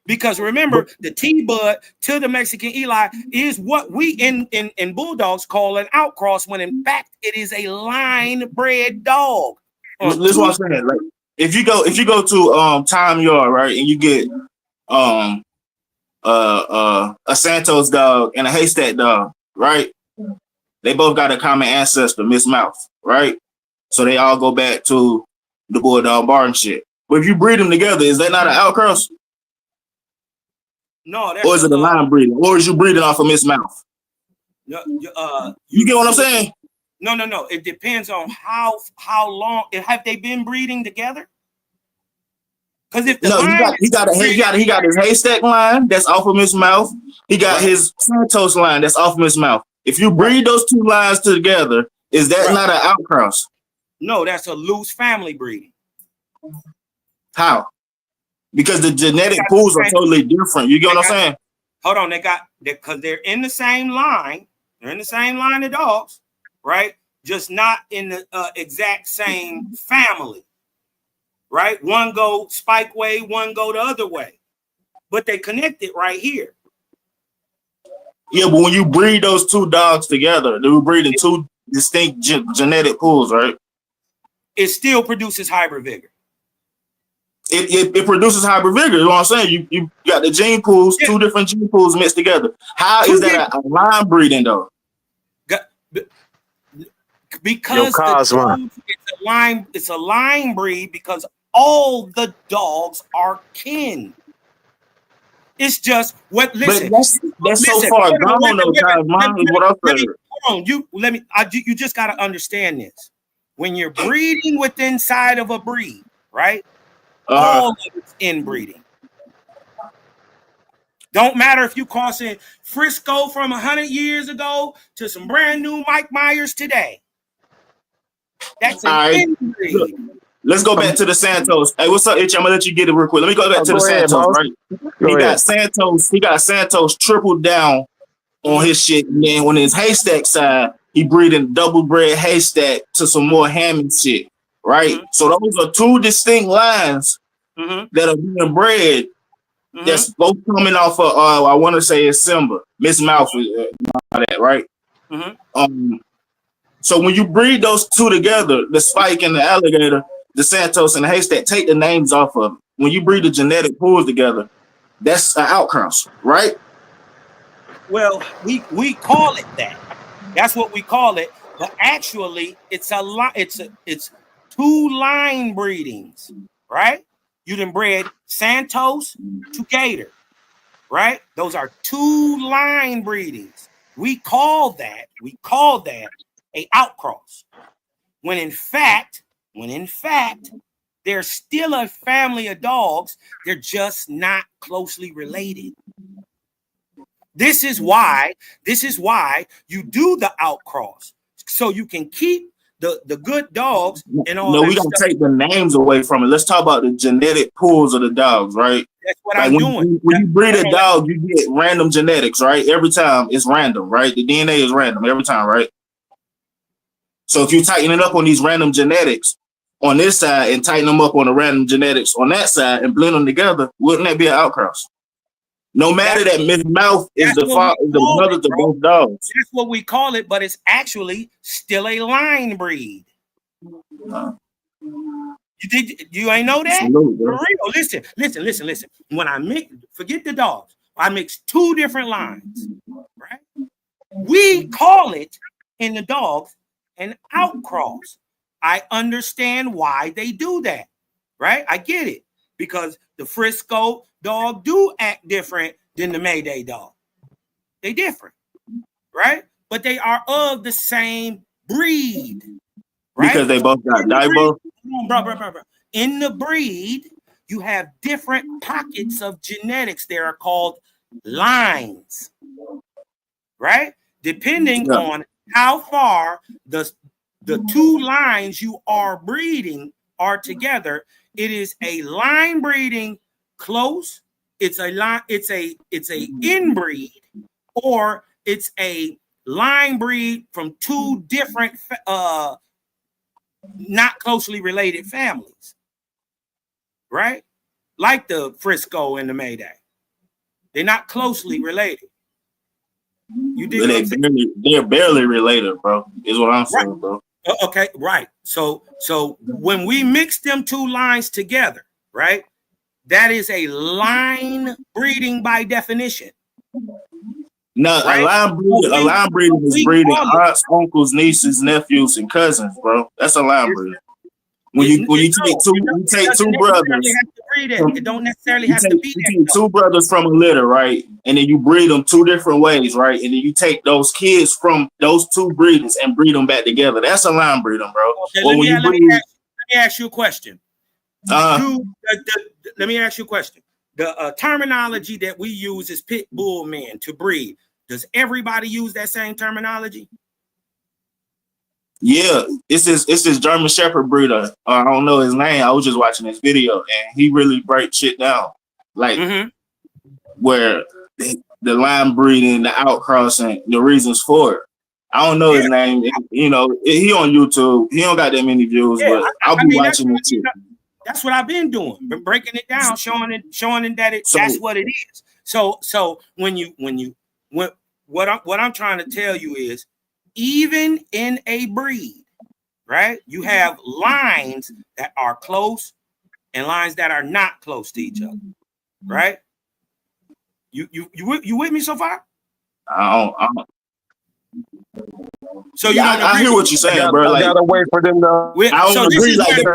Because remember, the T-Bud to the Mexican Eli is what we in Bulldogs call an outcross, when in fact it is a line-bred dog. This is what I'm saying. Like, if you go to Time Yard, right, and you get a Santos dog and a Haystack dog, right? They both got a common ancestor, Miss Mouth, right? So they all go back to the Bulldog Barn shit. But if you breed them together, is that not an outcross? No, or is it a line breeding? Or is you breeding off of Miss Mouth? You get what I'm saying? No. It depends on how long have they been breeding together. Because if he got his Haystack line that's off of Miss Mouth. He got his Santos line that's off of Miss Mouth. If you breed those two lines together, is that not an outcross? No, that's a loose family breeding. How? Because the genetic pools are totally different. You get what I'm saying? Hold on, because they're in the same line. They're in the same line of dogs, right? Just not in the exact same family, right? One go spike way, one go the other way, but they connected right here. Yeah, but when you breed those two dogs together, they're breeding two distinct genetic pools, right? It still produces hybrid vigor. It produces hybrid vigor. You know what I'm saying? You got the gene pools, two different gene pools mixed together. How is that a line breeding though? Because it's a line breed because all the dogs are kin. It's just what. Listen, but that's so far gone. You just got to understand this. When you're breeding within inside of a breed, right? All of it's inbreeding. Don't matter if you crossing Frisco from 100 years ago to some brand new Mike Myers today. That's an inbreed. Let's go back to the Santos. Hey, what's up, Itch? I'm gonna let you get it real quick. Let me go back to the Santos, right? He got Santos tripled down on his shit, and then on his Haystack side, he breeding double bred Haystack to some more Hammond shit, right? Mm-hmm. So those are two distinct lines that are being bred. That's both coming off of I want to say it's Simba, Miss Mouth, that right? So when you breed those two together, the Spike and the Alligator, the Santos and the Haystack, take the names off of it. When you breed the genetic pools together, that's an outcross, right? Well, we call it that. That's what we call it. But actually, it's two line breedings, right? You done bred Santos to Gator, right? Those are two line breedings. We call that a outcross. When in fact, they're still a family of dogs. They're just not closely related. This is why you do the outcross, so you can keep the good dogs and all. No, we gotta take the names away from it. Let's talk about the genetic pools of the dogs, right? That's what I'm doing. When you breed a dog, you get random genetics, right? Every time it's random, right? The DNA is random every time, right? So if you tighten it up on these random genetics on this side and tighten them up on the random genetics on that side and blend them together, wouldn't that be an outcross? No matter that Miss Mouth is the mother to both dogs. That's what we call it, but it's actually still a line breed. You You ain't know that? Salute, For bro. real. Listen. When I forget the dogs, I mix two different lines, right? We call it in the dogs an outcross. I understand why they do that, right? I get it because the Frisco dog do act different than the Mayday dog. They different, right? But they are of the same breed, right? Because they both got Daibo. Bro. In the breed, you have different pockets of genetics. They are called lines, right? Depending on how far the two lines you are breeding are together, it is a line breeding close. It's a inbreed, or it's a line breed from two different not closely related families, right? Like the Frisco and the Mayday. They're not closely related. You dig what I'm saying? They're barely related, bro. Is what I'm saying, bro. Okay, right. So when we mix them two lines together, right? That is a line breeding by definition. No, right? A line breeding is breeding aunts, uncles, nieces, nephews, and cousins, bro. That's a line breeding. When you take two brothers, it don't necessarily have to be that. You take two brothers from a litter, right? And then you breed them two different ways, right? And then you take those kids from those two breeders and breed them back together. That's a line breeding, bro. Okay, let me ask you a question. Let me ask you a question. The terminology that we use is pit bull men to breed. Does everybody use that same terminology? Yeah, it's this German Shepherd breeder. I don't know his name. I was just watching this video, and he really breaks shit down, like where the line breeding, the outcrossing, the reasons for it. I don't know his name. You know, he on YouTube. He don't got that many views, but I'll be watching it too. That's what I've been doing, been breaking it down, showing that that's what it is. So what I'm trying to tell you is, even in a breed, right, you have lines that are close and lines that are not close to each other, right? You with me so far? I don't. So you don't agree? I hear what you're saying, bro. I gotta wait for them to. I don't agree. Like the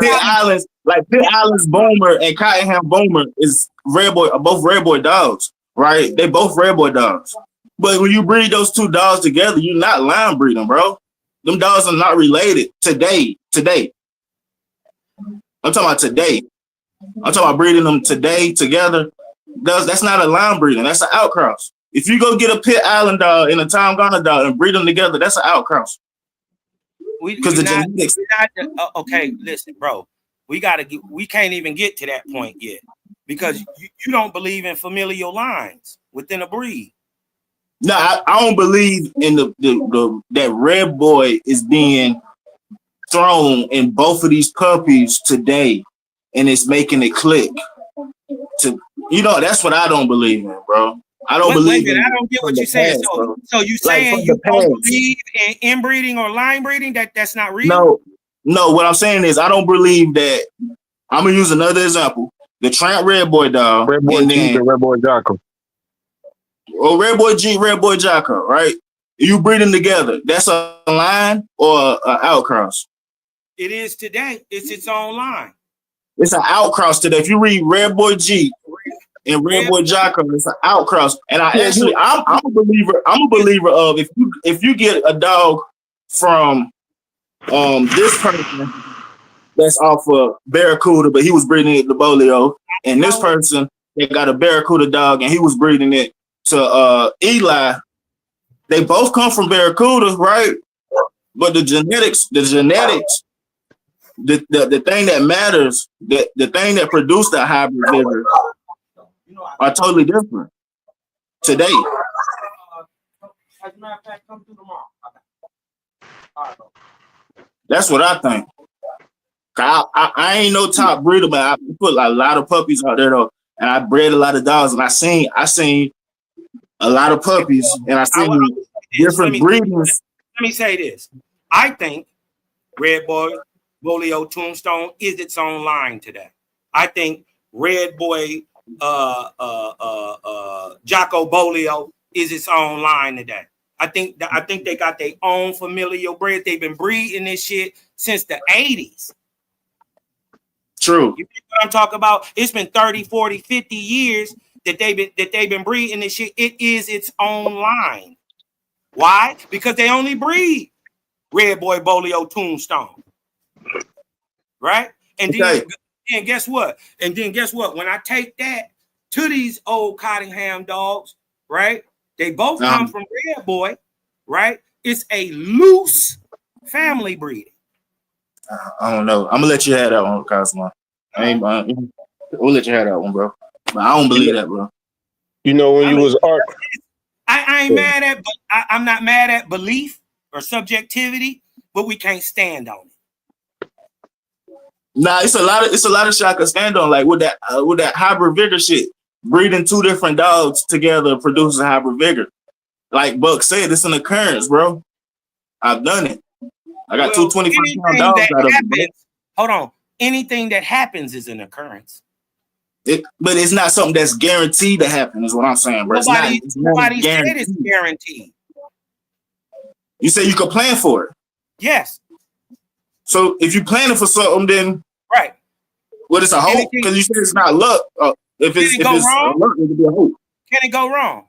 Pitt Islands Boomer and Cottonham Boomer is both Red Boy dogs, right? They both Red Boy dogs. But when you breed those two dogs together, you're not line breeding, bro. Them dogs are not related today. I'm talking about today. I'm talking about breeding them today together. That's not a line breeding. That's an outcross. If you go get a Pitt Island dog and a Tom Ghana dog and breed them together, that's an outcross. Because the genetics. Okay, listen, bro. We can't even get to that point yet because you don't believe in familial lines within a breed. No, I don't believe in that Red Boy is being thrown in both of these puppies today, and it's making it click. That's what I don't believe in, bro. I don't believe in. I don't get what you're saying. So you saying you don't believe in inbreeding or line breeding? That's not real. No. What I'm saying is I don't believe that. I'm gonna use another example: the Trent Red Boy dog, Red Boy Jeep and Red Boy Jocko. Or Red Boy Jeep, Red Boy Jocko, right? You breed them together. That's a line or an outcross? It is today. It's its own line. It's an outcross today. If you read Red Boy Jeep and Red Boy Jocko, it's an outcross. And I'm a believer. I'm a believer of if you get a dog from this person that's off of Barracuda, but he was breeding it to Bolio, and this person that got a Barracuda dog and he was breeding it to Eli. They both come from Barracuda, right? But the genetics, the thing that matters, the thing that produced that hybrid vigor are totally different today. As a matter of fact, come through tomorrow. That's what I think. I ain't no top breeder, but I put a lot of puppies out there though, and I bred a lot of dogs, and I seen a lot of puppies, and I seen different breedings. Let me say this: I think Red Boy Bolio Tombstone is its own line today. I think Red Boy Jocko Bolio is its own line today. I think they got their own familial breed. They've been breeding this shit since the 80s. True. You know what I'm talking about? It's been 30, 40, 50 years that they've been breeding this shit. It is its own line. Why? Because they only breed Red Boy Bolio Tombstone. Right? And then guess what? And then guess what? When I take that to these old Cottingham dogs, right? They both come from Red Boy, right? It's a loose family breeding. I don't know. I'm gonna let you have that one, Cosmo. We'll let you have that one, bro. But I don't believe that, bro. You know, when you was art, I ain't mad at, but I'm not mad at belief or subjectivity, but we can't stand on it. Nah, it's a lot of shit I can stand on. Like with that hybrid vigor shit, breeding two different dogs together produces a hybrid vigor. Like Buck said, it's an occurrence, bro. I've done it. I got 225-pound dogs out of it. Hold on. Anything that happens is an occurrence. But it's not something that's guaranteed to happen, is what I'm saying, bro. Nobody said it's guaranteed. You say you could plan for it. Yes. So if you're planning for something, then right. What is a hope? Because you said it's not luck. If it's wrong? Luck, it could be a hope. Can it go wrong?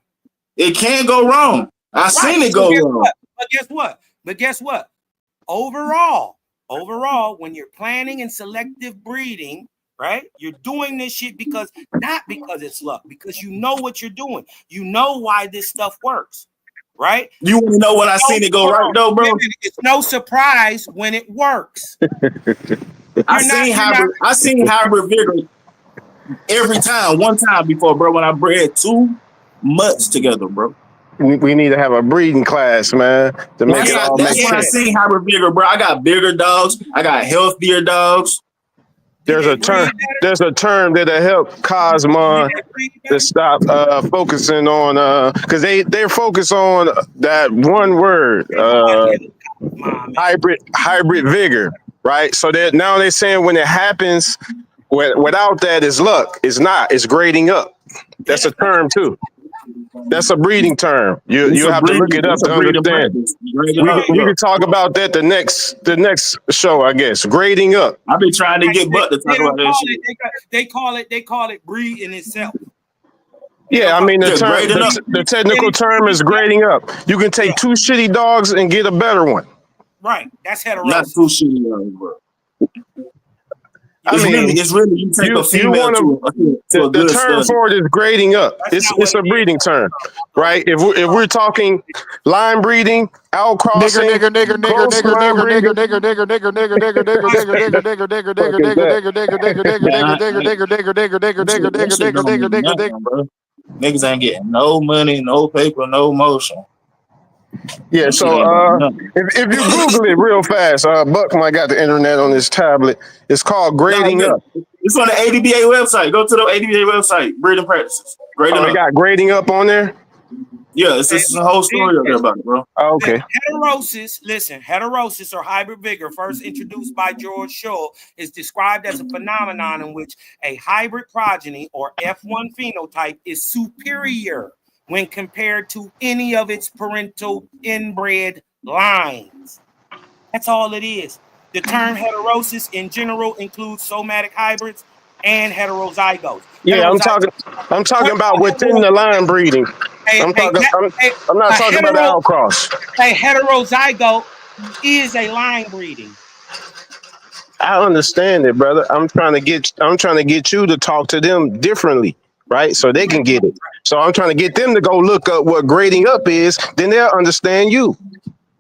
It can go wrong. I've seen it go wrong. But guess what? Overall, when you're planning and selective breeding, right? You're doing this shit not because it's luck, because you know what you're doing. You know why this stuff works, right? You want to know when I seen it go right, though, bro? It's no surprise when it works. I seen hybrid vigor every time, one time before, bro, when I bred two mutts together, bro. We need to have a breeding class, man, to make it all make sense. That's when I seen hybrid vigor, bro. I got bigger dogs. I got healthier dogs. There's a term that'll help Cosmon to stop focusing on because they're focused on that one word, hybrid vigor, right? So that now they're saying when it happens, without that is luck. It's not. It's grading up. That's a term too. That's a breeding term. You have to look it up to understand. We can talk about that the next show, I guess. Grading up. I've been trying to get Buck to talk about that shit. They call it breeding itself. Yeah, I mean the technical term is grading up. You can take two shitty dogs and get a better one. Right. That's heterosis. Not two shitty dogs, bro. It's really you take a female to a good the term for it is grading up. It's a breeding term, right? If we're talking line breeding, outcrossing, niggas ain't getting no money, no paper, no motion. Yeah, so if you Google it real fast, Buck might got the internet on his tablet. It's called grading up. It's on the APBT website. Go to the APBT website. Breeding practices. Grading up. They got grading up on there. Yeah, it's a whole story up there about it, bro. Oh, okay. Heterosis or hybrid vigor, first introduced by George Shull, is described as a phenomenon in which a hybrid progeny or F1 phenotype is superior when compared to any of its parental inbred lines. That's all it is. The term heterosis in general includes somatic hybrids and heterozygotes. Yeah, I'm talking about within the line breeding. I'm not talking about the outcross. A heterozygote is a line breeding. I understand it, brother. I'm trying to get you to talk to them differently, right? So they can get it. So I'm trying to get them to go look up what grading up is, then they'll understand you,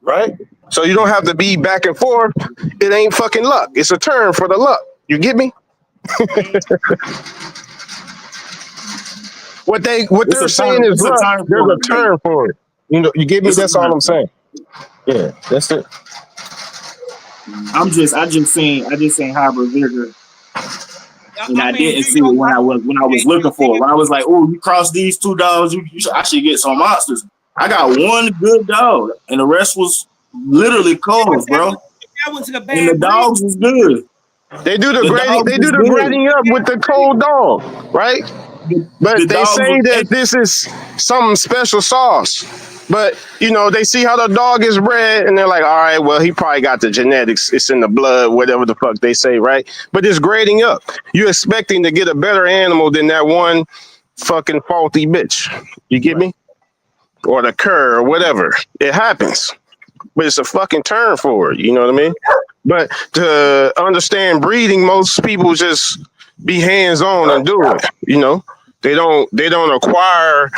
right? So you don't have to be back and forth. It ain't fucking luck. It's a term for the luck. You get me? What they're saying is luck. There's a term for it. You get me? That's all I'm saying. Yeah, that's it. I just seen hybrid vigor. And I didn't see it when I was looking for it. When I was like, oh, you cross these two dogs, I should get some monsters. I got one good dog, and the rest was literally cold, bro. that was a And the bad breed. dogs is good. They do the The grading. dogs They do is the good. grading up with the cold dog, right? The But they dogs say was that this is some special sauce. But they see how the dog is bred, and they're like, all right, well, he probably got the genetics. It's in the blood, whatever the fuck they say, right? But it's grading up. You're expecting to get a better animal than that one fucking faulty bitch. You get me? Or the cur or whatever. It happens. But it's a fucking turn for it. You know what I mean? But to understand breeding, most people just be hands on and do it. They don't acquire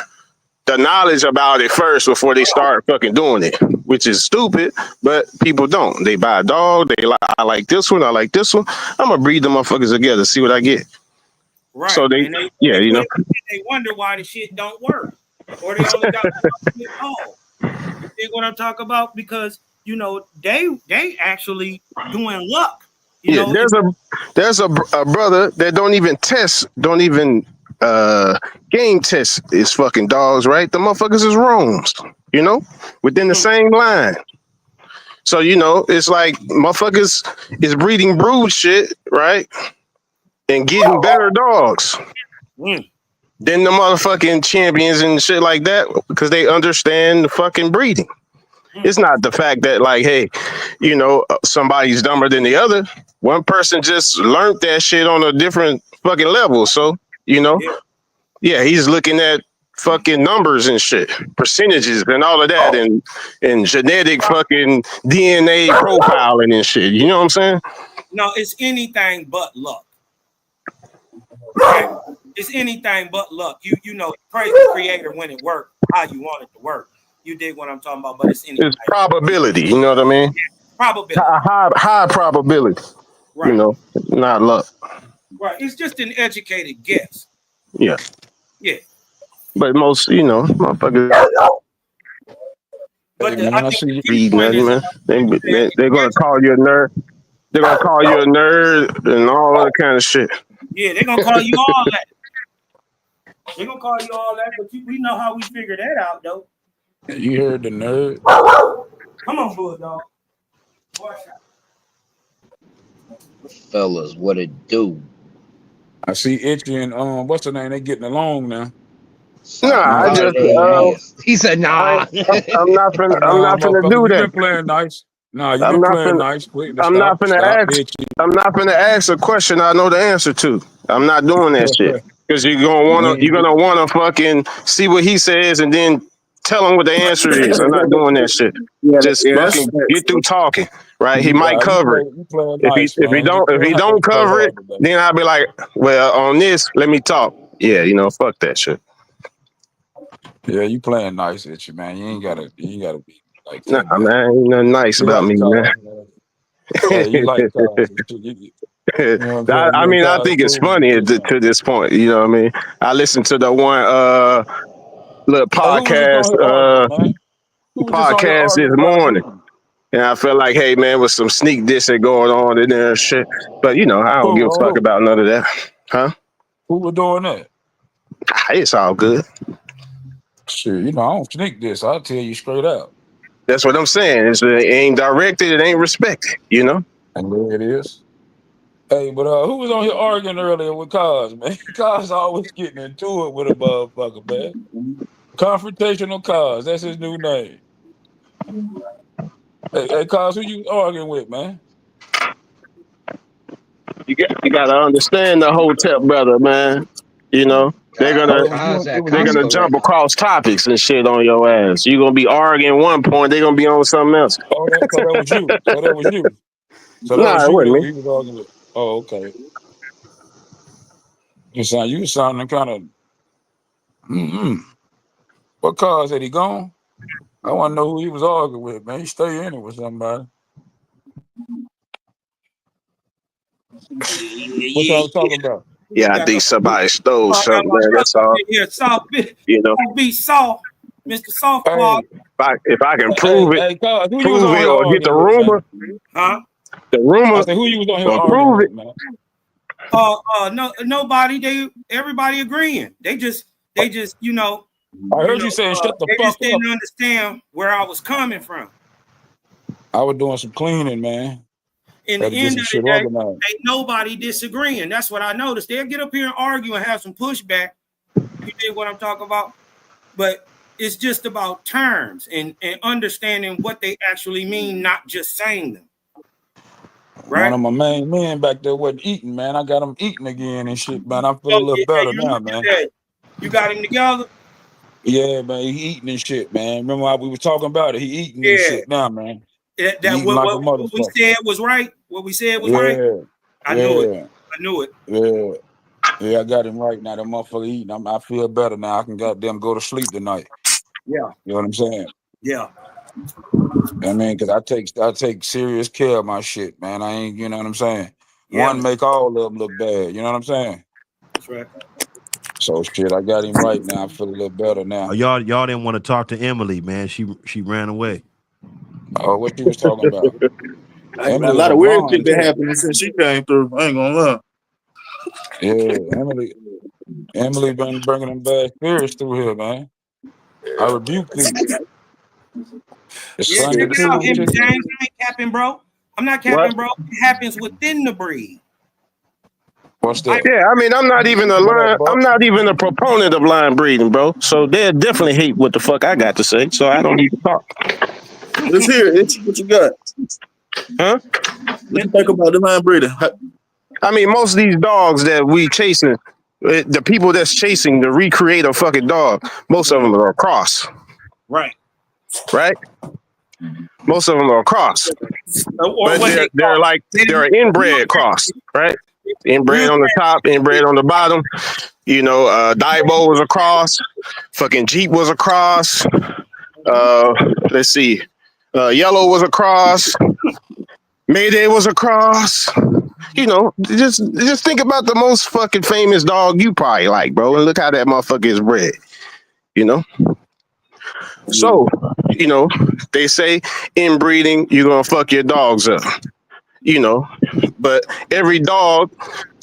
the knowledge about it first before they start fucking doing it, which is stupid. But people don't. They buy a dog. They like, I like this one. I like this one. I'm gonna breed them motherfuckers together, see what I get. Right. So they, and they, yeah, they, put it, they wonder why the shit don't work. Or they only got one dog. You see what I'm talking about? Because they actually doing luck. Yeah, there's a brother that don't even game test his fucking dogs, right? The motherfuckers is roams, within the same line. So it's like motherfuckers is breeding brood shit, right? And getting better dogs than the motherfucking champions and shit like that because they understand the fucking breeding. It's not the fact that like, hey, somebody's dumber than the other. One person just learned that shit on a different fucking level. So, yeah, he's looking at fucking numbers and shit, percentages and all of that, and genetic fucking DNA profiling and shit. You know what I'm saying? No, it's anything but luck. Okay? It's anything but luck. You praise the creator when it worked, how you want it to work. You dig what I'm talking about, but it's anything. It's probability, you know what I mean? Yeah, probability. High probability. Right. Not luck. Right. It's just an educated guess. Yeah. Yeah. But most, motherfuckers. But Hey, man, I I think see the you. key point is They're gonna call you a nerd. They're gonna call you a nerd and all other kind of shit. yeah, they're gonna call you all that. They're gonna call you all that, but we know how we figure that out though. You heard the nerd. Come on, Bulldog. Watch out. Fellas, what it do? I see Itchy and what's the name? They getting along now. Nah, I Nah, just they ass. He said, nah. I'm not finna Nah, do motherfucker, you that. been playing nice. Nah, you I'm been not playing finna nice. Quick to I'm not finna stop ask Itchy. I'm not finna ask a question I know the answer to. I'm not doing that shit. Because you're You gonna wanna fucking see what he says and then tell him what the answer is. I'm not doing that shit. Just that's fucking facts. get through talking. Right? He might cover it. you playing If he nice, man. if he don't cover it, then I'll be like, well, on this, let me talk. Yeah, fuck that shit. Yeah, you playing nice, Itchy, man. You ain't gotta be like Nah, that, man. man, ain't nothing nice You about like me, man. cars, man. Hey, you like cars. You know what I'm saying? I You and mean, I cars think it's cool and funny shit, man. to this point. You know what I mean? I listened to the one little Hey, who was just on here arguing, man? Who was just on here podcast this arguing about a morning. breed? And I felt like, hey man, with some sneak dissing going on in there and shit. But I don't give a fuck about none of that. Huh? Who was doing that? It's all good. Shit, I don't sneak this. I'll tell you straight out. That's what I'm saying. It ain't directed, it ain't respected, And there it is. Hey, but who was on here arguing earlier with Cos, man? Cos always getting into it with a motherfucker, man. Confrontational Cos, that's his new name. Hey, Cos, who you arguing with, man? You gotta understand the hotel brother, man. They're gonna Cars at they're gonna Costco right jump now. across topics and shit on your ass. You're gonna be arguing one point, they're gonna be on something else. Oh, so that was you. So that was you. So that was Nah, it you wasn't that me. he was arguing with. Oh, okay. You sounding kind of. What cars had he gone? I want to know who he was arguing with, man. He stay in it with somebody. What y'all talking about? Yeah, I think somebody stole something, man. That's all. Yeah, soft bit. You know, Be soft, Mr. Soft Claw. if I can Hey, prove it, cuz, who you was on here or get the arguing with, man? rumor, Huh? the I rumor, said, who you was on here or arguing prove with, it. man? No, nobody. Everybody agreeing. They just, I heard you saying, shut the they fuck just up. didn't understand where I was coming from. I was doing some cleaning, man. In the Gotta get end some of the shit day, organized. ain't nobody disagreeing. That's what I noticed. They'll get up here and argue and have some pushback. You dig what I'm talking about? But it's just about terms and understanding what they actually mean, not just saying them. One Right? of my main men back there wasn't eating, man. I got him eating again and shit, man. I feel a So little yeah, better you now, look at man. that. You got him together? Yeah, man, he eating and shit, man. Remember how we were talking about it? He eating and Yeah. shit now, man. That He eating what like a we motherfucker. said was right. What we said was right. Yeah, I knew it. yeah, I knew it. yeah. Yeah, I got him right now. That motherfucker eating. I feel better now. I can goddamn go to sleep tonight. Yeah. You know what I'm saying? Yeah. I mean, because I take serious care of my shit, man. I ain't, you know what I'm saying? Yeah. One make all of them look bad. You know what I'm saying? That's right. So shit, I got him right now. I feel a little better now. Oh, y'all didn't want to talk to Emily, man. She ran away. Oh, what you was talking about? A Emily lot was of weird gone shit been too. happening since she came through. I ain't gonna lie. Yeah, Emily been bringing them bad spirits through here, man. I rebuke thee. It's Yeah, Sunday check it out, too. James. I ain't capping, bro. I'm not What? capping, bro. It happens within the breed. What's I that? Yeah, I mean, What up, I'm Buck? not even a proponent of line breeding, bro. So they'll definitely hate what the fuck I got to say. So I don't need to talk. Let's hear it. What you got? Huh? What you think about the line breeding? I mean, most of these dogs that we chasing, the people that's chasing to recreate a fucking dog, most of them are a cross, right. right? Most of them are a cross, Or but what they they're call like they're an inbred cross, right? Inbred real on the top, inbred on the bottom. You know, Daibo was a cross. Fucking Jeep was a cross. Let's see. Yellow was a cross. Mayday was a cross. You know, just think about the most fucking famous dog you probably like, bro, and look how that motherfucker is bred. You know, so you know they say inbreeding you're gonna fuck your dogs up. You know, but every dog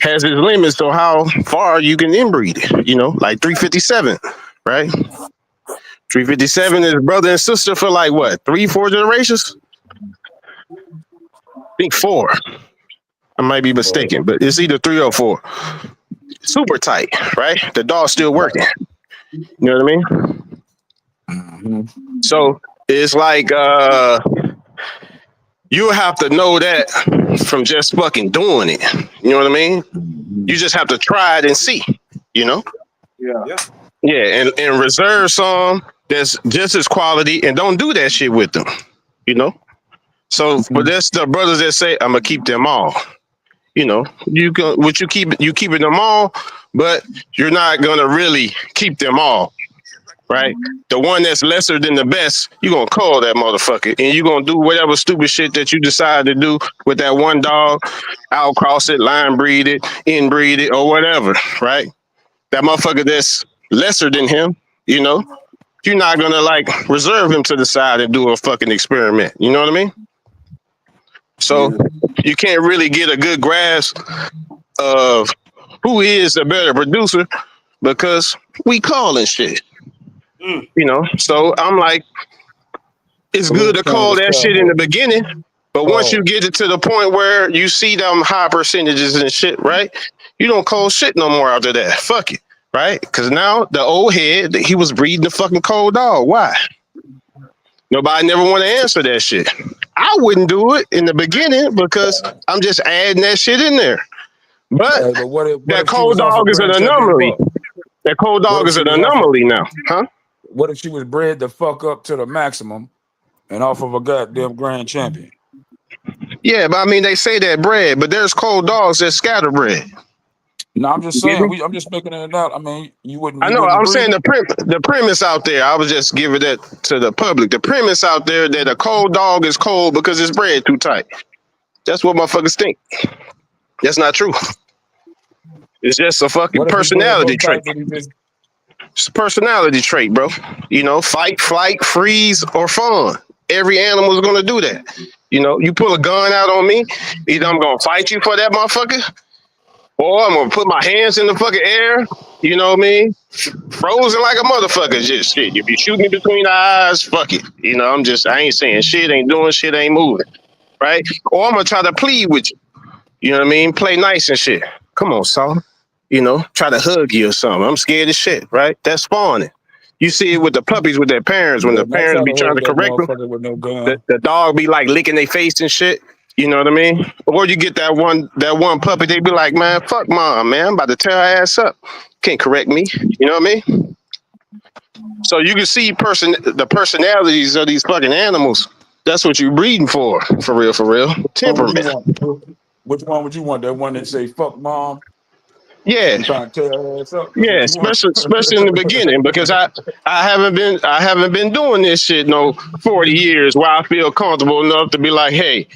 has its limits to how far you can inbreed it. You know, like 357, right? 357 is brother and sister for like what, 3-4 generations? I think 4. I might be mistaken, but it's either 3 or 4. Super tight, right? The dog's still working. You know what I mean? Mm-hmm. So it's like you have to know that from just fucking doing it. You know what I mean? Mm-hmm. You just have to try it and see, you know? Yeah. Yeah, and reserve some that's just as quality and don't do that shit with them, you know? So, but that's the brothers that say, I'm gonna keep them all. You know, you keeping them all, but you're not gonna really keep them all, right? The one that's lesser than the best, you're gonna call that motherfucker, and you're gonna do whatever stupid shit that you decide to do with that one dog, outcross it, line breed it, inbreed it, or whatever, right? That motherfucker that's lesser than him, you know, you're not gonna like reserve him to the side and do a fucking experiment. You know what I mean? So you can't really get a good grasp of who is a better producer because we calling shit. Mm. You know, so I'm like, it's good Salute to call Candace that shit in Cowboy. the beginning, but once you get it to the point where you see them high percentages and shit, right? You don't call shit no more after that. Fuck it, right? Because now the old head, he was breeding the fucking cold dog. Why? Nobody never want to answer that shit. I wouldn't do it in the beginning because I'm just adding that shit in there. But Hey, but what that if she cold was off a dog is an grand champion anomaly. buck? That cold What dog if is she an was off a anomaly now, huh? what if she was bred the fuck up to the maximum and off of a goddamn grand champion? Yeah, but I mean, they say that bred, but there's cold dogs that's scatterbred. No, I'm just You get saying, me? I'm just making it out. I mean, you I know. wouldn't I'm breed saying it? the premise out there. I was just giving that to the public. The premise out there that a cold dog is cold because it's bred too tight. That's what motherfuckers think. That's not true. It's just a fucking What if he bred so personality trait. tight that he just It's a personality trait, bro. You know, fight, flight, freeze, or fawn. Every animal is gonna do that. You know, you pull a gun out on me, either I'm gonna fight you for that motherfucker, or I'm gonna put my hands in the fucking air. You know what I mean? Frozen like a motherfucker. Just shit. If you shoot me between the eyes, fuck it. You know, I ain't saying shit, ain't doing shit, ain't moving. right? Or I'm gonna try to plead with you. You know what I mean? Play nice and shit. Come on, Saul. You know, try to hug you or something. I'm scared as shit, right? That's spawning. You see it with the puppies with their parents when Yeah, the not parents try be to trying hug to that correct them. motherfucker with no gun. The dog be like licking their face and shit. You know what I mean? Or you get that one puppy, they be like, man, fuck mom, man. I'm about to tear her ass up. Can't correct me. You know what I mean? So you can see the personalities of these fucking animals. That's what you're breeding for real, for real. What would you Temperament. want? Which one would you want? That one that say "fuck mom" Yeah. and trying to tear her ass up? That's Yeah, what you want. especially in the beginning, because I haven't been doing this shit no 40 years where I feel comfortable enough to be like, hey,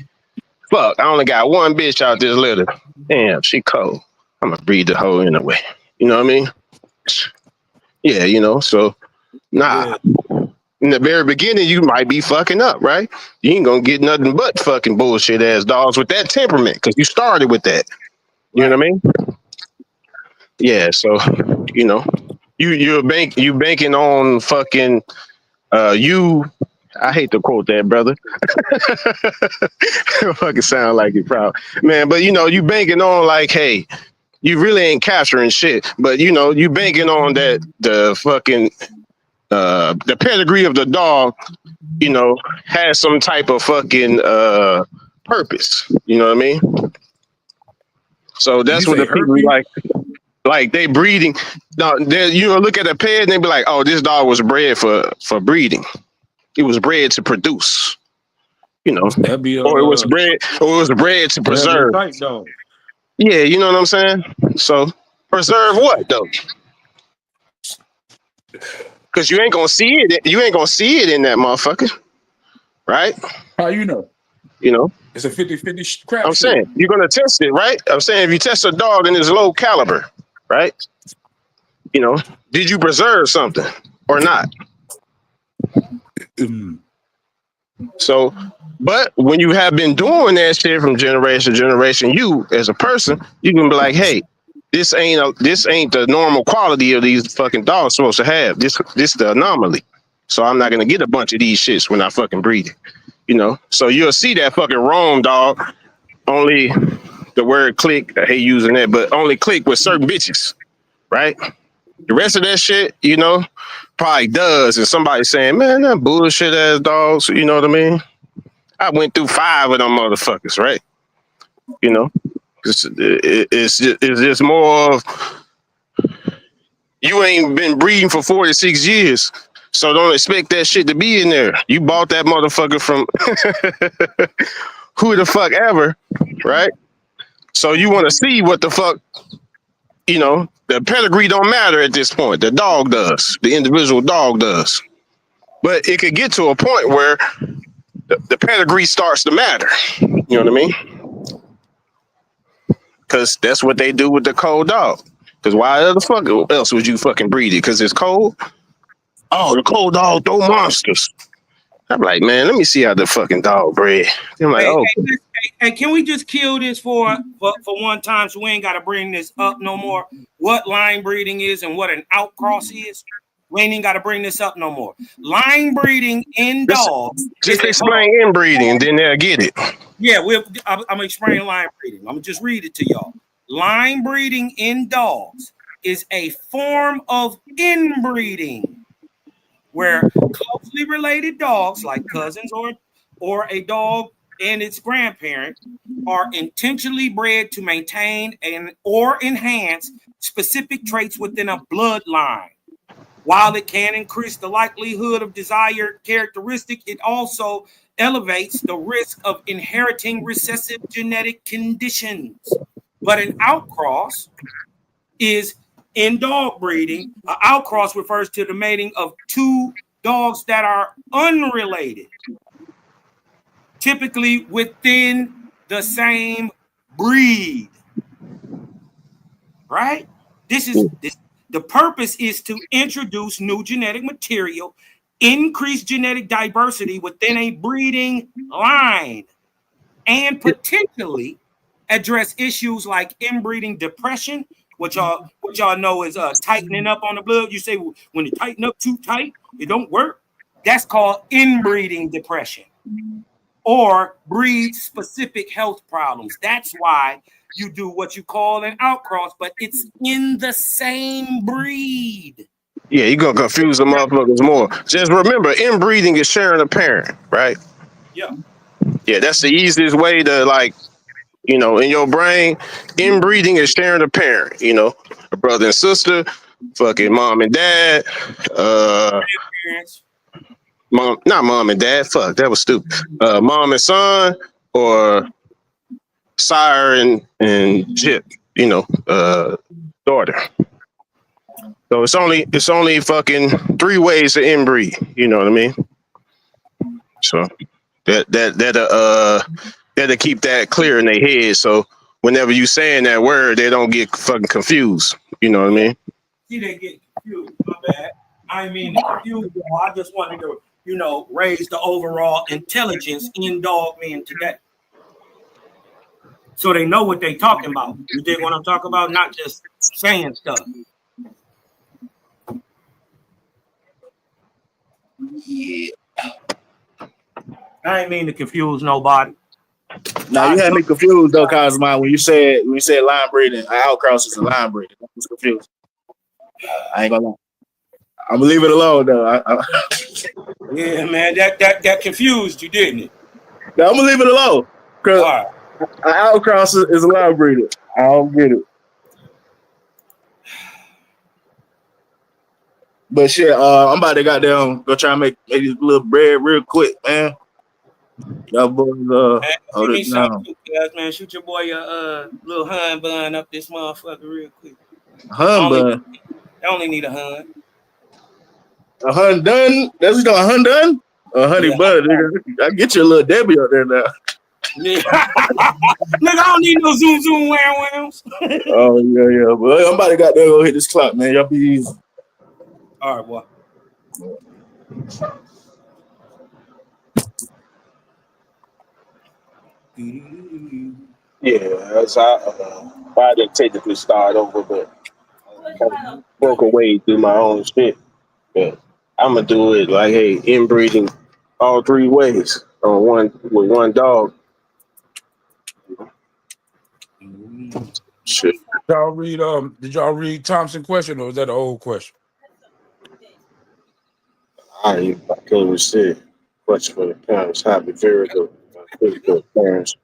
fuck, I only got one bitch out this litter. Damn, she cold. I'm gonna breed the hoe anyway. You know what I mean? Yeah, you know, so nah. Yeah, In the very beginning, you might be fucking up, right? You ain't gonna get nothing but fucking bullshit ass dogs with that temperament, because you started with that. You know right. what I mean? Yeah, so you know, you banking on fucking you. I hate to quote that, brother. Fucking sound like you proud, man. But you know, you banking on like, hey, you really ain't capturing shit. But you know, you banking on that the fucking the pedigree of the dog, you know, has some type of fucking purpose. You know what I mean? So Did you that's what say the people herpes? like they breeding. Now, you know, look at a pet and they be like, oh, this dog was bred for breeding. It was bred to produce, you know, That'd be or it was bred to that'd be a preserve. tight dog. Yeah, you know what I'm saying? So preserve what though? Because you ain't gonna see it. You ain't gonna see it in that motherfucker, right? How you know? You know, It's a 50-50 crap I'm shoot. saying you're gonna test it, right? I'm saying if you test a dog and it's low caliber, right? You know, did you preserve something or not? Mm. So, but when you have been doing that shit from generation to generation, you as a person, you can be like, hey, this ain't the normal quality of these fucking dogs supposed to have. This the anomaly. So I'm not gonna get a bunch of these shits when I fucking breed it. You know, so you'll see that fucking wrong dog. Only the word click. I hate using that, but only click with certain bitches, right? The rest of that shit, you know, probably does. And somebody saying, man, that bullshit ass dogs. You know what I mean? I went through 5 of them motherfuckers, right? You know, it's just more of you ain't been breeding for 46 years. So don't expect that shit to be in there. You bought that motherfucker from who the fuck ever, right? So you want to see what the fuck, you know, the pedigree don't matter at this point. The dog does. The individual dog does. But it could get to a point where the pedigree starts to matter. You know what I mean? Because that's what they do with the cold dog. Because why the fuck else would you fucking breed it? Because it's cold? Oh, the cold dog throw monsters. I'm like, man, let me see how the fucking dog bred. I'm like, Hey, oh, hey, can we just kill this for one time so we ain't got to bring this up no more? What line breeding is and what an outcross is? We ain't even got to bring this up no more. Line breeding in dogs. just explain inbreeding and then they'll get it. Yeah, I'm going to explain line breeding. I'm going to just read it to y'all. Line breeding in dogs is a form of inbreeding where closely related dogs like cousins or a dog and its grandparent are intentionally bred to maintain or enhance specific traits within a bloodline. While it can increase the likelihood of desired characteristic, it also elevates the risk of inheriting recessive genetic conditions. But an outcross is in dog breeding. An outcross refers to the mating of 2 dogs that are unrelated, typically within the same breed. Right? The purpose is to introduce new genetic material, increase genetic diversity within a breeding line, and potentially address issues like inbreeding depression, which y'all know is tightening up on the blood. You say when it tighten up too tight, it don't work. That's called inbreeding depression. or breed specific health problems. That's why you do what you call an outcross, but it's in the same breed. Yeah, you're gonna confuse the motherfuckers more. Just remember, inbreeding is sharing a parent, right? Yeah. Yeah, that's the easiest way to like, you know, in your brain, inbreeding is sharing a parent, you know, a brother and sister, fucking mom and dad, Parents. mom, not mom and dad, fuck, that was stupid. Mom and son, or sire and jip, you know, daughter. So it's only fucking 3 ways to inbreed, you know what I mean? So that'll keep that clear in their head. So whenever you saying that word, they don't get fucking confused. You know what I Yeah. mean? See, they get confused. My bad. I mean to confuse you. I just wanted to, you know, raise the overall intelligence in dog men today. So they know what they talking about. You dig what I'm talking about? Not just saying stuff. Yeah. I ain't mean to confuse nobody. Now you had me confused though, Cosmo, when you said line breeding, outcross is a line breeding. I was confused. I ain't gonna lie. I'm gonna leave it alone though. Yeah, man, that confused you, didn't it? No, I'm gonna leave it alone. Cause All right. outcross is a line breeding. I don't get it. But shit, I'm about to goddamn go try and make this little bread real quick, man. Y'all boys, Man, hold give it me down. something, guys, man. Shoot your boy a little hun bun up this motherfucker real quick. Hun bun. I only need a hun. A hun done? That's what you know, a hun done? A honey Yeah. bun, nigga. I get you a little Debbie up there now. Yeah. Look, I don't need no zoom zoom whams. Oh yeah. But I'm about to goddamn go hit this clock, man. Y'all be easy. All right, boy. Yeah, that's how I didn't technically start over, but I broke away through my own shit. But I'm gonna do it like, hey, inbreeding all 3 ways on with one dog. Shit. Did y'all read Thompson question, or was that an old question? I can't even say much for the parents. Happy very good. Good parents.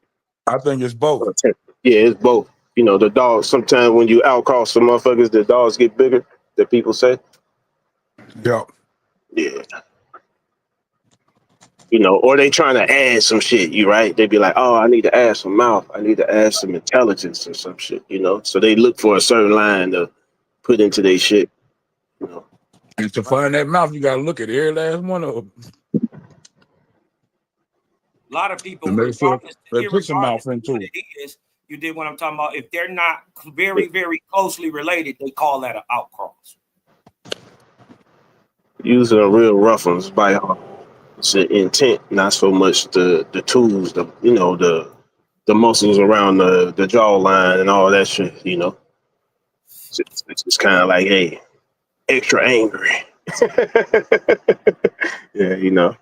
I think it's both. Yeah, it's both. You know, the dogs, sometimes when you outcross some motherfuckers, the dogs get bigger, that people say. Yeah. Yeah. You know, or they trying to add some shit, you right? They be like, oh, I need to add some mouth. I need to add some intelligence or some shit, you know? So they look for a certain line to put into their shit, you know? And to find that mouth, you got to look at every last one of them. A lot of people, To make sure they put some mouth irregardless of into what it. it is, you did what I'm talking about. If they're not very, very closely related, they call that an outcross. Using a real rough ones by it's an intent, not so much the tools, the muscles around the jawline and all that shit, you know? It's kind of like, hey, extra angry. Yeah, you know.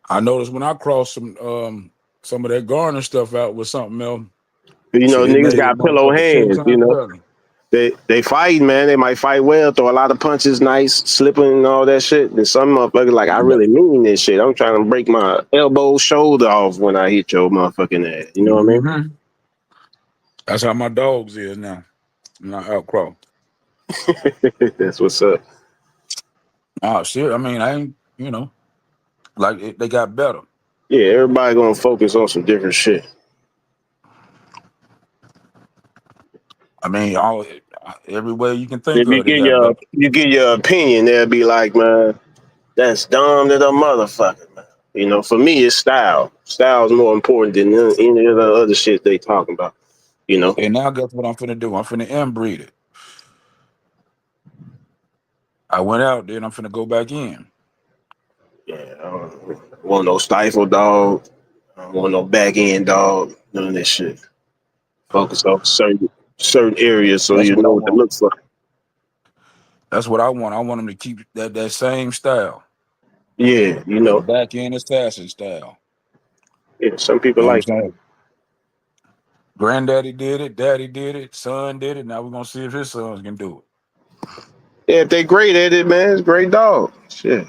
I noticed when I crossed some of that Garner stuff out with something else. You know, Shit, it niggas made got pillow motherfucker 10 hands, you times know. better. They fight, man. They might fight well, throw a lot of punches, nice, slipping and all that shit. And some motherfuckers like, I really mean this shit. I'm trying to break my elbow, shoulder off when I hit your motherfucking ass. You know what I mean? That's how my dogs is now. I'm not outcross. That's what's up. Oh shit! I mean, I ain't, you know, like they got better. Yeah, everybody gonna focus on some different shit. I mean, every way you can think If you of, they get got better. your opinion, they'll be like, man, that's dumb to the motherfucker, man. You know, for me, it's style. Style is more important than any of the other shit they talking about. You know. And now, guess what I'm finna do? I'm finna inbreed it. I went out there and I'm finna go back in. Yeah, I don't want no stifle dog. I don't want no back end dog. None of that shit. Focus on certain areas so That's you what I know what to want. look for. That's what I want. I want them to keep that same style. Yeah, you The know. back end assassin style. Yeah, some You people know what I'm like that. saying? Granddaddy did it, daddy did it, son did it. Now we're gonna see if his sons can do it. Yeah, if they great at it, man, it's a great dog. Shit.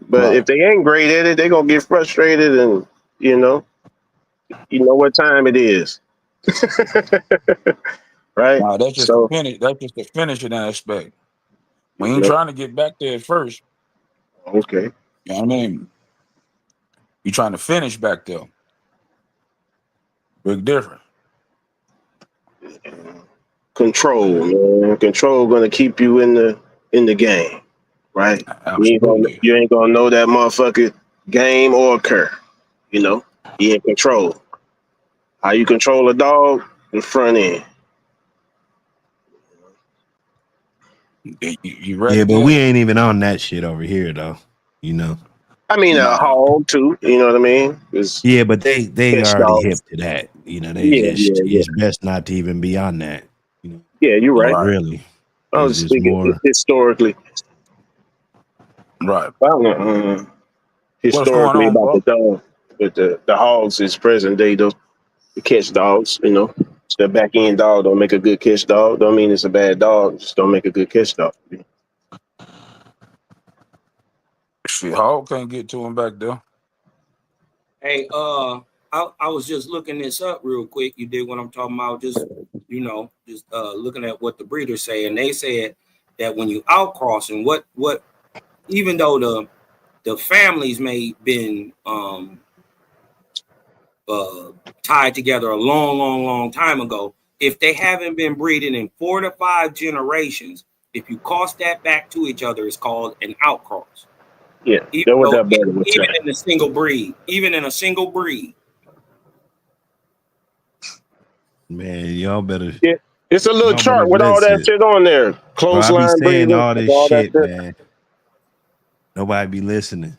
But if Right. they ain't great at it, they gonna get frustrated and you know what time it is. Right? Now that's just the So, finish. That's just the finishing aspect. We you ain't know, trying to get back there at first. okay. You know what I mean? You trying to finish back there. Big difference. Control, man. Control gonna keep you in the game, right? Absolutely. You ain't gonna know that motherfucker game or occur. You know, you in control. How you control a dog? The front end. You Yeah, ready but we there? ain't even on that shit over here though. You know. I mean, a Nah. hog too. You know what I mean? It's Yeah, but they fish already hip dogs. to that. You know, they Yeah, just yeah, yeah. it's best not to even be on that. You know, Yeah, you're right. Right. really, I it's was just speaking more. historically. Right. I don't know, What's going historically on, about the bro? dog, but the hogs is present day though. The catch dogs, you know. So the back end dog don't make a good catch dog. Don't mean it's a bad dog. Just don't make a good catch dog. Shit, Hog can't get to him back there. Hey, I was just looking this up real quick. You did what I'm talking about. Just looking at what the breeders say, and they said that when you outcrossing, what even though the families may been tied together a long time ago, if they haven't been breeding in 4 to 5 generations, if you cross that back to each other, it's called an outcross. Yeah, Even that's what though that brother was even saying. in a single breed, even in a single breed. Man, y'all better Yeah, it's a little chart with all that listen. shit on there. Bro, Close I be line saying breeding, all with this all that shit, man. Nobody be listening.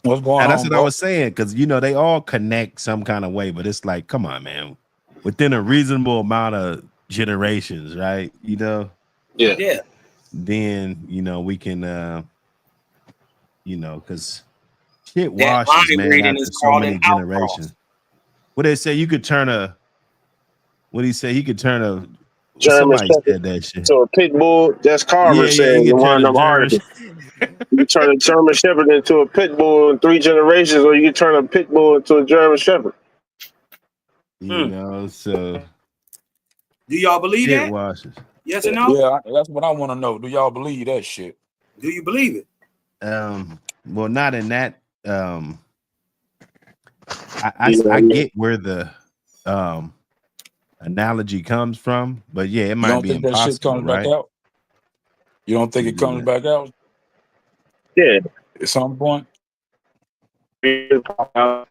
What's going And that's on, what I bro? was saying, because you know they all connect some kind of way, but it's like, come on, man, within a reasonable amount of generations, right? You know, Yeah. Yeah. then you know we can, because shit That washes, line man, breeding is after so called an many outcross. generations. What they say, you could turn a. What do you say? He could turn a. German Somebody Shepherd said that shit. to a pit bull. That's Carver Yeah, he saying the could turn one of a them German. articles. You can turn a German Shepherd into a pit bull in 3 generations, or you can turn a pit bull into a German Shepherd. You know, so Do y'all believe shit that? washes. Yes or no? Yeah, that's what I want to know. Do y'all believe that shit? Do you believe it? Well, not in that. I You know, I yeah. get where the analogy comes from, but yeah, it You might don't be think that shit impossible, comes back right? out? You don't think To it do comes that. back out Yeah. at some point? Because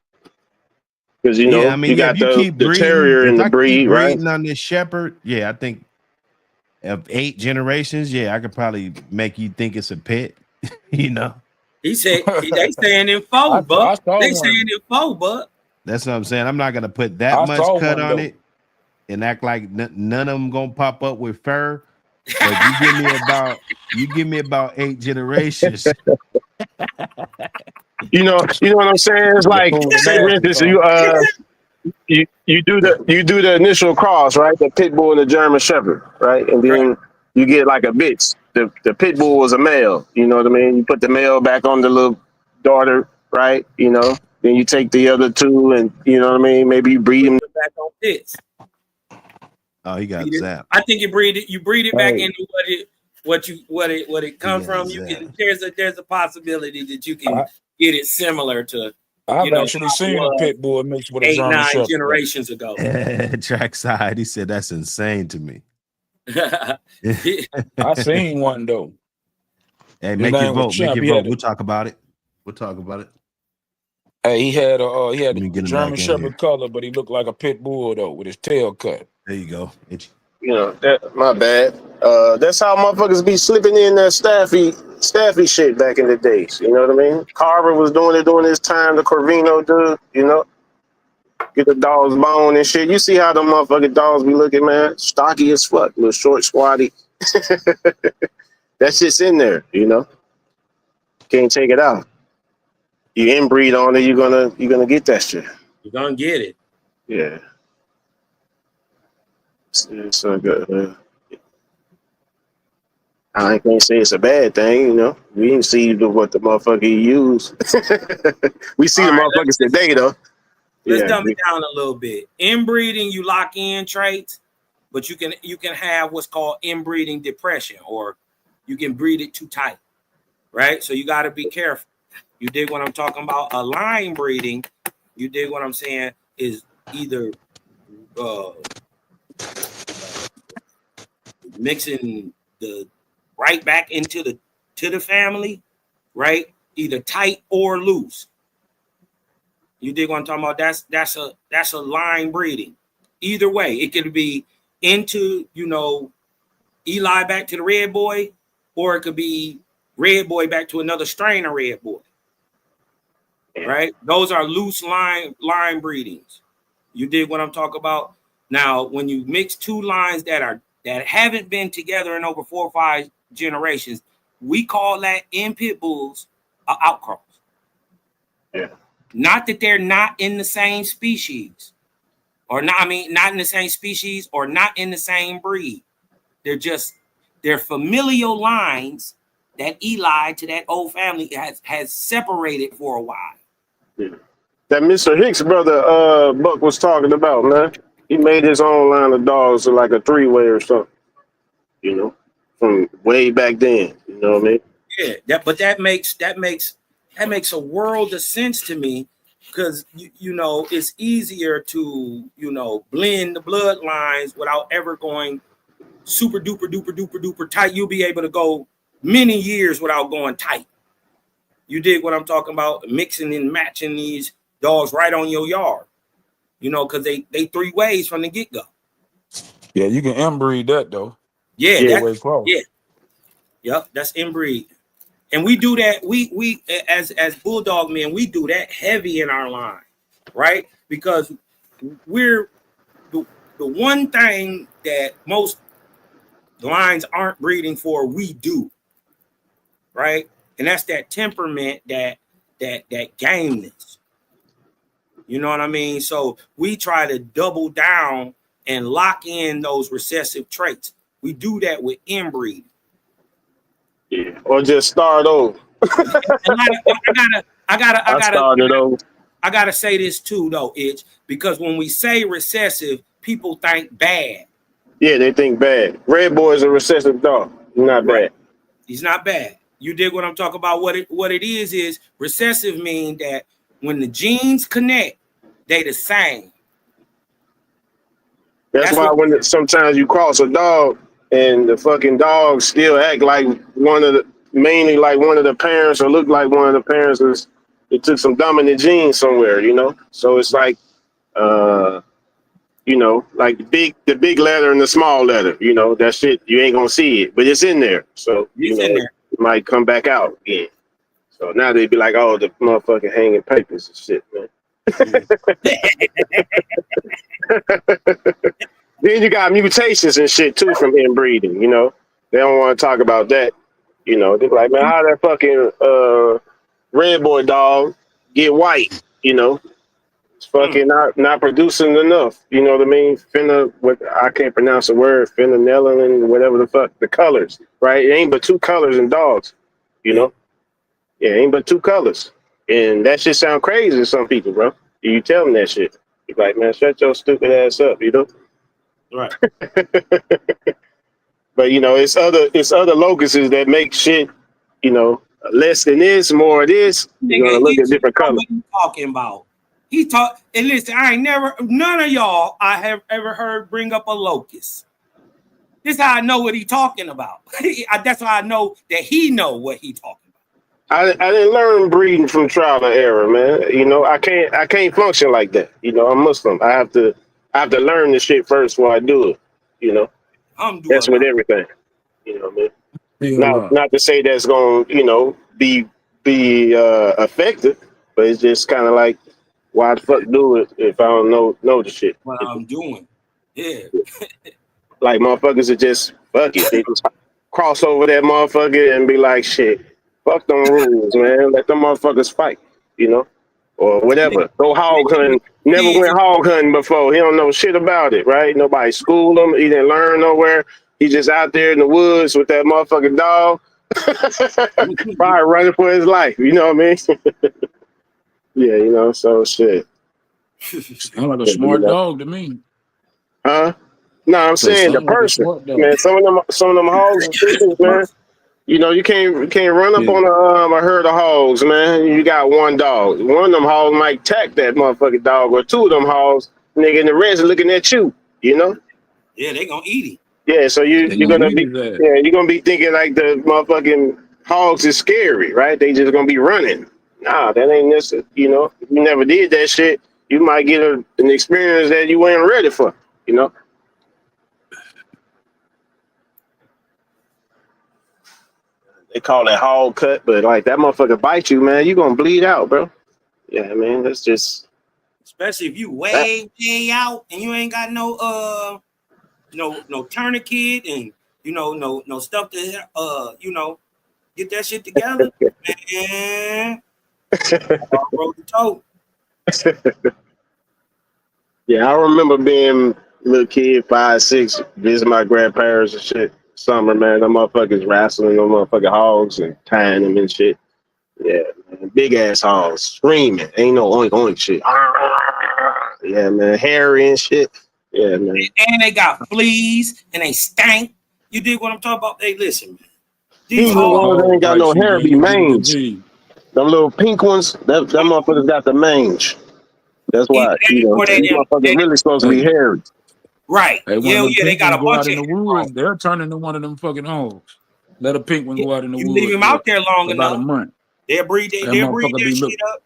Yeah, I mean, you yeah, if got you keep the breeding, terrier in if the I keep breed, right? breeding on this shepherd, yeah, I think of 8 generations, yeah, I could probably make you think it's a pet, you know. He said they saying in I 4, Buck. saw They saying one. in 4, Buck. That's what I'm saying. I'm not gonna put that I much saw cut one on though. it and act like none of them gonna pop up with fur. But you give me about 8 generations. You know what I'm saying? It's The like, food and say for ass or instance, something. you do the initial cross, right? The pit bull and the German Shepherd, right? And Right. then you get like a bitch. The pit bull was a male. You know what I mean? You put the male back on the little daughter, right? Then you take the other two, and you know what I mean. Maybe you breed Put them. it back on pits. Oh, he got zapped. I think you breed it back Hey, into what it He come got from. You zapped. can there's a possibility that you can I, get it similar to I've how actually it seen a was pit bull mixed with a eight, German 9 Shepherd. Though. generations ago. Trackside. He said that's insane to me. I seen one though. Hey, His make your name was vote. Make Champ. your vote. We'll talk about it. We'll talk about it. He had Let me the get him German back in here. Shepherd color, but he looked like a pit bull though, with his tail cut. There you go. Itchy. That my bad. That's how motherfuckers be slipping in that staffy shit back in the days. You know what I mean? Carver was doing it during his time. The Corvino dude, get the dog's bone and shit. You see how the motherfucking dogs be looking, man? Stocky as fuck, little short, squatty. That shit's in there, you know. Can't take it out. You inbreed on it, you're gonna get that shit. You're gonna get it. Yeah. It's a good. I can't say it's a bad thing, you know. We didn't see what the motherfucker he used. We see All the right, motherfuckers today, though. let's Yeah. dumb it down a little bit. Inbreeding, you lock in traits, but you can have what's called inbreeding depression, or you can breed it too tight, right? So you got to be careful. You dig what I'm talking about? A line breeding, you dig what I'm saying, is either mixing the right back into the family, right? Either tight or loose. You dig what I'm talking about? That's a line breeding. Either way, it could be into, Eli back to the red boy, or it could be red boy back to another strain of red boy. Right? Those are loose line breedings. You dig what I'm talking about? Now, when you mix two lines that haven't been together in over 4 or 5 generations, we call that in pit bulls an outcross. Yeah. Not that they're not in the same species, not in the same species or not in the same breed. They're familial lines that Eli to that old family has separated for a while. Yeah. That Mr. Hicks brother Buck was talking about, man. He made his own line of dogs, like a 3-way or something, you know, from way back then. You know what I mean? Yeah, that makes a world of sense to me, because it's easier to blend the bloodlines without ever going super duper duper duper duper tight. You'll be able to go many years without going tight. You dig what I'm talking about? Mixing and matching these dogs right on your yard, because they 3 ways from the get go. Yeah, you can inbreed that though. Yeah, That's close. yeah, yep, that's inbreed. And we do that. We as bulldog men, we do that heavy in our line, right? Because we're the one thing that most lines aren't breeding for, we do, right? And that's that temperament, that gameness. You know what I mean? So we try to double down and lock in those recessive traits. We do that with inbreeding. Yeah. Or just start over. And Started over. I gotta say this too, though, Itch, because when we say recessive, people think bad. Yeah, they think bad. Red boy is a recessive dog. He's not Right. bad. He's not bad. You dig what I'm talking about? What it is recessive mean that when the genes connect, they the same. That's why when sometimes you cross a dog and the fucking dog still act like mainly like one of the parents, or look like one of the parents, is it took some dominant genes somewhere, you know? So it's like like the big letter and the small letter, that shit, you ain't gonna see it, but it's in there. So It's in there. it might come back out again. So now they'd be like, oh, the motherfucking hanging papers and shit, man. Then you got mutations and shit too from inbreeding, They don't want to talk about that. They're like, man, how that fucking red boy dog get white, It's fucking not producing enough. You know what I mean? I can't pronounce the word, phenolphthalein, whatever the fuck, the colors, right? It ain't but 2 colors in dogs, Yeah, it ain't but 2 colors. And that shit sound crazy to some people, bro. You tell them that shit. You're like, man, shut your stupid ass up, Right. But it's other locuses that make shit, less than this, more of this. You're gonna look at different colors. What you talking about? And listen, none of y'all I have ever heard bring up a locust. This is how I know what he talking about. That's how I know that he know what he talking about. I didn't learn breeding from trial and error, man. I can't function like that. I'm Muslim. I have to learn this shit first before I do it. That's with everything. You know what I mean? Not to say that's gonna, be effective, but it's just kind of like, why the fuck do it if I don't know the shit? What I'm doing. Yeah. Like motherfuckers are just fuck it. They just cross over that motherfucker and be like, shit, fuck them rules, man. Let them motherfuckers fight, you know, or whatever. Go hog hunting. Never Kids, went hog hunting before. He don't know shit about it, right? Nobody schooled him. He didn't learn nowhere. He just out there in the woods with that motherfucking dog, probably running for his life. You know what I mean? Yeah, you know. So shit. Sound like a Yeah, you smart know. dog to me. Huh? No, I'm So it saying the sound like a person, smart dog. man. Some of them hogs are vicious, man. You know, you can't run up Yeah. on a herd of hogs, man. You got one dog. One of them hogs might attack that motherfucking dog, or two of them hogs, nigga, and the rest looking at you. You know? yeah, they gonna eat him. Yeah. So They you're gonna gonna eat be his ass. you're gonna be thinking like the motherfucking hogs is scary, right? They just gonna be running. Nah, that ain't necessary. You know, if you never did that shit, you might get an experience that you ain't ready for. You know. They call it hog cut, but like that motherfucker bite you, man, you gonna bleed out, bro. Yeah, I mean, that's just Especially if you that. way out and you ain't got no tourniquet and no stuff to get that shit together, man. Roll the toe. Yeah, I remember being a little kid, 5, 6, visiting my grandparents and shit. Summer, man, them motherfuckers wrestling them motherfucking hogs and tying them and shit. Yeah, man, big ass hogs screaming. Ain't no oink oink shit. Yeah, man, hairy and shit. Yeah, man. And they got fleas and they stank. You dig what I'm talking about? Hey, listen, these Usually All the hogs. ones that hog ain't got no bites you, hair man, be you get a mange. disease. Them little pink ones, that motherfuckers got the mange. That's Either why, that or these motherfuckers really supposed to be Hey, hairy. right. hey, one of Yeah, them yeah, they pink got ones a go bunch out in of the hair on. woods, they'll turn into one of them fucking hogs. Let a pink one go out in the You leave woods them for out there long about a enough, month. they'll breed That their motherfucker be shit look. up.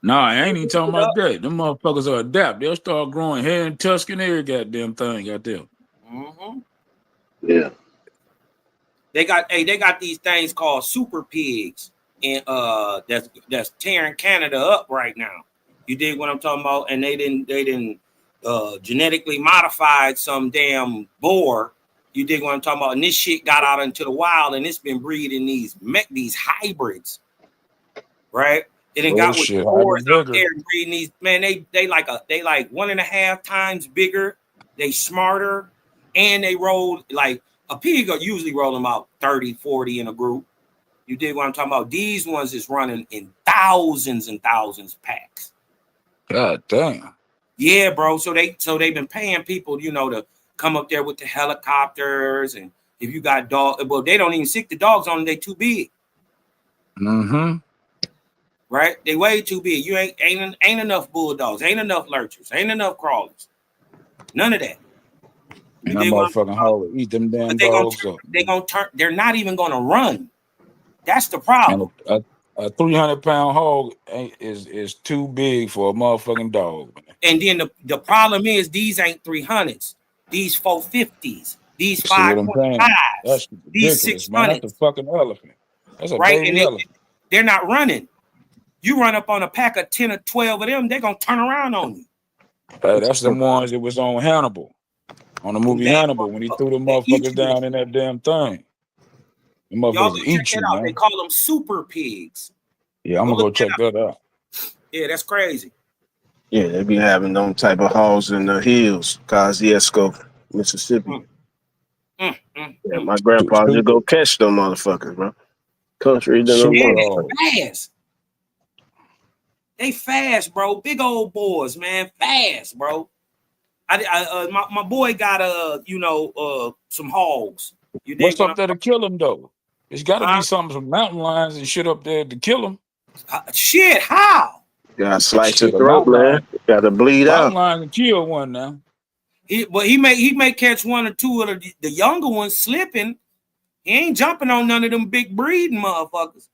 Nah, I ain't even They'll talking breed it about up. that. Them motherfuckers are adapt. They'll start growing hair and tusk and every goddamn thing out there. Mm-hmm. Yeah. They got these things called super pigs, and that's tearing Canada up right now. You dig what I'm talking about? And they didn't genetically modified some damn boar. You dig what I'm talking about? And this shit got out into the wild, and it's been breeding these hybrids, right? It done Oh got with the shit, boars hybrid out vigor. there and breeding these. Man, they like 1.5 times bigger. They smarter, and they roll like a pig are usually rolling about 30, 40 in a group. You dig what I'm talking about? These ones is running in thousands and thousands packs. God damn. Yeah, bro. So they've been paying people, to come up there with the helicopters, and if you got dog, well, they don't even sick the dogs on them. They too big, Mm-hmm. right? They way too big. You ain't enough bulldogs, ain't enough lurchers, ain't enough crawlers, none of that. You And that dig what I'm talking motherfucking about? hog will eat them damn But they gonna dogs up. turn. They're not even gonna run. That's the And problem. a 300-pound hog is too big for a motherfucking dog, man. And then the problem is these ain't 300s, these 450s, these See what I'm saying? 525s, That's these ridiculous, man. That's a 600s, fucking elephant. That's a right? And baby elephant. they're not running. You run up on a pack of 10 or 12 of them, they're gonna turn around on you. Hey, that's the ones that was on Hannibal, on the movie That Hannibal, when he threw them they eat motherfuckers you. down in that damn thing. The Y'all motherfuckers go will check eat that you, out. They man. call them super pigs. Yeah, I'm Go gonna look go that check up. that out. Yeah, that's crazy. Yeah, they be having them type of hogs in the hills, Kosciuszko, Mississippi. Mm, mm, mm, Yeah, mm. my grandpa just Super, go catch them motherfuckers, bro. Country than a super Man, hog. motherfucker. they fast. They fast, bro. Big old boys, man. Fast, bro. My boy got some hogs. You dig What's what up I'm there to kill him though? There's got to be huh? something, some mountain lions and shit up there to kill him. Shit, how? Gotta slice his Shit, a throat, man. Gotta bleed mountain out. lion can kill one now. He may catch one or two of the younger ones slipping. He ain't jumping on none of them big breeding motherfuckers.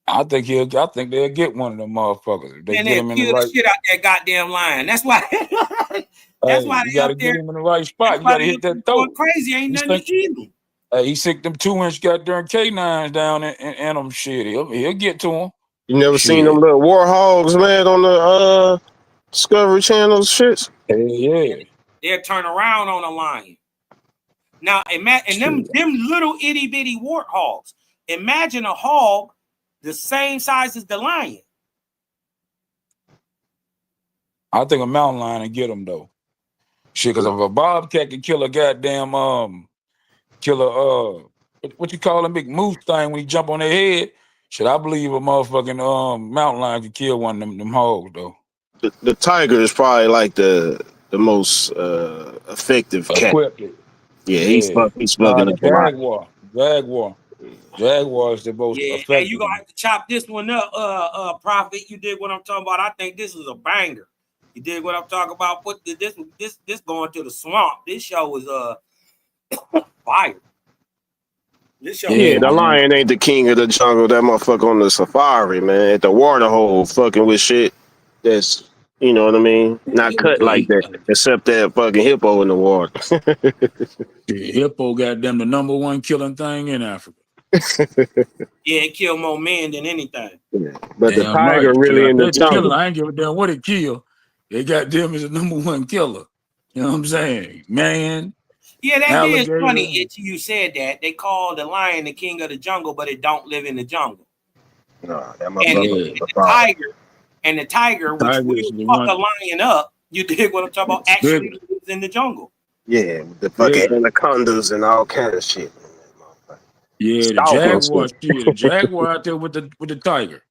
I think they'll get one of them motherfuckers if they Man, get they'll him in the kill the right. shit out that goddamn lion. That's why that's Hey, why you they got up to get there. him in the right That's spot. You why got to they hit up there that going throat. crazy. Ain't He nothing to stick. eat them. Hey, he sick them 2-inch goddamn canines down in them shit. He'll get to him. You never seen them Shit. little war hogs, man, on the Discovery Channel shits? Hell yeah. They'll turn around on a lion. Now imagine them little itty bitty warthogs. Imagine a hog the same size as the lion. I think a mountain lion and get them though. Shit, because if a bobcat can kill a goddamn what you call a big moose thing when he jump on their head, shit, I believe a motherfucking mountain lion can kill one of them hogs though. The tiger is probably like the most effective cat. Equipped. Yeah, Yeah. he's smoking up a lot. Jaguar is the most Yeah, effective. hey, you gonna have to chop this one up, Prophet. You did what I'm talking about. I think this is a banger. You did what I'm talking about. Put this going to the swamp. This show is fire. This show, Yeah, the lion ain't the king of the jungle. That motherfucker on the safari, man, at the water hole, fucking with shit. That's, you know what I mean, not cut like that, except that fucking hippo in the water. The hippo got them the number one killing thing in Africa. yeah, it killed more men than anything. Yeah. But Damn the tiger right. really I in the jungle. I ain't give a damn what it killed. They got them as the number one killer. You know what I'm saying? Man. Yeah, that alligator. is funny. You said that. They call the lion the king of the jungle, but it don't live in the jungle. No, that motherfucker. And the tiger, which will fuck a lion up, you dig what I'm talking about, actually lives in the jungle. Yeah, the fucking anacondas and all kind of shit. Yeah, the jaguar shit. The jaguar out there with the tiger.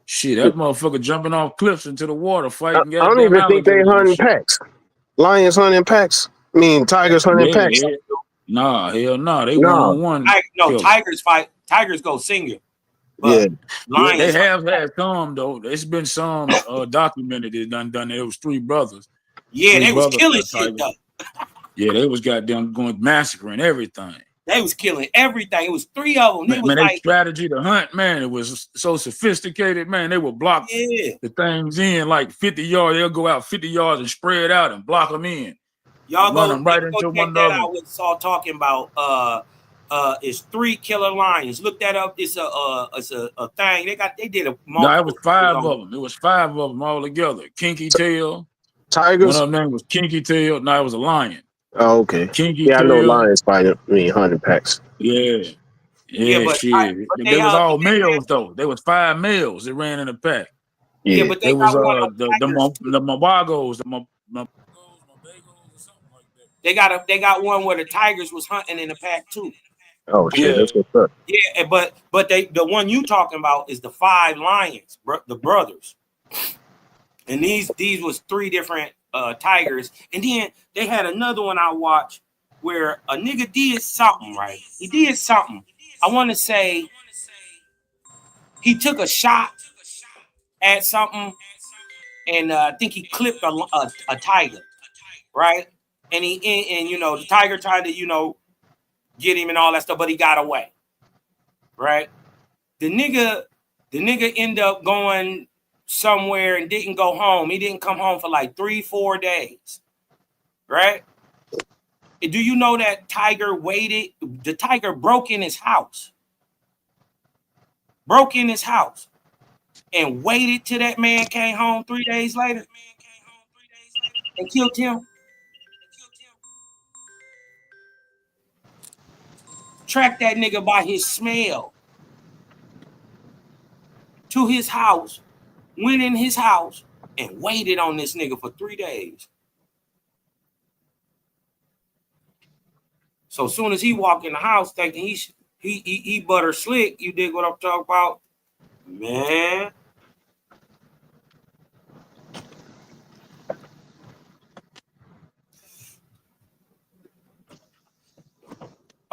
Shit, that motherfucker jumping off cliffs into the water fighting. I don't even think they hunting packs. Lions hunting packs. I mean, tigers hunting packs. Nah, hell no. They one-on-one. No, tigers fight. Tigers go single. Yeah. Lions they have had some though. There's been some documented. It done. It was three brothers. Yeah, they was killing shit though. Yeah, they was goddamn going massacring everything. They was killing everything. It was three of them. Man, their strategy to hunt, man, it was so sophisticated, man. They would block the things in like 50 yards. They'll go out 50 yards and spread out and block them in. Y'all run them right into one another. I was talking about it's 3 killer lions. Look that up. It's a thing. They did a no, it was 5 of them. It was 5 of them all together. Kinky tail. Tigers. One of them was Kinky tail. No, it was a lion. Oh, okay. Kinky tail. I know lions fighting. I mean, hunting packs. Yeah, but shit. They was all males though. There was 5 males that ran in the pack. Yeah, but they was the Mabagos, They got one where the tigers was hunting in the pack too. Oh shit, that's what's up. Yeah, but the one you talking about is the 5 lions, the brothers. And these was 3 different tigers. And then they had another one I watched where a nigga did something, right? He did something. I want to say he took a shot at something, and I think he clipped a tiger, right? And the tiger tried to, get him and all that stuff, but he got away, right? The nigga ended up going somewhere and didn't go home. He didn't come home for like 3-4 days, right? Do you know that tiger waited? The tiger broke in his house. And waited till that man came home 3 days later and killed him. Tracked that nigga by his smell to his house, went in his house, and waited on this nigga for 3 days. So as soon as he walked in the house thinking he butter slick, you dig what I'm talking about? Man.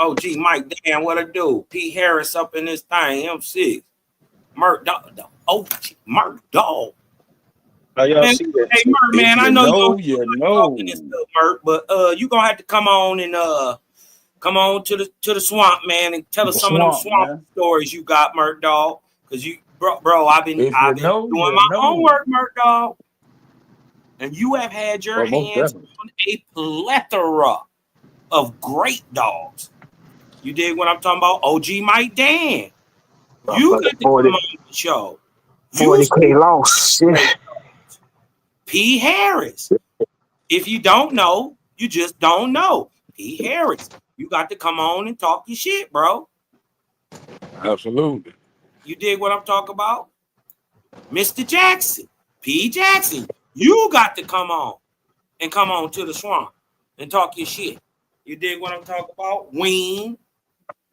Oh, gee, Mike, damn, what I do? P. Harris up in this thing, M6. Murk Dog. Oh, Murk Dog. How y'all see that? Hey, Murk, man, I know you know. Murk, but you gonna have to come on and come on to the swamp, man, and tell us some of them swamp stories you got, Murk Dog. Cause bro, I've been doing my homework, Murk Dog. And you have had your hands on a plethora of great dogs. You dig what I'm talking about? OG Mike Dan. You got to come on the show. 40K loss. P. Harris. If you don't know, you just don't know. P. Harris. You got to come on and talk your shit, bro. Absolutely. You dig what I'm talking about? Mr. Jackson, P. Jackson, you got to come on to the swamp and talk your shit. You dig what I'm talking about? Wayne,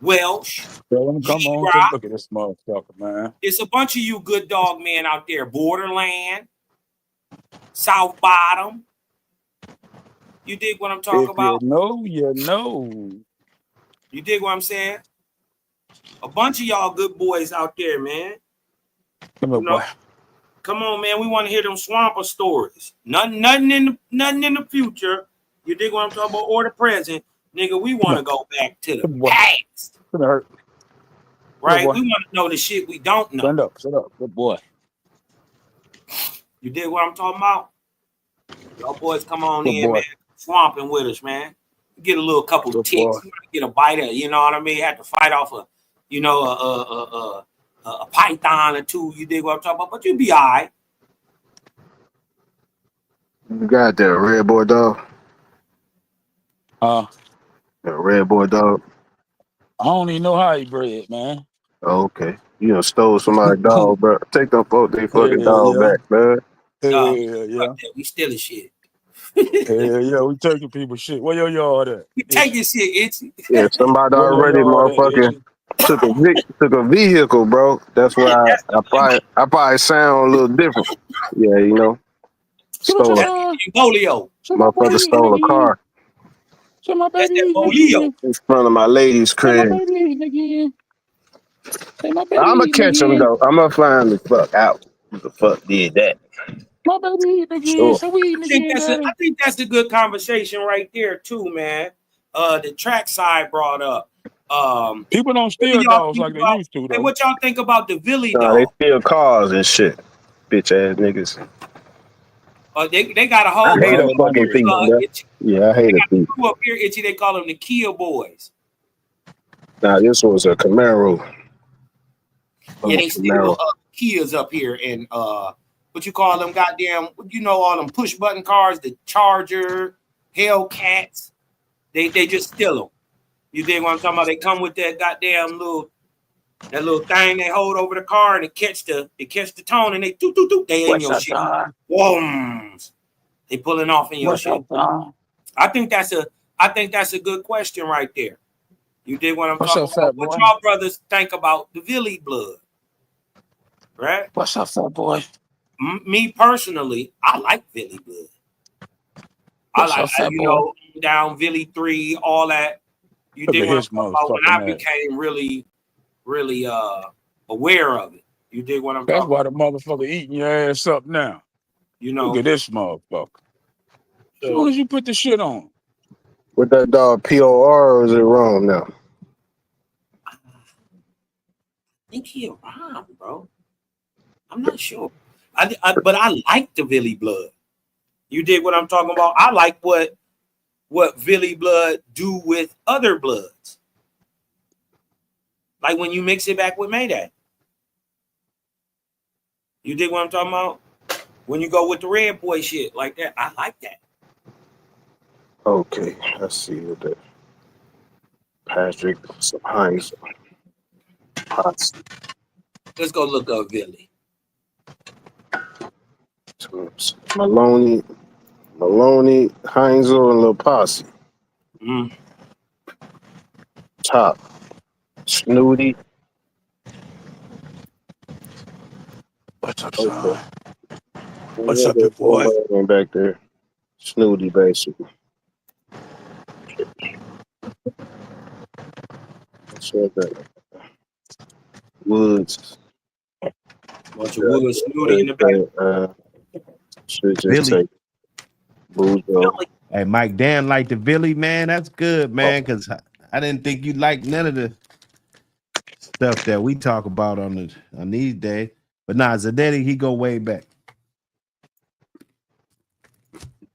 Welsh, Tell them come on to G-Rock. look at this motherfucker, man. It's a bunch of you good dog men out there. Borderland, South Bottom. You dig what I'm talking If about? you know, you know. You dig what I'm saying? A bunch of y'all good boys out there, man. Come on, boy. Come on, man. We want to hear them swamper stories. Nothing in the future. You dig what I'm talking about? Or the present. Nigga, we want to go back to the past. Come hurt. Right? We want to know the shit we don't know. Stand up. Shut up. Good boy. You dig what I'm talking about? Y'all boys come on Good in, boy. man. Swamping with us, man. Get a little couple Good ticks. boy. You get a bite of, you know what I mean? Have to fight off a python or two. You dig what I'm talking about? But you be all right. You got that red boy dog? That red boy dog? I don't even know how he bred, man. Oh, okay. You done stole somebody's dog, bro. Take them folks they fucking dog Yeah. back, man. Yeah. We stealing shit. Yeah. We taking people shit. Where your yard at? We taking shit, Itchy. Yeah, somebody Where your already yard at, motherfucking Itchy? took a vehicle, bro. That's why I probably sound a little different. Yeah, you know. Stole a Bolio. motherfucker stole a car So my That's baby that eating Bolio. again. in front of my lady's Say my crib. baby eating again. Say my baby I'ma eating catch him again. though. I'ma find the fuck out. Who the fuck did that? My baby eating again. Sure. So we eating again, I daddy. think that's a good conversation right there too, man. The track side brought up. People don't What do steal y'all dogs think like they about? used to, Hey, though. what y'all think about the Villy Nah, they dog? steal cars and shit. Bitch ass niggas. They got a I whole hate crew a fucking thief, bro. Itchy. Yeah, I They hate a got a thief. crew up here, Itchy. They call them the Kia Boys. Nah, this was a Camaro. Yeah, they Camaro. steal Kias up here and what you call them goddamn, you know, all them push button cars, the Charger, Hellcats. They just steal them. You dig what I'm talking about? They come with that goddamn little thing they hold over the car and it catch the tone and they they in your shit. Whoms. They pulling off in your shit. I think that's a good question right there. You dig what I'm What's talking up, about? fat What boy? y'all brothers think about the Villy blood? Right? What's up, fat boy? Me personally, I like Villy blood. What's up, fat you boy? know, down Villy 3, all that. You Look dig at what I'm his talking about? When motherfucking I ass. became really aware of it. You dig what I'm That's talking why about? the motherfucker eating your ass up now. You Look know. at this motherfucker. As soon as you put the shit on. With that dog POR or is it wrong now? I think he around, bro. I'm not sure. But I like the Villy blood. You dig what I'm talking about? I like what Villy blood do with other bloods. Like when you mix it back with Mayday. You dig what I'm talking about? When you go with the red boy shit like that, I like that. Okay, let's see what that Patrick some Heinz. Let's go look up Villy. Maloney, Heinzel, and Lil Posse. Top. Snooty. What's up, Okay. son? What's up, big boy? Back there. Snooty, basically. Woods. Bunch of wood snooty in the back. Should just Billy. take Boozo. Hey, Mike Dan liked the Billy, man. That's good, man, because I didn't think you liked none of the stuff that we talk about on these days. But nah, Zanetti, he go way back.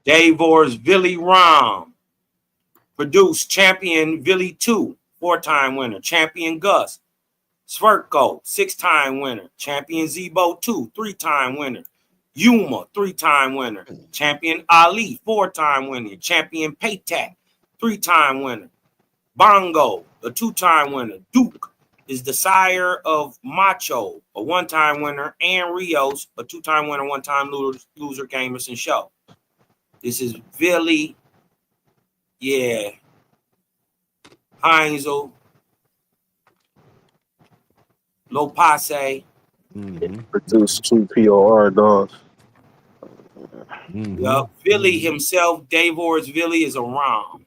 Davor's Villy Rom. Produced champion Villy 2, 4-time winner. Champion Gus. Sverko, 6-time winner. Champion Zebo 2, 3-time winner. Yuma, 3-time winner. Champion Ali, 4-time winner. Champion Paytak, 3-time winner. Bongo, a 2-time winner. Duke is the sire of Macho, a 1-time winner, and Rios, a 2-time winner, 1-time loser, Gamerson Show. This is Billy, yeah, Heinzel, Lopase. Produced 2 POR dogs. Yep, Billy himself, Davor's Billy is a Rom.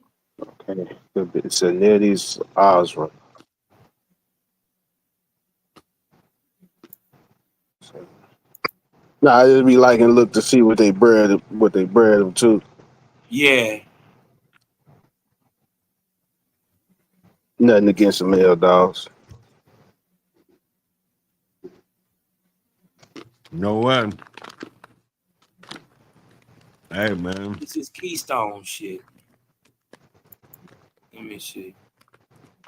Okay. Zanetti's Osram. Nah, I just be liking to look to see what they bred them to. Yeah. Nothing against the male dogs. No way. Hey man. This is Keystone shit. Let me see.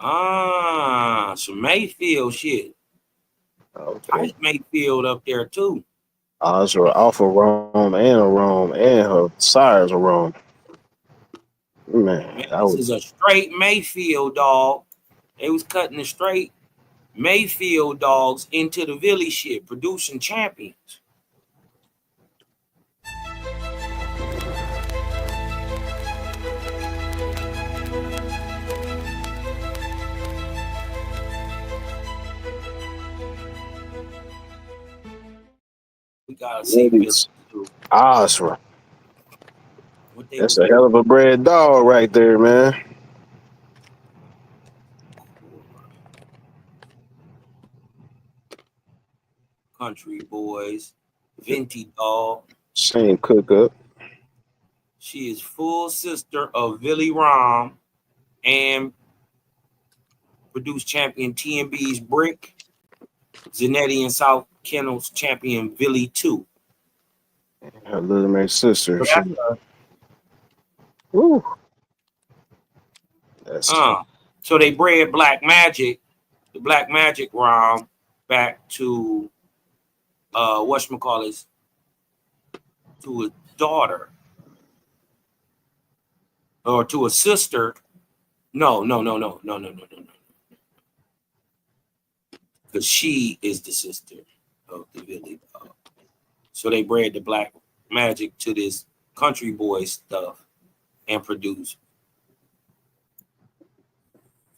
Some Mayfield shit. Okay. Tight Mayfield up there too. Osram, Alpha Rome, and a Rome, and her sires a Rome. Man, This is a straight Mayfield dog. They was cutting the straight Mayfield dogs into the Villy shit, producing champions. We gotta see Osram. That's a hell of a bred dog right there, man. Country Boys, Venti dog. Same cook up. She is full sister of Villy Rom and produced champion TMB's Brick, Zanetti and South Kennels champion Villy 2. Her little man sister. Woo. That's so they bred Black Magic, the Black Magic Rom, back to whatchamacallit, to a daughter. Or to a sister. No. Because she is the sister of the Villy dog. So they bred the Black Magic to this Country Boy stuff and produced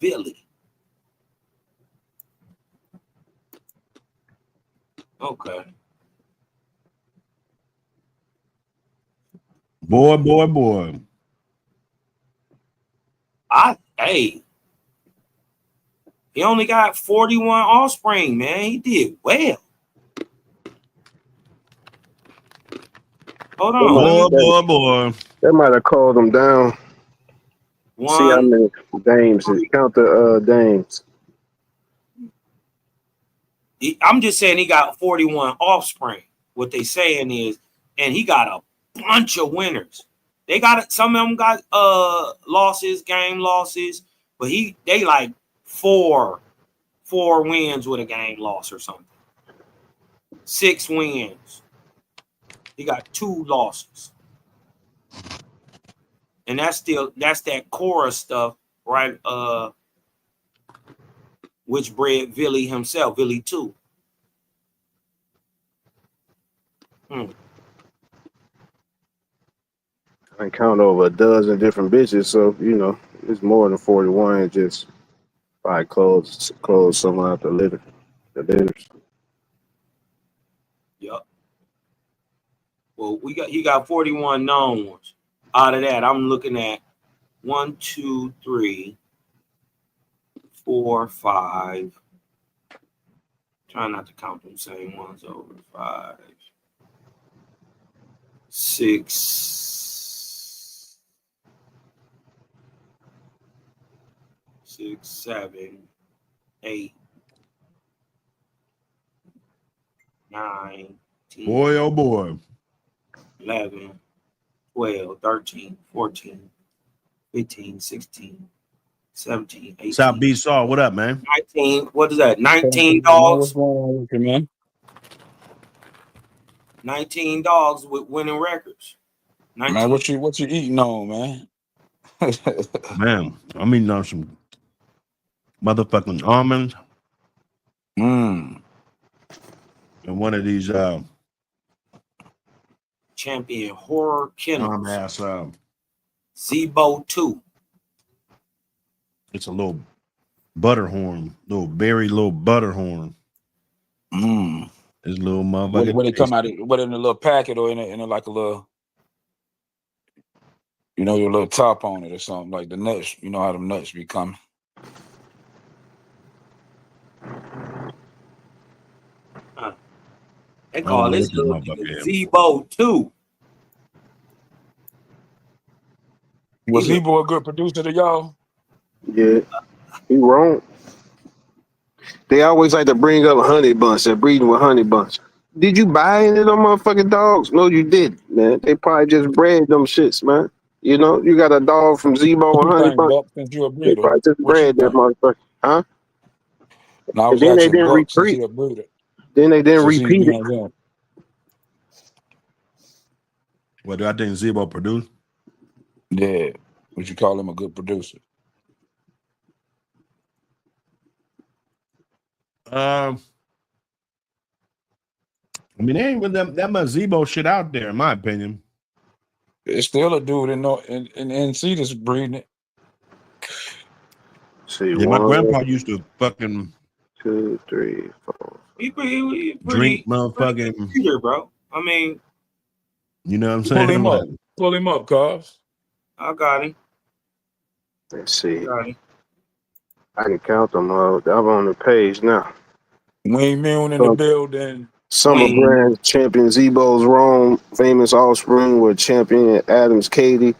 Villy. Okay. Boy. Hey, he only got 41 offspring, man. He did well. Hold on. Boy. That might have called them down. See how many dames. Count the dames. I'm just saying he got 41 offspring. What they saying is, and he got a bunch of winners. They got it. Some of them got losses, game losses, but they like four wins with a game loss or something. 6 wins. He got 2 losses. And that's that Cora stuff, right? Which bred Villy himself, Villy 2. I count over a dozen different bitches, so it's more than 41. Just probably close some out the litters. Yep. Well, he got 41 known ones. Out of that, I'm looking at 1, 2, 3, 4, 5. Try not to count them same ones over. 5, 6, 7, 8, 9, 10. Boy. 11, 12, 13, 14, 15, 16, 17, 18. South Beach Saw, what up, man? 19. What is that? 19 dogs. What's going on with you, man? 19 dogs with winning records. 19. Man, what you eating on, man? Man, I'm eating on some motherfucking almonds Mm. and one of these Champion Horror Kennels. ass Zebo 2. it's a little butterhorn, little berry, little butterhorn. Mm. This little When motherfucker. it come out, what in a little packet or in a like a little, your little top on it or something like the nuts. You know how them nuts be coming. They I don't call know this what this little motherfucker is. Zebo 2. Was Zebo a good producer to y'all? Yeah, he wrong. They always like to bring up honey bunch. They're breeding with honey bunch. Did you buy any of them motherfucking dogs? No, you didn't, man. They probably just bred them shits, man. You know, you got a dog from Zebo What and you Honey think, Bunch. Buck? Since you a They breeder, probably just what you bred that think? motherfucker, huh? And I And was then they asking didn't Buck since repeat. he a breeder. Then they didn't Since he repeat be it. on them. What do I think Zebo produced? Yeah. Would you call him a good producer? I mean, there ain't really that much Zebo shit out there, in my opinion. It's still a dude in NC that's breeding it. See, Yeah, my 1, grandpa used to fucking 2, 3, 4. He pretty drink good motherfucking, breeder, bro. I mean, you know what I'm Pull saying? him Like, up. Pull him up, cuz. I got him. Let's see. Got him. I can count them all. I'm on the page now. Wayne Milne in the building. Summer Wayne. Brand champion Zebo's Rome. Famous offspring with champion Adams Katie.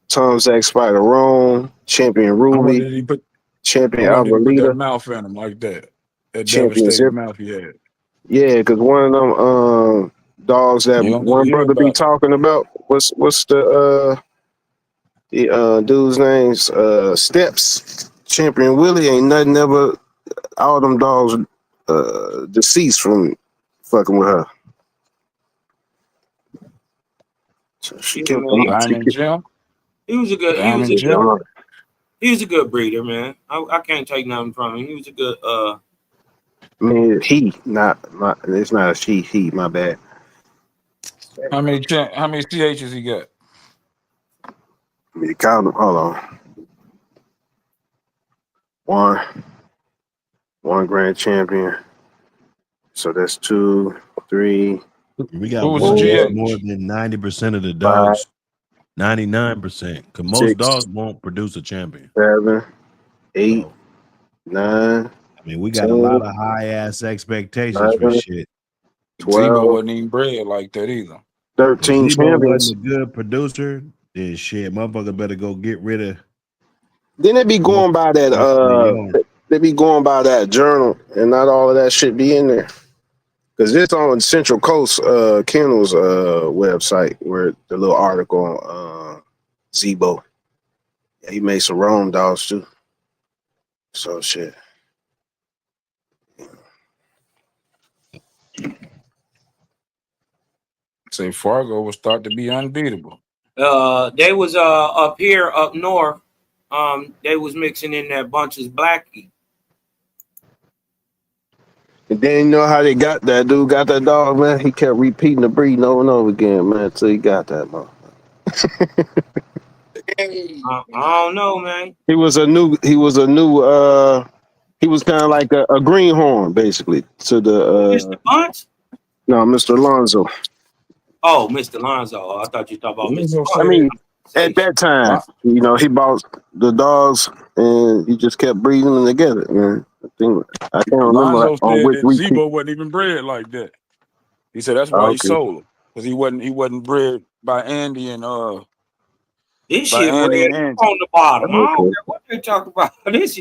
Tom Zach Spider Rome. Champion How much Ruby. did he put? Champion How much did he put that Alvarita. mouth in him like that? That Champion devastating Zip. mouth he had. Yeah, because one of them dogs that You don't need to one hear brother be about it. talking about. What's the dude's names? Steps. Champion Willie ain't nothing ever. All them dogs deceased from fucking with her. So she kept Diamond Jim. He was a good. Diamond Jim. He was a good breeder, man. I can't take nothing from him. He was a good. I mean, it's not a she. He. My bad. How many CHs he got? Let me count them. Hold on. One grand champion. So that's 2, 3. we got Who was the one that's GH? more than 90% of the 5, dogs, 99%. Because most 6, dogs won't produce a champion. 7, 8, So, 9. I mean, we got a lot of high ass expectations for 11, shit. 12. Zebo Wasn't even bred like that either. 13 If Zebo champions. wasn't a good producer, then shit, motherfucker better go get rid of. Then they be going by that they be going by that journal and not all of that shit be in there. Cause it's on Central Coast Kennel's website where the little article on Zebo. Yeah, he made some Rome dogs too. So shit. Say Fargo will start to be unbeatable. They was up here up north. They was mixing in that Bunch's Blackie. And then you know how they got that dude got that dog, man. He kept repeating the breed over and over again, man, until he got that motherfucker. I don't know, man. He was a new he was kind of like a greenhorn basically to the Mr. Bunch? no, Mr. Alonzo. Oh, Mr. Lonzo. Oh, I thought you were talking about Mr. Lonzo I Bunch. mean, at that time, you know, he bought the dogs and he just kept breeding them together, man. I can't remember Lonzo on said which that repeat. Zebo wasn't even bred like that. He said that's why he Okay. sold him. Because he wasn't bred by Andy and This by shit Andy red and Angie. on the bottom. I don't Okay. care what they talk about. This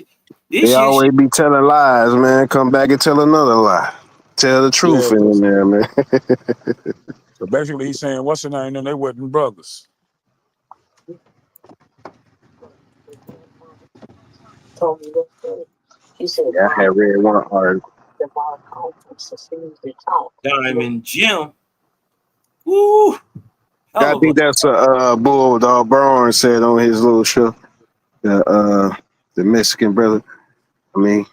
They shit. always be telling lies, man. Come back and tell another lie. Tell the truth Yeah, in there, man. so basically he's saying what's the name? And they wasn't brothers. Yeah, I had read one article. Diamond Jim. Woo. I think that's a Bulldog Braun said on his little show. The Mexican brother. I mean,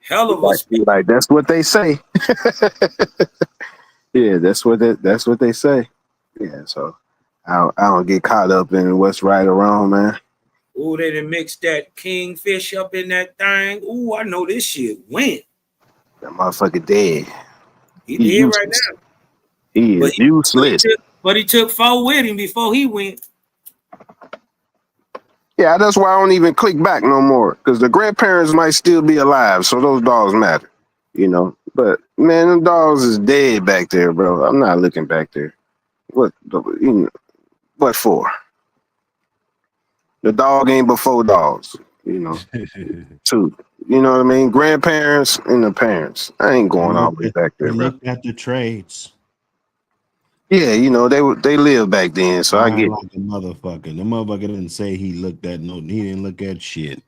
Hell of a speed. like that's what they say. Yeah, that's what they say. Yeah, so I don't get caught up in what's right or wrong, man. Ooh, they done mixed that kingfish up in that thing. Ooh, I know this shit went. That motherfucker dead. He He did right useless. now. He is But useless. he took 4 with him before he went. Yeah, that's why I don't even click back no more. Because the grandparents might still be alive, so those dogs matter. You know. But man, them dogs is dead back there, bro. I'm not looking back there. What for? The dog ain't before dogs, you know. Too. You know what I mean? Grandparents and the parents. I ain't going all the way back He there, bro. looked at the trades. Yeah, you know, they lived back then, so I Lying get like a motherfucker. The motherfucker didn't say he looked at no. He didn't look at shit.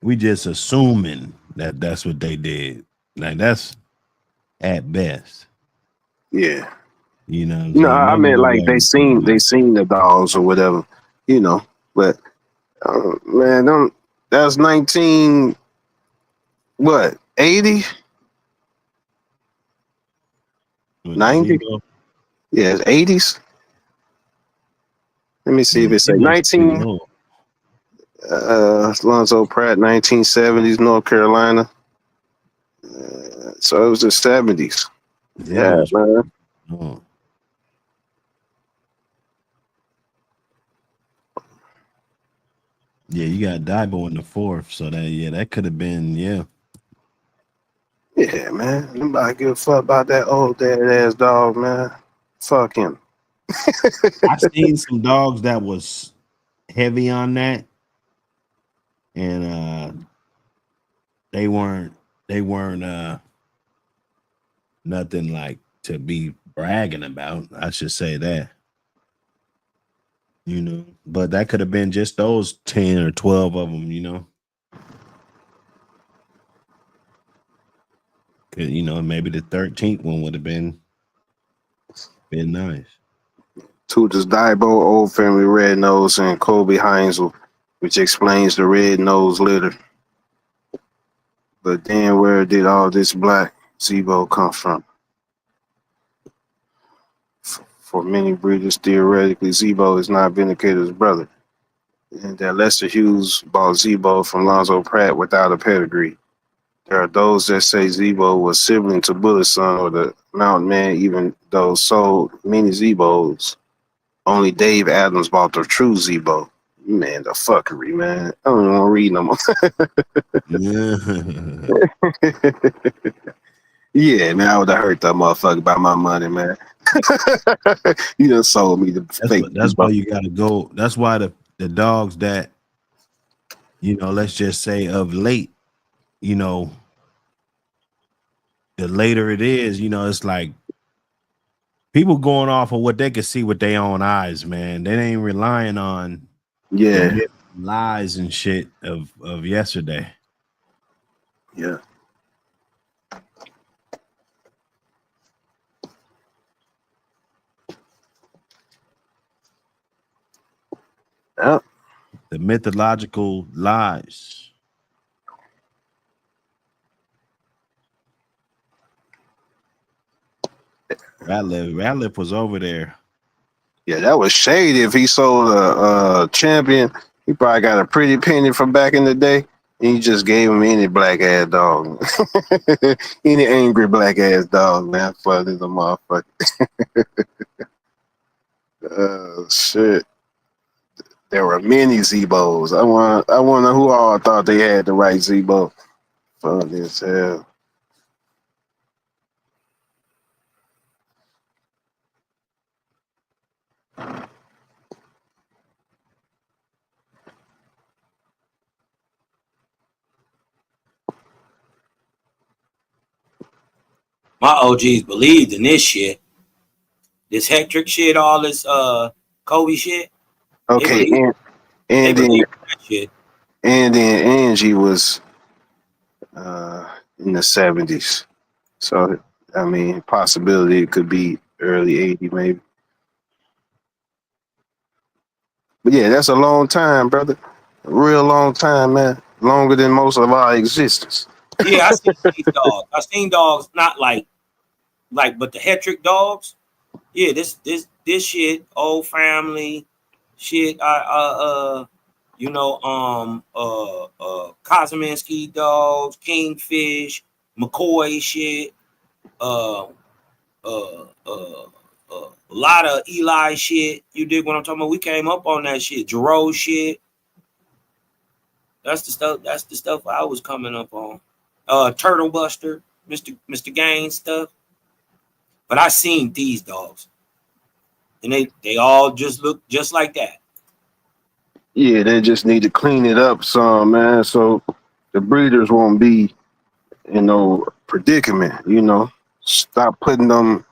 We just assuming that that's what they did. Like that's at best. yeah. You know what I'm No, saying? I Never meant look like at it from they that. seen the dogs or whatever, you know. But man, that's 19 what 80 With the 90 Zebo. yeah 80s. Let me see Yeah, if it say Zebo's pretty 19 old. Alonzo Pratt 1970s North Carolina. So it was the 70s. Yeah, Zebo's man. pretty old. Yeah, you got Daibo in the 4th, so that could have been Yeah, man. Nobody give a fuck about that old dead ass dog, man. Fuck him. I seen some dogs that was heavy on that, and they weren't nothing like to be bragging about. I should say that, but that could have been just those 10 or 12 of them. Maybe the 13th one would have been nice. Tootis Daibo, Old Family Red Nose, and Kobe Heinzel, which explains the red nose litter. But then where did all this black Zebo come from? For many breeders, theoretically, Zebo is not Vindicator's brother, and that Lester Hughes bought Zebo from Lonzo Pratt without a pedigree. There are those that say Zebo was sibling to Bullet Son or the Mountain Man, even though sold many Zebos. Only Dave Adams bought the true Zebo. Man, the fuckery, man. I don't even want to read no more. Yeah, man, I would have hurt that motherfucker about my money, man. You done sold me the fake That's why Zebo. you got to go. That's why the dogs that let's just say of late, the later it is, it's like people going off of what they can see with their own eyes, man. They ain't relying on the Yeah, myth, lies and shit of yesterday. yeah. Yep. The mythological lies. Radlip was over there. Yeah, that was shady. If he sold a champion, he probably got a pretty penny from back in the day. And he just gave him any black ass dog, any angry black ass dog, man. Fuck is a motherfucker. Shit. There were many Zebos. I wonder who all thought they had the right Zebo. Funny as hell. My OGs believed in this shit. This Hectric shit, all this Kobe shit. They Okay, believe they and then believe in that shit. and then Angie was in the 70s. So I mean, possibility it could be early 80s maybe. But yeah, that's a long time, brother. A real long time, man. longer than most of our existence. Yeah, I seen these dogs. I seen dogs not like but the Hetrick dogs. Yeah, this shit, old family shit. Kosminski dogs, Kingfish, McCoy shit. Uh, a lot of Eli shit. You dig what I'm talking about? We came up on that shit. Jarreau shit. That's the stuff. That's the stuff I was coming up on. Turtle Buster, Mr. Gaines stuff. But I seen these dogs, and they all just look just like that. Yeah, they just need to clean it up some, man, so the breeders won't be in no predicament, you know. Stop putting them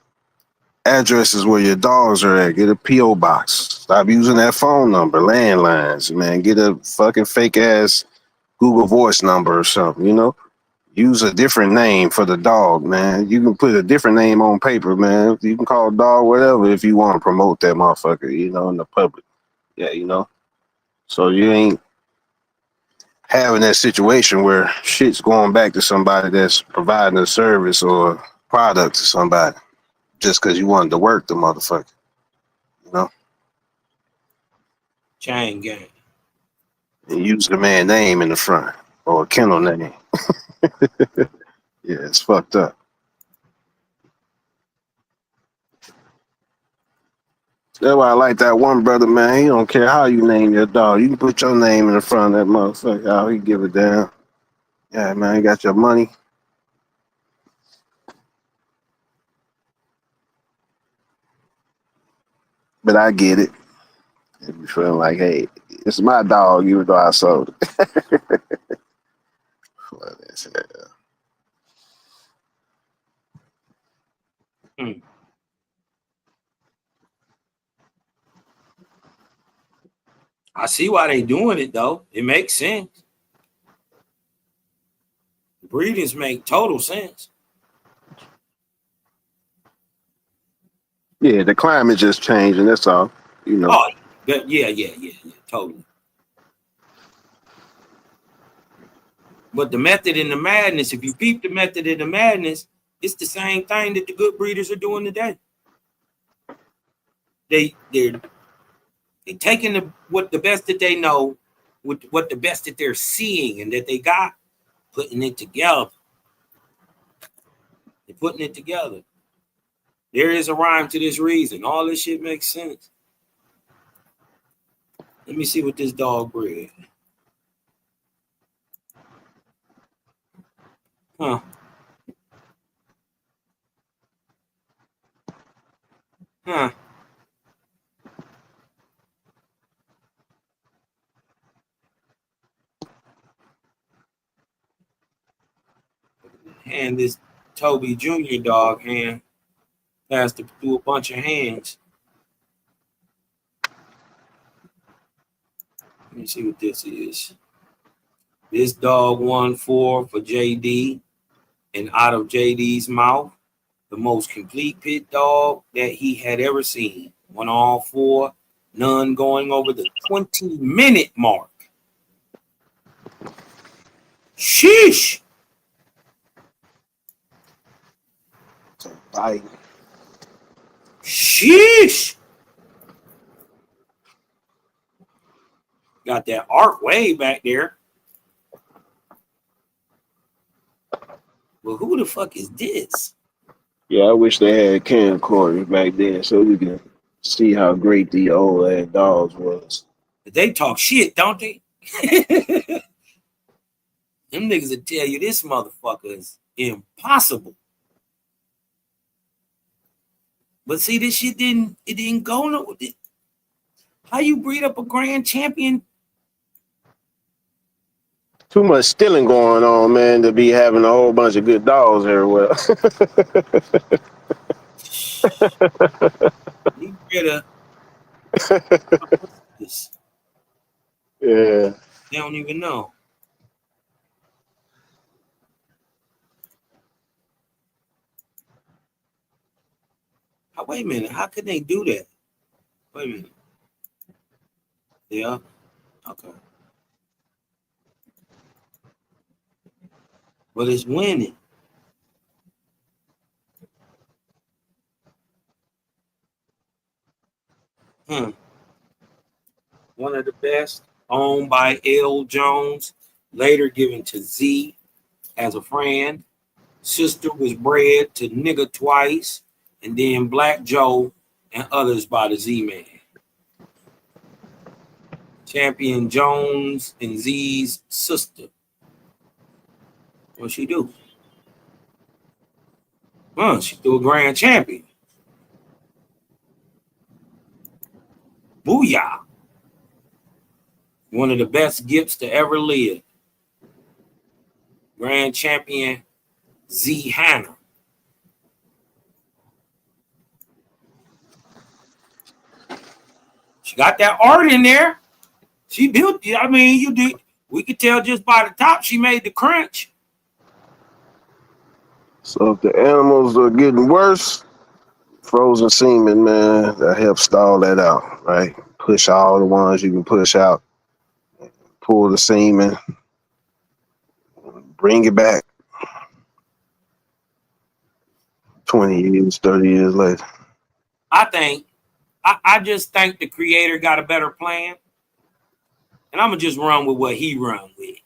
addresses where your dogs are at. Get a P.O. box. Stop using that phone number, landlines, man. Get a fucking fake ass Google Voice number or something, you know. Use a different name for the dog, man. You can put a different name on paper, man. You can call a dog whatever if you want to promote that motherfucker, you know, in the public. Yeah, you know. So you ain't having that situation where shit's going back to somebody that's providing a service or product to somebody just because you wanted to work the motherfucker, you know? Chain gang. And use the man name in the front or a kennel name. Yeah, it's fucked up. That's why I like that one brother, man. He don't care how you name your dog. You can put your name in the front of that motherfucker. Oh, he give it down. Yeah, man, you got your money. But I get it. If you feeling like, hey, it's my dog, even though I sold it. What is it? Hmm. I see why they doing it though. It makes sense. Breedings make total sense. Yeah, the climate just changing. That's all. You know. Oh, yeah, totally. But the method in the madness, if you peep the method in the madness, it's the same thing that the good breeders are doing today. They're taking what the best that they know, with what the best that they're seeing and that they got, putting it together. They're putting it together. There is a rhyme to this reason. All this shit makes sense. Let me see what this dog bred. Huh. Huh. And this Toby Jr. dog hand passed through a bunch of hands. Let me see what this is. This dog won 4 for JD, and out of JD's mouth, the most complete pit dog that he had ever seen. Won all 4, none going over the 20-minute mark. Sheesh. Bye. Sheesh. Got that art way back there. Well, who the fuck is this? Yeah, I wish they had camcorders back then so we can see how great the old ass dogs was. They talk shit, don't they? Them niggas will tell you this motherfucker is impossible. But see, this shit didn't go no. How you breed up a grand champion? Too much stealing going on, man, to be having a whole bunch of good dogs everywhere. You better this. Yeah. They don't even know. Wait a minute. How could they do that? Wait a minute. Yeah. Okay. but it's winning. One of the best, owned by L. Jones, later given to Z as a friend. Sister was bred to Nigga twice, and then Black Joe and others by the Z-Man. Champion Jones and Z's sister. What she do? She threw a grand champion. Booyah. One of the best gifts to ever live. Grand champion Z Hannah. She got that art in there. She built it. I mean, you did. We could tell just by the top she made the crunch. So if the animals are getting worse, frozen semen, man, that helps stall that out, right? Push all the ones you can push out, pull the semen, bring it back 20 years, 30 years later. I just think the creator got a better plan. And I'm going to just run with what he run with.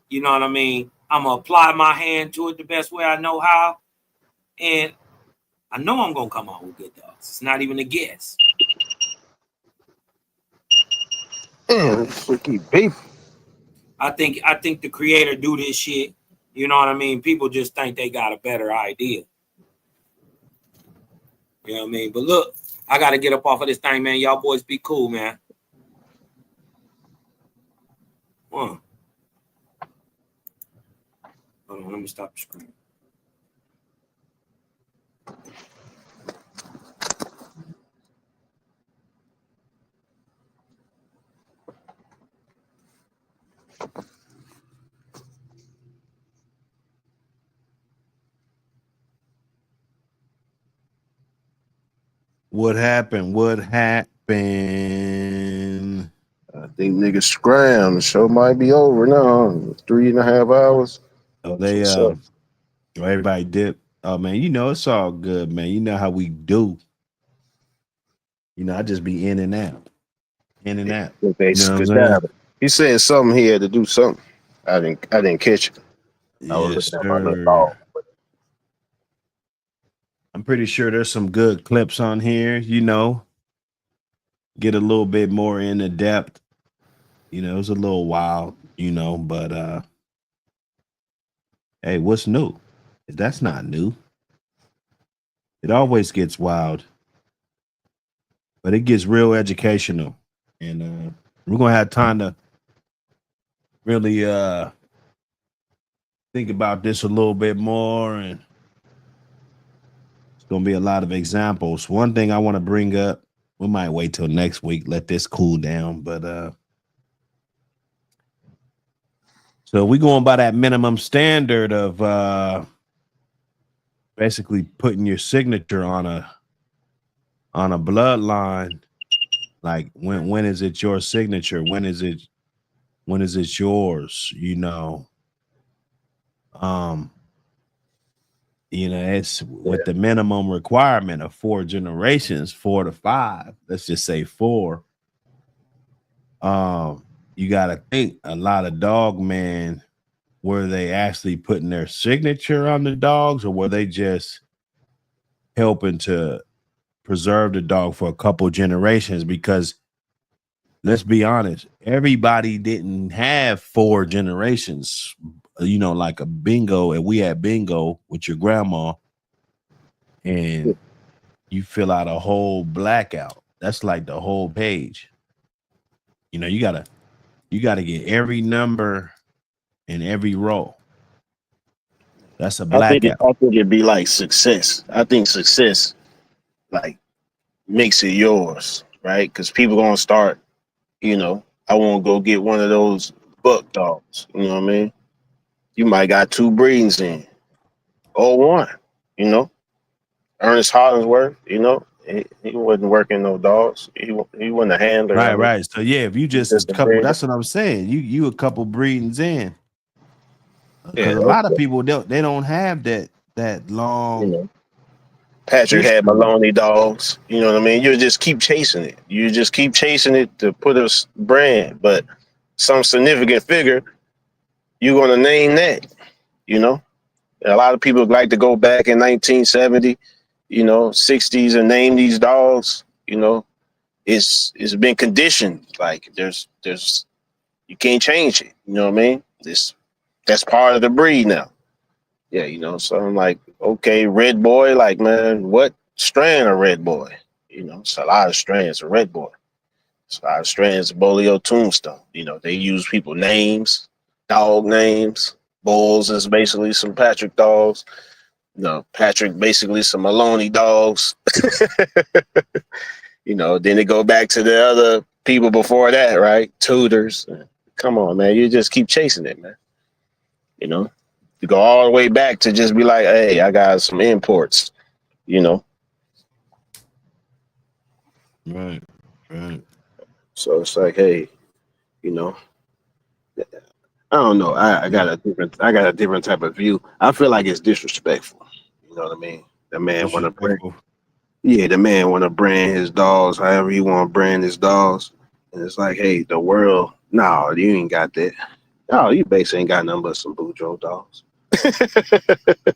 You know what I mean? I'm going to apply my hand to it the best way I know how. And I know I'm going to come out with good dogs. It's not even a guess. Man, this shit keep beeping. I think the creator do this shit. You know what I mean? People just think they got a better idea. You know what I mean? But look, I got to get up off of this thing, man. Y'all boys be cool, man. Hold on, let me stop the screen. What happened? I think niggas scram. The show might be over now. 3.5 hours. Oh, they everybody dip. Oh man, you know it's all good, man. You know how we do. You know, I just be in and out. In and out. They You know what I'm saying? He said something he had to do something. I didn't catch it. I was Yes, looking at my little sir. dog. I'm pretty sure there's some good clips on here, you know. Get a little bit more into depth. You know, it's a little wild, you know, but hey, what's new? That's not new. It always gets wild. But it gets real educational. And we're gonna have time to really think about this a little bit more, and it's gonna be a lot of examples. One thing I want to bring up, we might wait till next week, let this cool down, but so we going by that minimum standard of basically putting your signature on a bloodline. Like when is it your signature? When is it yours? You know, it's with the minimum requirement of 4 generations, 4 to 5. Let's just say 4. You got to think a lot of dog men, were they actually putting their signature on the dogs, or were they just helping to preserve the dog for a couple generations? Because let's be honest, everybody didn't have 4 generations, you know, like a bingo. And we had bingo with your grandma, and you fill out a whole blackout. That's like the whole page. You know, you gotta get every number in every row. That's a blackout. I think it'd be like success. I think success like makes it yours, right? Because people gonna start, you know, I want to go get one of those buck dogs. You know what I mean? You might got 2 breedings in, or 1. You know, Ernest Hollingsworth. You know, he wasn't working no dogs. He wasn't a handler. Right, I mean, right. So yeah, if you just a couple, breeder. that's what I'm saying. You a couple breedings in. Because Yeah, a lot of people they don't have that you long know. Patrick had history. Maloney dogs. You know what I mean? You just keep chasing it. You just keep chasing it to put a brand, but some significant figure, you're gonna name that. You know, a lot of people like to go back in 1970, 60s, and name these dogs. It's been conditioned. Like there's you can't change it. You know what I mean? That's part of the breed now. Yeah, so I'm like, okay, red boy, like, man, what strand of red boy? It's a lot of strands of red boy. It's a lot of strands of Bolio Tombstone. They use people names, dog names. Bulls is basically some Patrick dogs. Patrick basically some Maloney dogs. Then they go back to the other people before that, right? Tutors. Come on, man. You just keep chasing it, man. You go all the way back to just be like, hey, I got some imports, Right. So it's like, hey, you know, I don't know. I got a different type of view. I feel like it's disrespectful. You know what I mean? The man wanna brand Disrespectful. the man wanna brand his dogs however he wanna brand his dogs. And it's like, hey, the world, no, you ain't got that. No, you basically ain't got nothing but some Boudreaux dogs.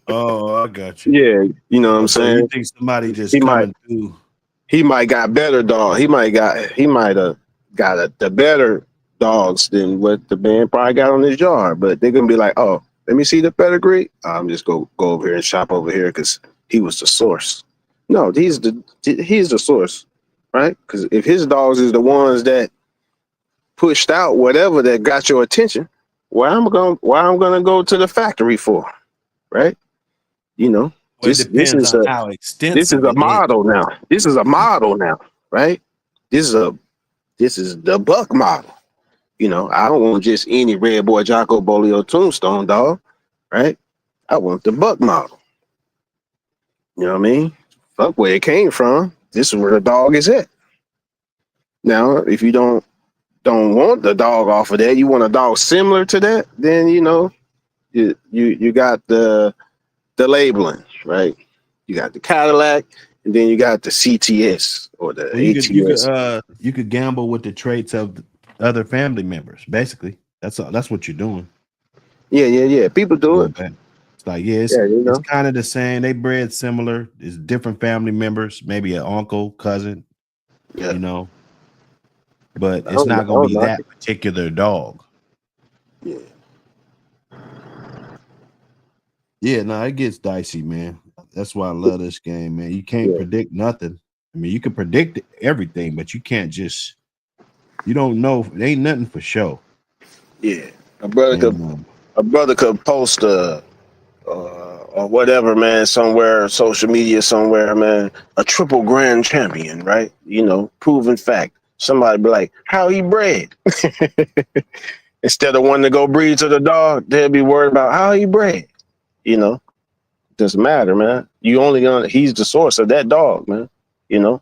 Oh, I got you. Yeah, you know what I'm So you saying? think somebody just He might coming through? he might got better dog. He might have got the better dogs than what the man probably got on his yard. But they're gonna be like, oh, let me see the pedigree. I'm just go over here and shop over here because he was the source. No, he's the source, right? Because if his dogs is the ones that pushed out whatever that got your attention, why I'm gonna go to the factory for, right? You know, Well, it this depends is on a how this is extensive a it is. model now. This is a model now, right? This is the buck model. I don't want just any red boy Jocko Bolio Tombstone dog, right? I want the buck model. You know what I mean? Fuck where it came from. This is where the dog is at. Now, if you don't want the dog off of that, you want a dog similar to that, then you got the labeling, right? You got the Cadillac, and then you got the CTS or the Well, ATS. you could gamble with the traits of the other family members. Basically, that's all. That's what you're doing. Yeah. People do Go it. back. It's like Yeah, it's kind of the same. They bred similar. It's different family members, maybe an uncle, cousin, Yeah. you know, but I it's don't, not I gonna don't be knock that it. particular dog. Yeah. Yeah, no, it gets dicey, man. That's why I love this game, man. You can't Yeah. predict nothing. I mean, you can predict everything, but you can't just you don't know. It ain't nothing for show. Yeah. A brother could And post or whatever, man, somewhere, social media somewhere, man, a triple grand champion, right? Proven fact. Somebody be like, how he bred? Instead of wanting to go breed to the dog, they'll be worried about how he bred. You know, doesn't matter, man. You only gonna he's the source of that dog, man. You know,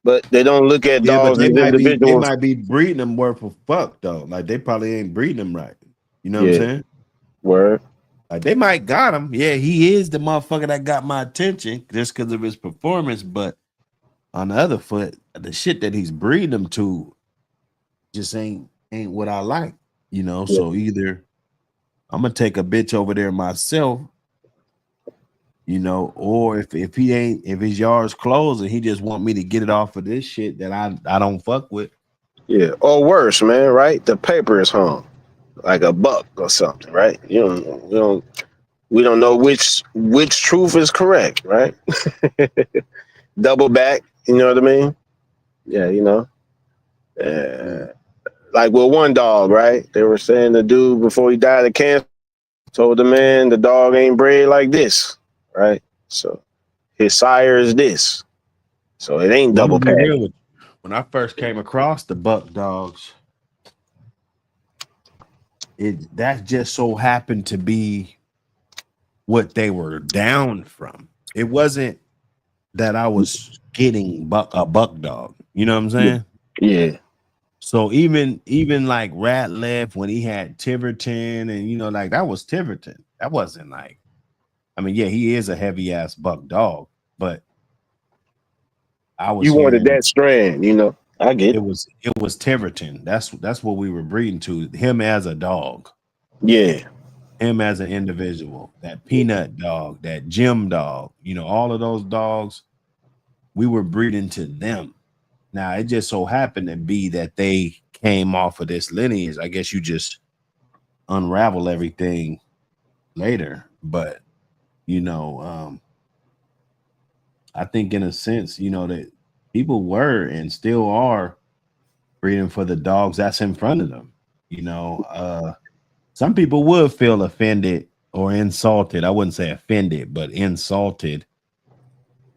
but they don't look at yeah, but dogs as they individuals. might be breeding them worth of fuck though. Like they probably ain't breeding them right. You know what I'm Yeah, saying? word. Like they might got him. Yeah, he is the motherfucker that got my attention just because of his performance. But on the other foot, the shit that he's breeding them to just ain't what I like. You know, Yeah, so either I'm gonna take a bitch over there myself, or if his yard's closed and he just want me to get it off of this shit that I don't fuck with. yeah. Or worse, man. Right? The paper is hung like a buck or something, right? We don't know which truth is correct, right? Double back, you know what I mean? Yeah, Yeah. like with one dog, right? They were saying the dude before he died of cancer told the man the dog ain't bred like this, right? So his sire is this, so it ain't Well, I'm double gonna be pack. real with you. When I first came across the buck dogs, that just so happened to be what they were down from. It wasn't that I was getting a buck dog. You know what I'm saying? Yeah, So even like Ratliff when he had Tiverton and like that was Tiverton. That wasn't like I mean, yeah, he is a heavy ass buck dog, but I was You wanted hearing that strand, I get it. it was Tiverton. That's what we were breeding to. Him as a dog, Yeah. him as an individual, that peanut dog, that Jim dog, all of those dogs, we were breeding to them. Now it just so happened to be that they came off of this lineage. I guess you just unravel everything later, but you know, um, I think in a sense, that people were and still are breeding for the dogs that's in front of them. Some people would feel offended or insulted. I wouldn't say offended, but insulted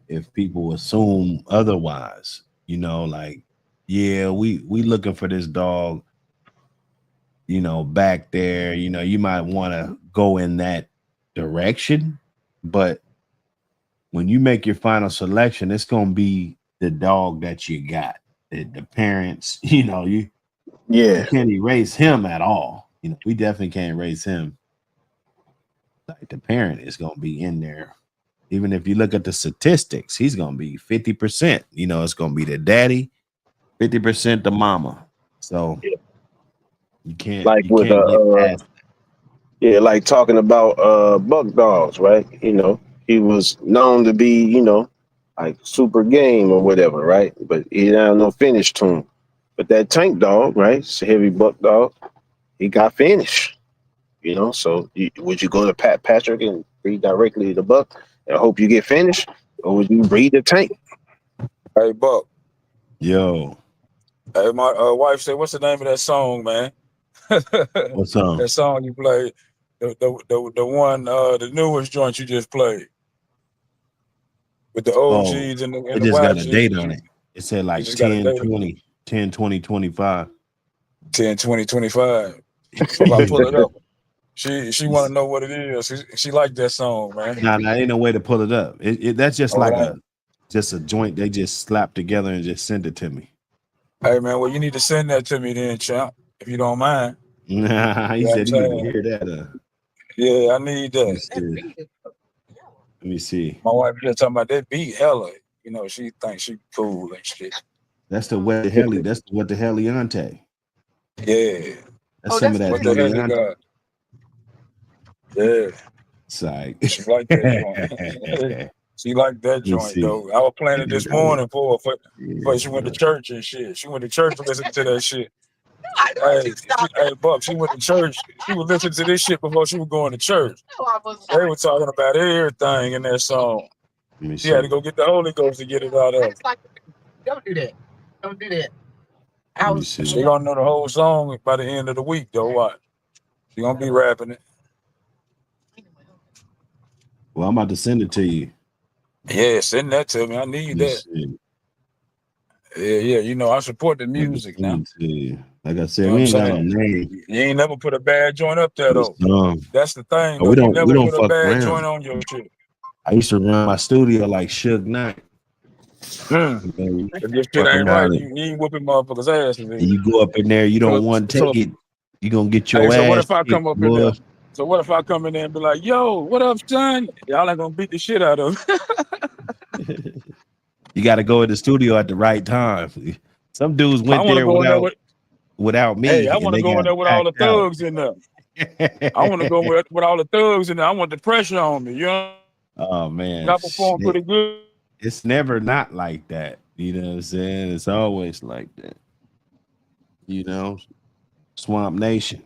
if people assume otherwise. Like, yeah, we looking for this dog, back there. You might want to go in that direction, but when you make your final selection, it's gonna be the dog that you got. The parents, you Yeah. can't erase him at all. We definitely can't erase him. Like the parent is gonna be in there. Even if you look at the statistics, he's gonna be 50%. It's gonna be the daddy, 50% the mama. So you can't Like you with can't get past. yeah, like talking about buck dogs, right? He was known to be, like super game or whatever, right? But he didn't have no finish to him. But that tank dog, right? It's a heavy buck dog. He got finish. So would you go to Pat Patrick and breed directly the buck and hope you get finished, or would you breed the tank? Hey, Buck. Yo, Hey, my wife said, "What's the name of that song, man?" what's up? That song you played, the one, the newest joint you just played with the Oh, OGs and it the just got a YGs. date on it. It said You like just got a 10, date 20, 10, 20, 25. 10, 20, 25. If I pull it up, she want to know what it is. She like that song, man. Nah, ain't no way to pull it up. That's just Oh, like it ain't. just a joint they just slapped together and just sent it to me. Hey, man, well, you need to send that to me then, champ, if you don't mind. Nah, he You know what I'm said he need to saying? hear that. Yeah, I need Let me that. see. Let me see. My wife just talking about that beat hella. She thinks she cool and shit. That's the what the heli. That's what the Heliante. Yeah. That's some of that What the hell you Heliante. got? Yeah. It's like, She like that joint. let She like that me joint see. though. I was playing Ain't it no this way. morning for she went to Yeah. church and shit. She went to church to listen to that shit. Hey, Buck, she went to church. She was listening to this shit before she was going to church. They were talking about everything in that song. Let me She had to see. go get the Holy Ghost to get it out of her. Let me She see. gonna know the whole song by the end of the week though. What? She gonna be rapping it. Well, I'm about to send it to you. Yeah, send that to me. I Let need me that. see. Yeah. I support the I'm about to music now. send it to you. Like I You said, know what we I'm ain't got no saying? name You ain't never put a bad joint up there for this though. song. That's the thing But though. we You don't we never don't put a fuck bad around. joint on your shit. I used to run my studio like Suge Knight. And then If your shit fuck ain't right, around you ain't whooping motherfuckers' asses and in. you go up in there, you don't So, want to take so, it, you gonna get hey, your so what ass if I come kicked, up in there? boy. So what if I come in there and be like, "Yo, what up, son?" Y'all ain't gonna beat the shit out of him. You got to go in the studio at the right time. Some dudes I went want to there go in there with. without Hey, I me, and want to they go in got there with all the packed out. thugs in there. I want to go with all the thugs in there. I want the pressure on me. You know, Oh man, I perform shit. pretty good. It's never not like that. You know what I'm saying? It's always like that. You know, Swamp Nation.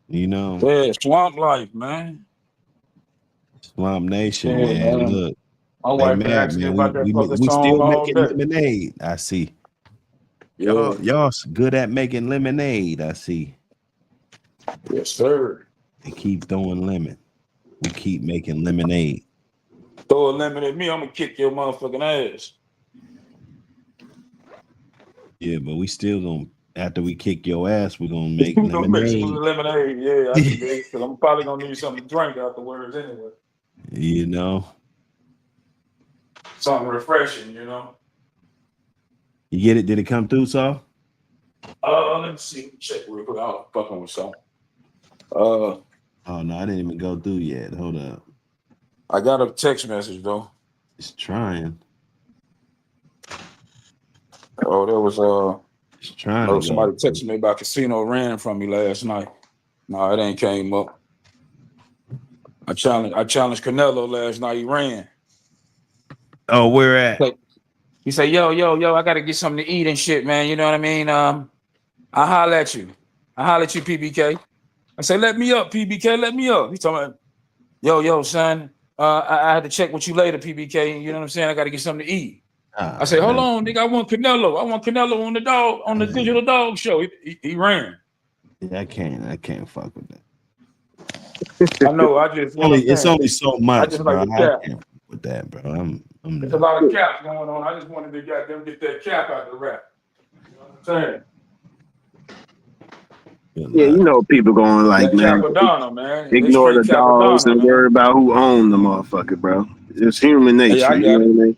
You know, Yeah, swamp life, man. Swamp Nation, Yeah, man. man. Look, My hey wife been man, asking me man, about that fucking we song still all making day. lemonade. I see. Yeah, Y'all good at making lemonade. I see. yes, sir. They keep throwing lemon. We keep making lemonade. Throw a lemon at me, I'm gonna kick your motherfucking ass. Yeah, but we still gonna after we kick your ass, we're gonna make We gonna make some lemonade. lemonade. Yeah, I can dig it. Cause I'm probably gonna need something to drink afterwards anyway. You know, Something refreshing, you know. you get it? Did it come through, Saul? Let me see. Check real quick. I was fucking with something. Oh no, I didn't even go through yet. Hold up. I got a text message though. It's trying. Oh, there was It's trying to go. somebody texted me about Casino ran from me last night. No, it ain't came up. I challenged Canelo last night. He ran. Oh, where at? He said, yo, I gotta get something to eat and shit, man. You know what I mean? I holler at you. PBK. I say, let me up, PBK, let me up. He's talking about, yo, son. I had to check with you later, PBK. You know what I'm saying? I gotta get something to eat. I say, hold on, nigga. I want Canelo on the digital dog show. He ran. Yeah, I can't fuck with that. I know. It's only so much, bro. Like I can't fuck with that, bro. I'm There's a lot of caps going on. I just wanted to get that cap out the rap. You know what I'm saying? Yeah, you know people going like, that man, Capadonna, man. ignore the dogs and man. worry about who owned the motherfucker, bro. It's human nature. Hey, you know what I mean?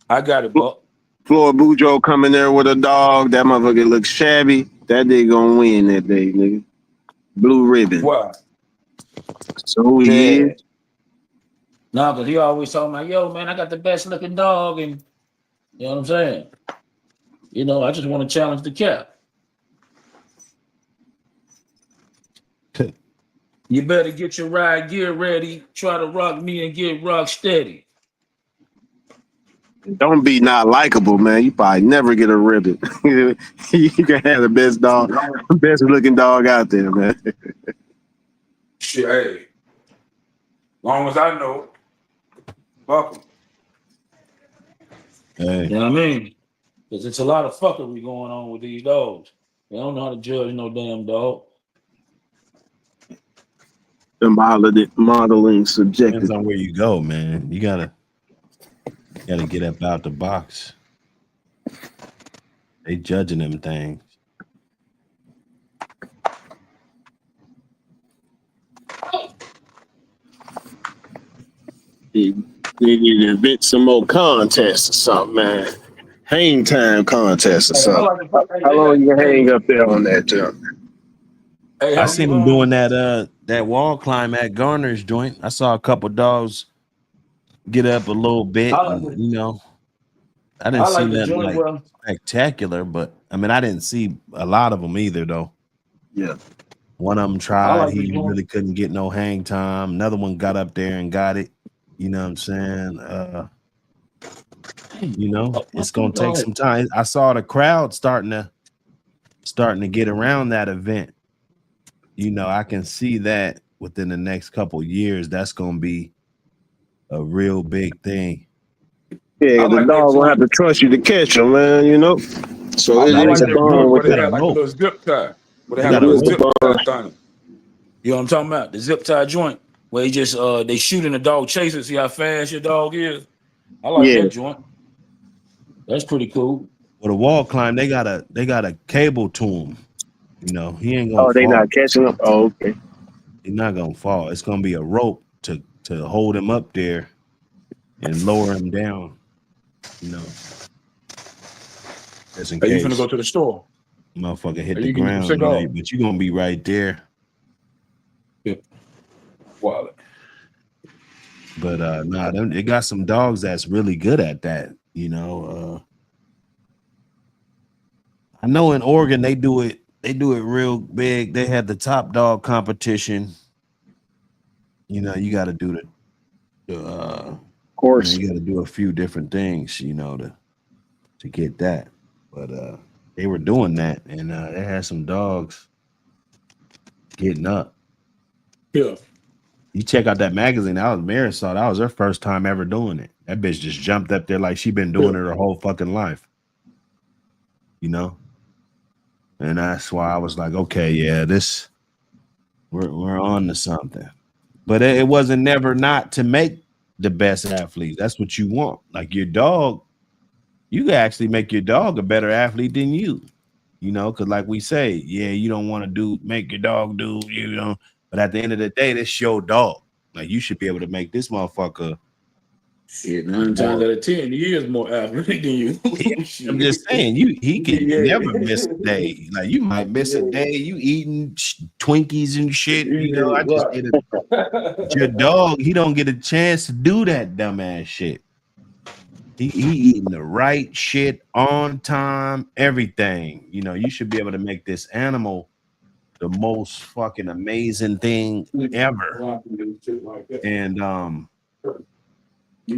I got it, Buck. Floyd Boudreaux coming there with a dog. That motherfucker looks shabby. That nigga gonna win that day, nigga. Blue ribbon. Why? So who he is? No, because he always talking about, yo, man, I got the best looking dog, and you know what I'm saying? You know, I just want to challenge the cap. You better get your ride gear ready. Try to rock me and get rock steady. Don't be not likable, man. You probably never get a ribbon. You can have the best dog, best looking dog out there, man. Shit, hey. Long as I know, fuck 'em. Hey. You know what I mean? Because it's a lot of fuckery going on with these dogs. They don't know how to judge no damn dog. The modeling subjective. Depends on where you go, man. You gotta get up out the box. They judging them things. They need to invent some more contests or something, man. Hang time contest or something. How long you hang up there on that jump? Hey, I seen them doing that wall climb at Garner's joint. I saw a couple dogs get up a little bit, and, you know. I didn't see nothing like spectacular, but I mean, I didn't see a lot of them either, though. Yeah. One of them tried. He really couldn't get no hang time. Another one got up there and got it. You know what I'm saying? You know, it's gonna take some time. I saw the crowd starting to get around that event. You know, I can see that within the next couple years, that's gonna be a real big thing. Yeah, the dog will have to trust you to catch him, man. You know. So I like it's a that bond joint with where they had that. like a little zip tie. Where they had a little zip tie thing. You know what I'm talking about? The zip tie joint where he just they shooting the dog chaser, see how fast your dog is. I like that joint. That's pretty cool. Well, the wall climb, they got a cable to him. You know, he ain't gonna fall. They not catching him. Oh, okay. He's not gonna fall. It's gonna be a rope to hold him up there and lower him down. You know. Just in case. You finna go to the store. Motherfucker hit the ground, but you're gonna be right there. Yeah. Wallet. But they got some dogs that's really good at that, you know. I know in Oregon they do it real big. They had the top dog competition. You know, you gotta do the course. You gotta do a few different things, you know, to get that. But they were doing that, and they had some dogs getting up. Yeah. You check out that magazine. That was Marisol. That was her first time ever doing it. That bitch just jumped up there like she been doing it her whole fucking life. You know? And that's why I was like, okay, yeah, we're on to something. But it wasn't never not to make the best athlete. That's what you want. Like your dog, you can actually make your dog a better athlete than you. You know, because like we say, yeah, you don't want to make your dog do, you know. But at the end of the day, this your dog. Like you should be able to make this motherfucker Shit, 9 times out of 10, he is more athletic than you. I'm just saying, he can never miss a day. Like you might miss a day, you eating Twinkies and shit. You know, I just get it. Your dog, he don't get a chance to do that dumbass shit. He eating the right shit on time, everything. You know, you should be able to make this animal the most fucking amazing thing ever. And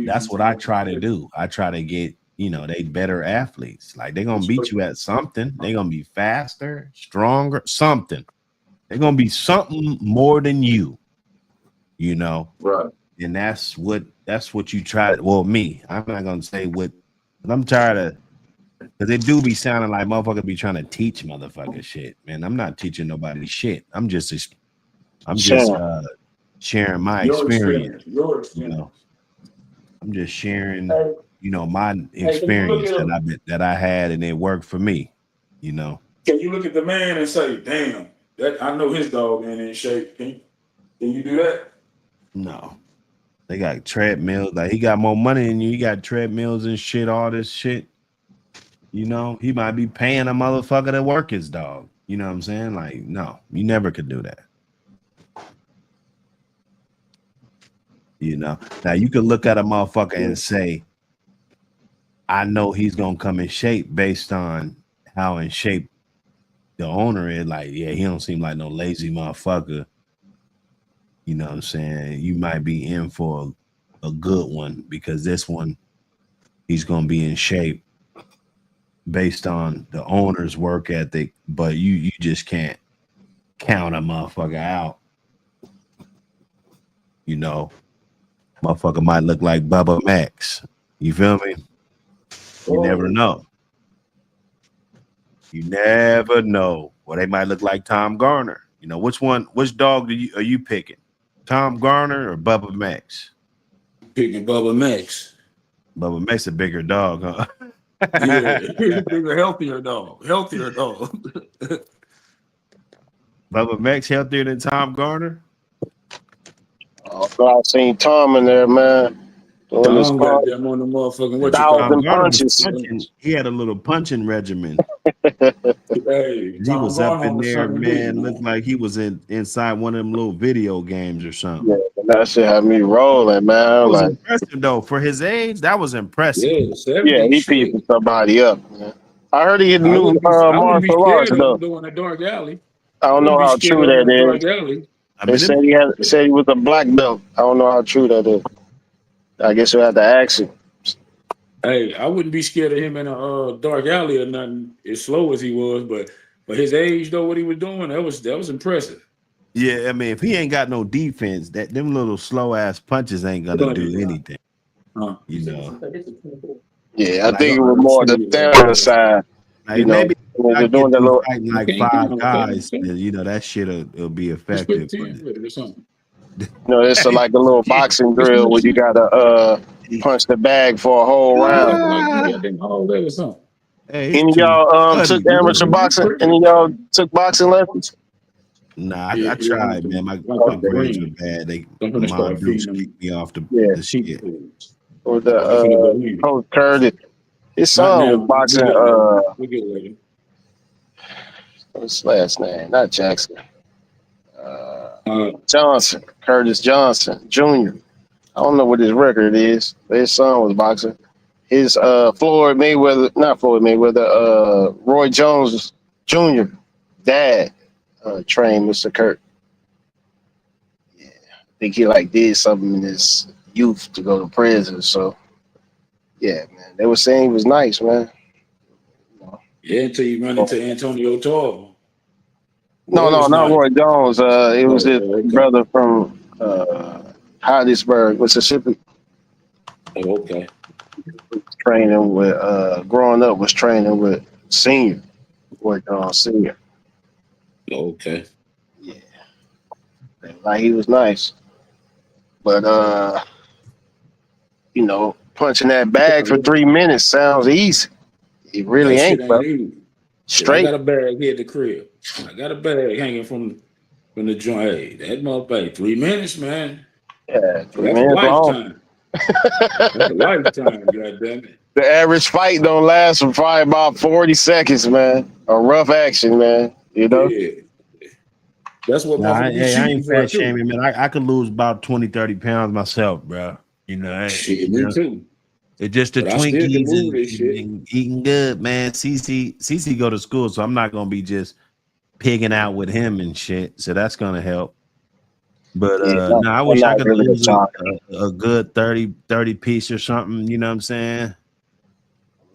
that's what I try to do. I try to get, you know, they better athletes. Like they're gonna beat you at something. They're gonna be faster, stronger, something. They're gonna be something more than you, you know. Right. And that's what you try. Well, me, I'm not gonna say what, but I'm tired of, because they do be sounding like motherfuckers be trying to teach motherfuckers shit. Man, I'm not teaching nobody shit. I'm just sharing my experience. Your experience. You know, I'm just sharing, you know, my experience that I had, and it worked for me. You know. Can you look at the man and say, "Damn, that I know his dog ain't in shape"? Can you do that? No. They got treadmills. Like he got more money than you. He got treadmills and shit, all this shit. You know, he might be paying a motherfucker to work his dog. You know what I'm saying? Like, no, you never could do that. You know, now you could look at a motherfucker and say, I know he's gonna come in shape based on how in shape the owner is. Like, yeah, he don't seem like no lazy motherfucker. You know what I'm saying? You might be in for a good one, because this one, he's gonna be in shape based on the owner's work ethic, but you just can't count a motherfucker out. You know, motherfucker might look like Bubba Max. You feel me? You never know. You never know. Well, they might look like Tom Garner. You know, which dog are you picking? Tom Garner or Bubba Max? Picking Bubba Max. Bubba Max a bigger dog, huh? Yeah, bigger, healthier dog. Bubba Max healthier than Tom Garner? I seen Tom in there, man. Doing his Tom got them on the motherfucking what you call thousand Tom Garner punches. he had a little punching regimen. Hey, He was up in there, man. Beat, Looked like he was inside one of them little video games or something. Yeah, that shit had me rolling, man. That was Like, impressive though. For his age, that was impressive. yeah, he piecing somebody up, man. I heard he had I new wouldn't be martial arts scared of though. him doing a dark alley. I don't know how true that is. They said he was a black belt. I don't know how true that is. I guess you'll have to ask him. Hey, I wouldn't be scared of him in a dark alley or nothing, as slow as he was, but for his age though, what he was doing, that was impressive. Yeah, I mean, if he ain't got no defense, them little slow ass punches ain't gonna do anything. You know. Yeah, I think it was more the stamina side. Like, you know, maybe when I you're get doing that through little fighting like 5 guys, you know, that shit will be effective. It's like a little boxing drill where you gotta punch the bag for a whole round. Hey, Any of y'all took amateur boxing? Any of y'all took boxing lessons? Nah, I tried, man. My grades were bad. My mom Bruce kicked me off the shit. Or the Coach Curtis. His son was boxing. We get later. What's his last name? Not Jackson. Johnson. Curtis Johnson Jr. I don't know what his record is, but his son was boxing. His not Floyd Mayweather, Roy Jones Jr. dad trained Mr. Kurt. Yeah, I think he did something in his youth to go to prison. So yeah, man, they were saying he was nice, man. Yeah, until you run into Antonio Tarver. No, not Roy Jones. It was his brother from Hattiesburg, Mississippi. Oh, okay. Training with growing up was training with Senior, Roy Jones Senior. Okay. Yeah, like he was nice, but punching that bag for 3 minutes sounds easy. It really ain't, bro. Straight. I got a bag here at the crib. I got a bag hanging from the joint. Hey, that motherfucker, 3 minutes, man. Yeah, 3 That's minutes lifetime. long. That's a lifetime, goddamn it. The average fight don't last for probably about 40 seconds, man. A rough action, man. You know? Yeah. That's what Nah, motherfuckers be I shooting ain't for fat too. shaming, man. I could lose about 20, 30 pounds myself, bro. You know, Shit, me too. it's just the But I still can Twinkies move and, this shit. and eating good, man. CC go to school, so I'm not gonna be just pigging out with him and shit. So that's gonna help. But Yeah, no, I I'm wish I not could really a lose talker. a good 30 piece or something. You know what I'm saying?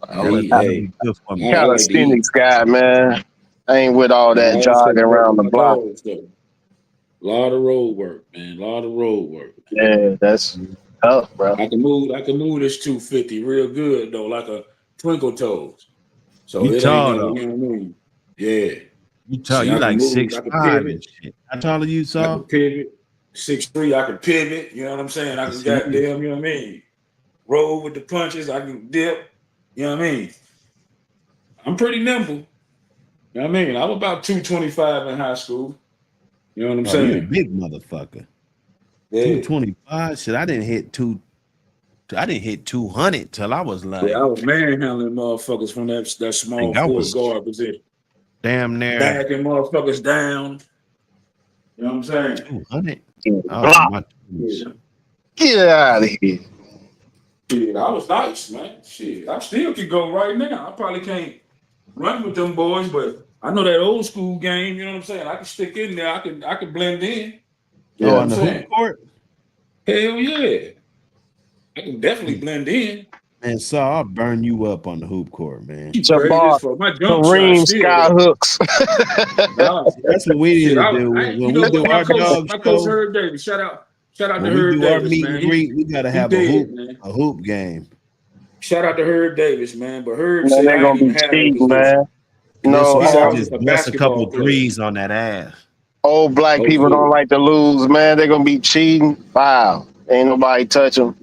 I That'll eat, that'll hey, be good for me. I Kind of like to eat. skinny guy, man. I ain't with all I that also jogging work around with the my block. dogs though. A lot of road work, man. A lot of road work. Yeah, that's tough, bro. I can move this 250 real good though, like a twinkle toes. So You it ain't tall never, though. you know what I mean? Yeah. You tall. See, You I can like move, I can 6'5" and pivot, shit. How tall are you, I Saul? can pivot. 6'3", I can pivot, you know what I'm saying? I I can see you. goddamn, you know what I mean? Roll with the punches, I can dip, you know what I mean? I'm pretty nimble. You know what I mean? I was about 225 in high school. You know what I'm Oh, you a saying? big motherfucker. Yeah. 225. Shit, I didn't hit 200 till I was Yeah, like, I was manhandling motherfuckers from that I small think I forward was guard position. damn near Backing motherfuckers down. You know what I'm saying? 200. I was in Block. my 20s. Yeah. Get out of here. Shit, I was nice, man. Shit, I still could go right now. I probably can't run with them boys, but I know that old school game. You know what I'm saying? I can stick in there. I can blend in. You know Oh, what Yeah. on I'm the hoop saying? court? Hell yeah, I can definitely blend in. Man, Saul, I'll burn you up on the hoop court, man. You crazy as Jabbar fuck. My jump shot Kareem still Sky there. hooks. Nah, See, that's what we need shit. to do You when know we what? do our dog My coach show. Herb Davis. Shout out to When we Herb do our Davis, meet man. and greet, we gotta He have dead, man. a hoop game. Shout out to Herb Davis, man. But Herb Man, said they're I ain't gonna even be have no cheating, position. man. And then No, so He I said I could was all just just a bust a couple basketball player. threes on that ass. old black Oh people don't shit. like to lose, man. They're gonna be cheating. Wow. Ain't nobody touch them.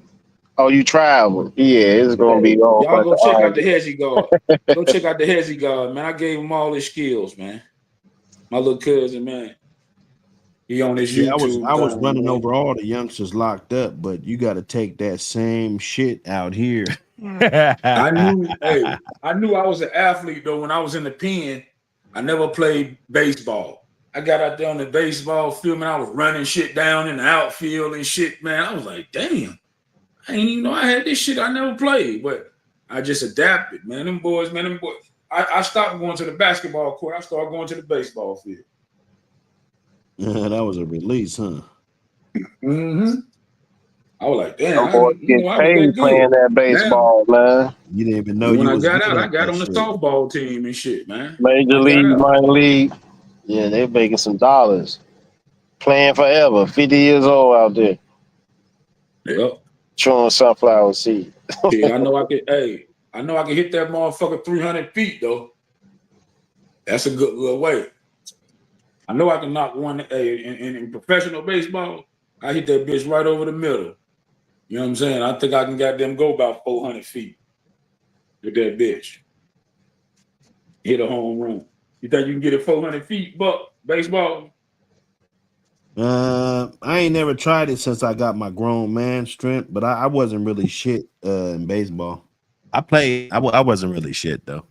Oh, you travel. Yeah, it's gonna be Hey, a whole y'all bunch go of check out the arguing. Hezzy guard. Go check out the Hezzy guard, man. I gave him all his skills, man. My little cousin, man. He on his Yeah, YouTube I was thing, running man. over all the youngsters locked up, but you got to take that same shit out here. I knew I was an athlete though when I was in the pen. I never played baseball. I got out there on the baseball field, man. I was running shit down in the outfield and shit, man. I was like, damn, I didn't even know I had this shit. I never played, but I just adapted, man. Them boys, man, them boys. I stopped going to the basketball court. I started going to the baseball field. That was a release, huh? Mm-hmm. I was like, damn, Them I boys didn't get know I was paid that playing good. that Now, baseball, man. You didn't even know when you I was got good out, I at got that on the shit. softball team and shit, man. Major I got league, out. minor league. Yeah, they making some dollars. Playing forever. 50 years old out there. Yep. Chewing sunflower seed. Shit, I know I could. Hey, I know I can hit that motherfucker 300 feet though. That's a good little way. I know I can knock one. Hey, in professional baseball, I hit that bitch right over the middle. You know what I'm saying? I think I can goddamn go about 400 feet with that bitch. Hit a home run. You think you can get it 400 feet, Buck? Baseball? I ain't never tried it since I got my grown man strength, but I wasn't really shit in baseball. I played. I wasn't really shit though.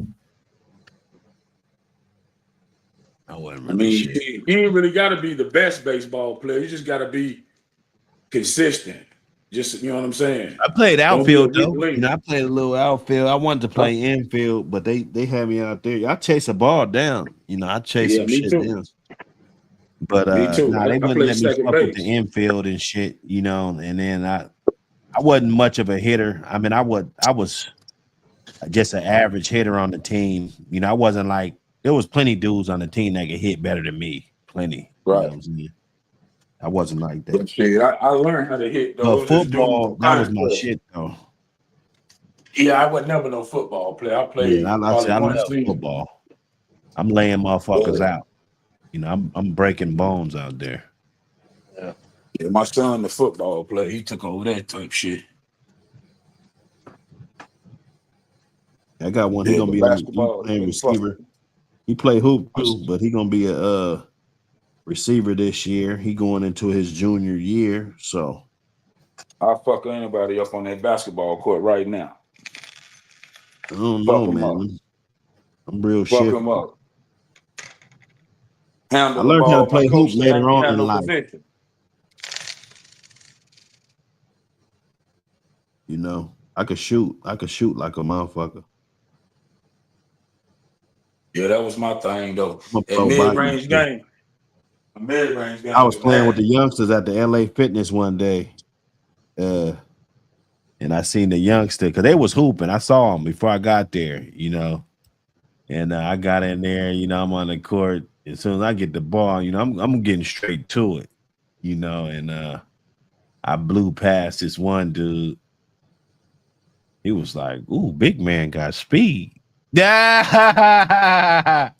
I wasn't I really mean, shit. shit, you ain't really got to be the best baseball player. You just got to be consistent. Just, you know what I'm saying? I played Don't be a outfield weak though. link. I played a little outfield. I wanted to Huh? play infield, but they had me out there. I chase a ball down. I chase Yeah, some me shit too. down. But Me too. nah, they I wouldn't play let me second fuck with the base. infield and shit. And then I wasn't much of a hitter. I mean, I was just an average hitter on the team. I wasn't like there was plenty dudes on the team that could hit better than me. Plenty. You know Right. what I'm saying? I wasn't like that. But shit, I learned how to hit But though. Just doing football, all that was kinds of my stuff. shit though. Yeah, I was never no football player. I Yeah, played I said probably I one love season. football. I'm laying motherfuckers But out. I'm breaking bones out there. Yeah. yeah, my son, the football player, he took over that type shit. I got one. He Yeah, gonna but be he basketball, he playing been fucking. receiver. He play hoop too, but he gonna be a receiver this year. He going into his junior year, so I'll fuck anybody up on that basketball court right now. I don't Fuck know, them up. man. I'm real Fuck shit. them up. I Handle the learned how to ball. My play hoop coach said I later ain't on have in no life. position. You know, I could shoot. I could shoot like a motherfucker. Yeah, that was my thing though. I'm gonna At blow by you. mid-range game. A mid-range I game was was playing with the nasty. youngsters at the LA Fitness one day. And I seen the youngster because they was hooping. I saw him before I got there, you know. And I got in there, you know, I'm on the court. As soon as I get the ball, you know, I'm getting straight to it, you know, and I blew past this one dude. He was like, ooh, big man got speed. Yeah.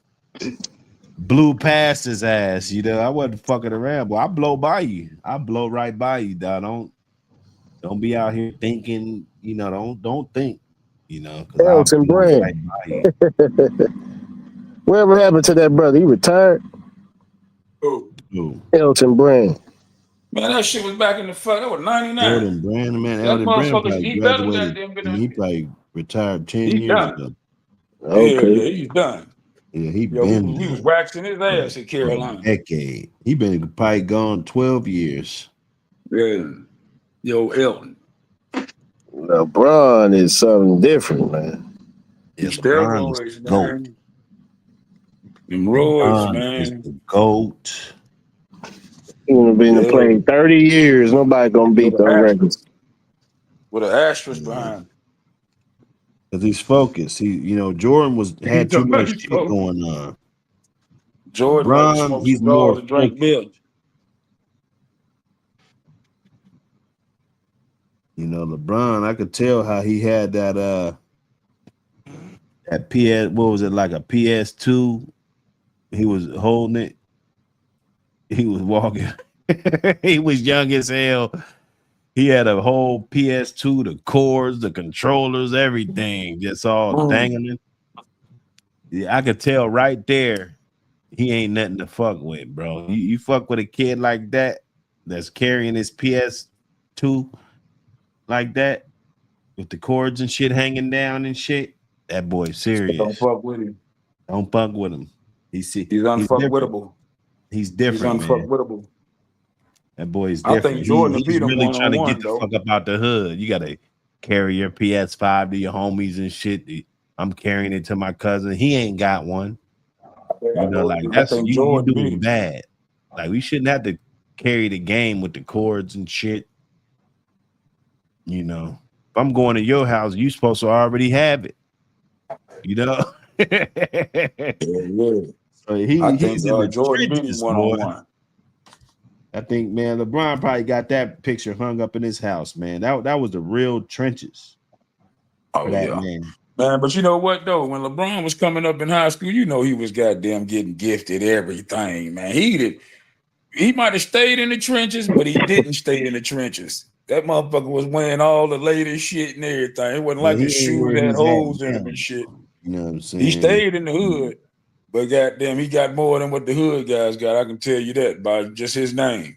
Blew past his ass, you know. I wasn't fucking around, but I blow by you. I blow right by you, dog. Don't be out here thinking, you know, don't think, you know, because I'll Elton blow Brand. right by you. Whatever happened to that brother? He retired. Ooh. Ooh. Elton Brand. Man, that shit was back in the fuck. That was 99. Elton Brand, man. That Elton Brand motherfucker, probably he better graduated. goddamn been. He probably retired 10 He years done. ago. Hell Okay. yeah, he's done. Yeah, he Yo, been we was done waxing his for ass in a Carolina. decade. He been probably gone 12 years. Yeah. Yo, Elton. LeBron is something different, man. Yeah, LeBron is Steroids, the GOAT. man. Them roids, LeBron is man. the GOAT. He would have been to play 30 years. Nobody gonna beat them records. With an asterisk behind. Because he's focused. You know, Jordan had too much shit going on. Jordan like to LeBron, smoke he's cigars more and drink focused. milk. You know, LeBron, I could tell how he had that PS, what was it, like a PS2? He was holding it. He was walking. He was young as hell. He had a whole PS2, the cords, the controllers, everything, just all dangling. Yeah, I could tell right there he ain't nothing to fuck with, bro. You fuck with a kid like that that's carrying his PS2 like that with the cords and shit hanging down and shit. That boy's serious. Don't fuck with him. Don't fuck with him. He's unfuckwittable. He's different, He's man. unfuckwittable. That boy's I different. think Jordan He's beat him really trying to get 1-on-1 the though. fuck up out the hood. You gotta carry your PS5 to your homies and shit. I'm carrying it to my cousin. He ain't got one. You know, like that's you doing bad. Like we shouldn't have to carry the game with the cords and shit. You know, if I'm going to your house, you supposed to already have it. You know. So he's in the Jordan beat him trenches, boy. 1-on-1. I think, man, LeBron probably got that picture hung up in his house, man. That was the real trenches. Oh that yeah, man. But you know what though? When LeBron was coming up in high school, you know he was goddamn getting gifted everything, man. He might have stayed in the trenches, but he didn't stay in the trenches. That motherfucker was wearing all the latest shit and everything. It wasn't like his shoes had holes in them and shit. You know what I'm saying? He stayed in the hood, but goddamn, he got more than what the hood guys got. I can tell you that by just his name.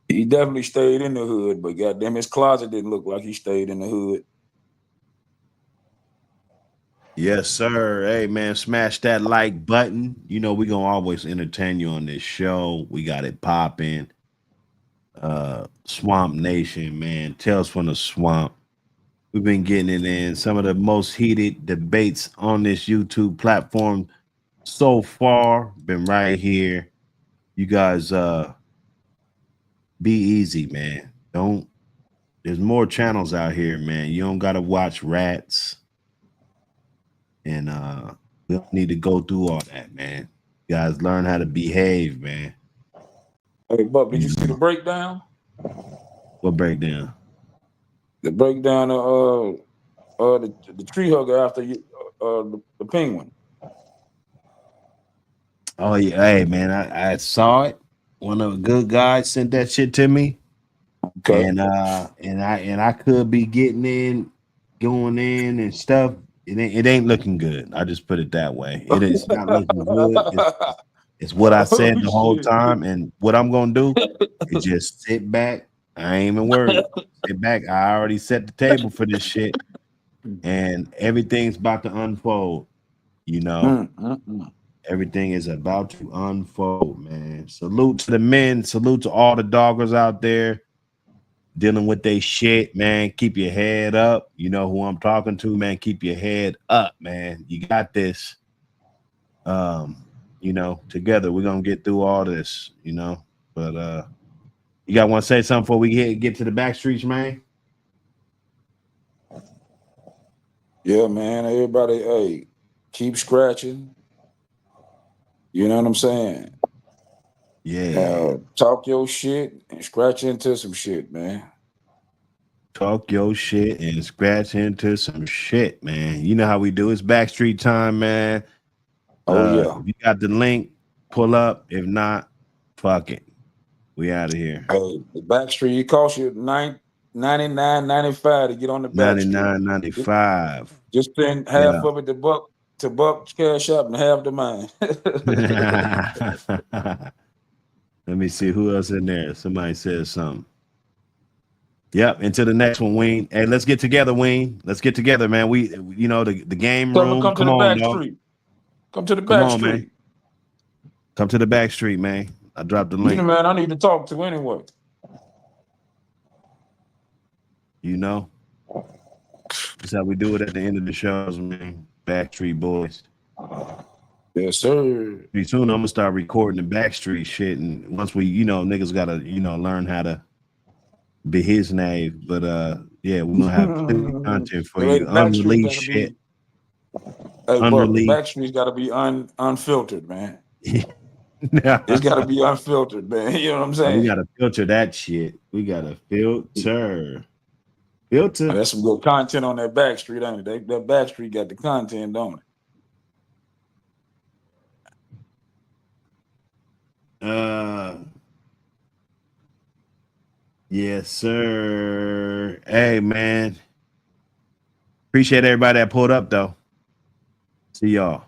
He definitely stayed in the hood, but goddamn, his closet didn't look like he stayed in the hood. Yes, sir. Hey, man, smash that like button. You know, we're going to always entertain you on this show. We got it popping. Swamp Nation, man. Tales from the Swamp. We've been getting it in. Some of the most heated debates on this YouTube platform so far. Been right here. You guys, be easy, man. There's more channels out here, man. You don't got to watch rats. And we don't need to go through all that, man. You guys learn how to behave, man. Hey, Buck, did you see the breakdown? What breakdown? The breakdown of the tree hugger after the penguin. Oh yeah, hey man, I saw it. One of the good guys sent that shit to me. Okay. And I could be going in and stuff. It ain't looking good. I just put it that way. It is not looking good. It's what I Oh said the whole shit. time, and what I'm gonna do is just sit back. I ain't even worried. Sit back. I already set the table for this shit, and everything's about to unfold. You know, everything is about to unfold, man. Salute to the men. Salute to all the doggers out there dealing with their shit, man. Keep your head up. You know who I'm talking to, man. Keep your head up, man. You got this. You know, together we're gonna get through all this, you know. But you got want to say something before we get to the back streets, man? Yeah, man. Everybody, hey, keep scratching. You know what I'm saying? Yeah. Talk your shit and scratch into some shit, man. Talk your shit and scratch into some shit, man. You know how we do. It's backstreet time, man. Oh yeah. If you got the link, pull up. If not, fuck it. We out of here. Hey, the back street, it costs you $99.95 to get on the back street. $99.95. Just spend half Yeah. of it to buck cash up and half the mine. Let me see who else in there. Somebody said something. Yep. Into the next one, Wayne. Hey, let's get together, Wayne. Let's get together, man. We, you know, the game Tell them to room. come to Come the on, back dog. street. Come to the Come back on, man. street. Come to the back street, man. I dropped the You the link. man I need to talk to anyway. You know, that's how we do it at the end of the shows, man. Backstreet Boys. Yes, sir. Pretty soon I'm gonna start recording the Backstreet shit, and once we, you know, niggas gotta, you know, learn how to be his name. But yeah, we're gonna have plenty of content for The you. back street Unreleased gotta shit. be, hey Buck, the Unreleased. back street's gotta be unfiltered, man. Nah. It's gotta be unfiltered, man. You know what I'm We saying? gotta filter that shit. We gotta filter. Filter. That's some good content on that back street, ain't it? That back street got the content on it. Yes, sir. Hey, man. Appreciate everybody that pulled up, though. See y'all.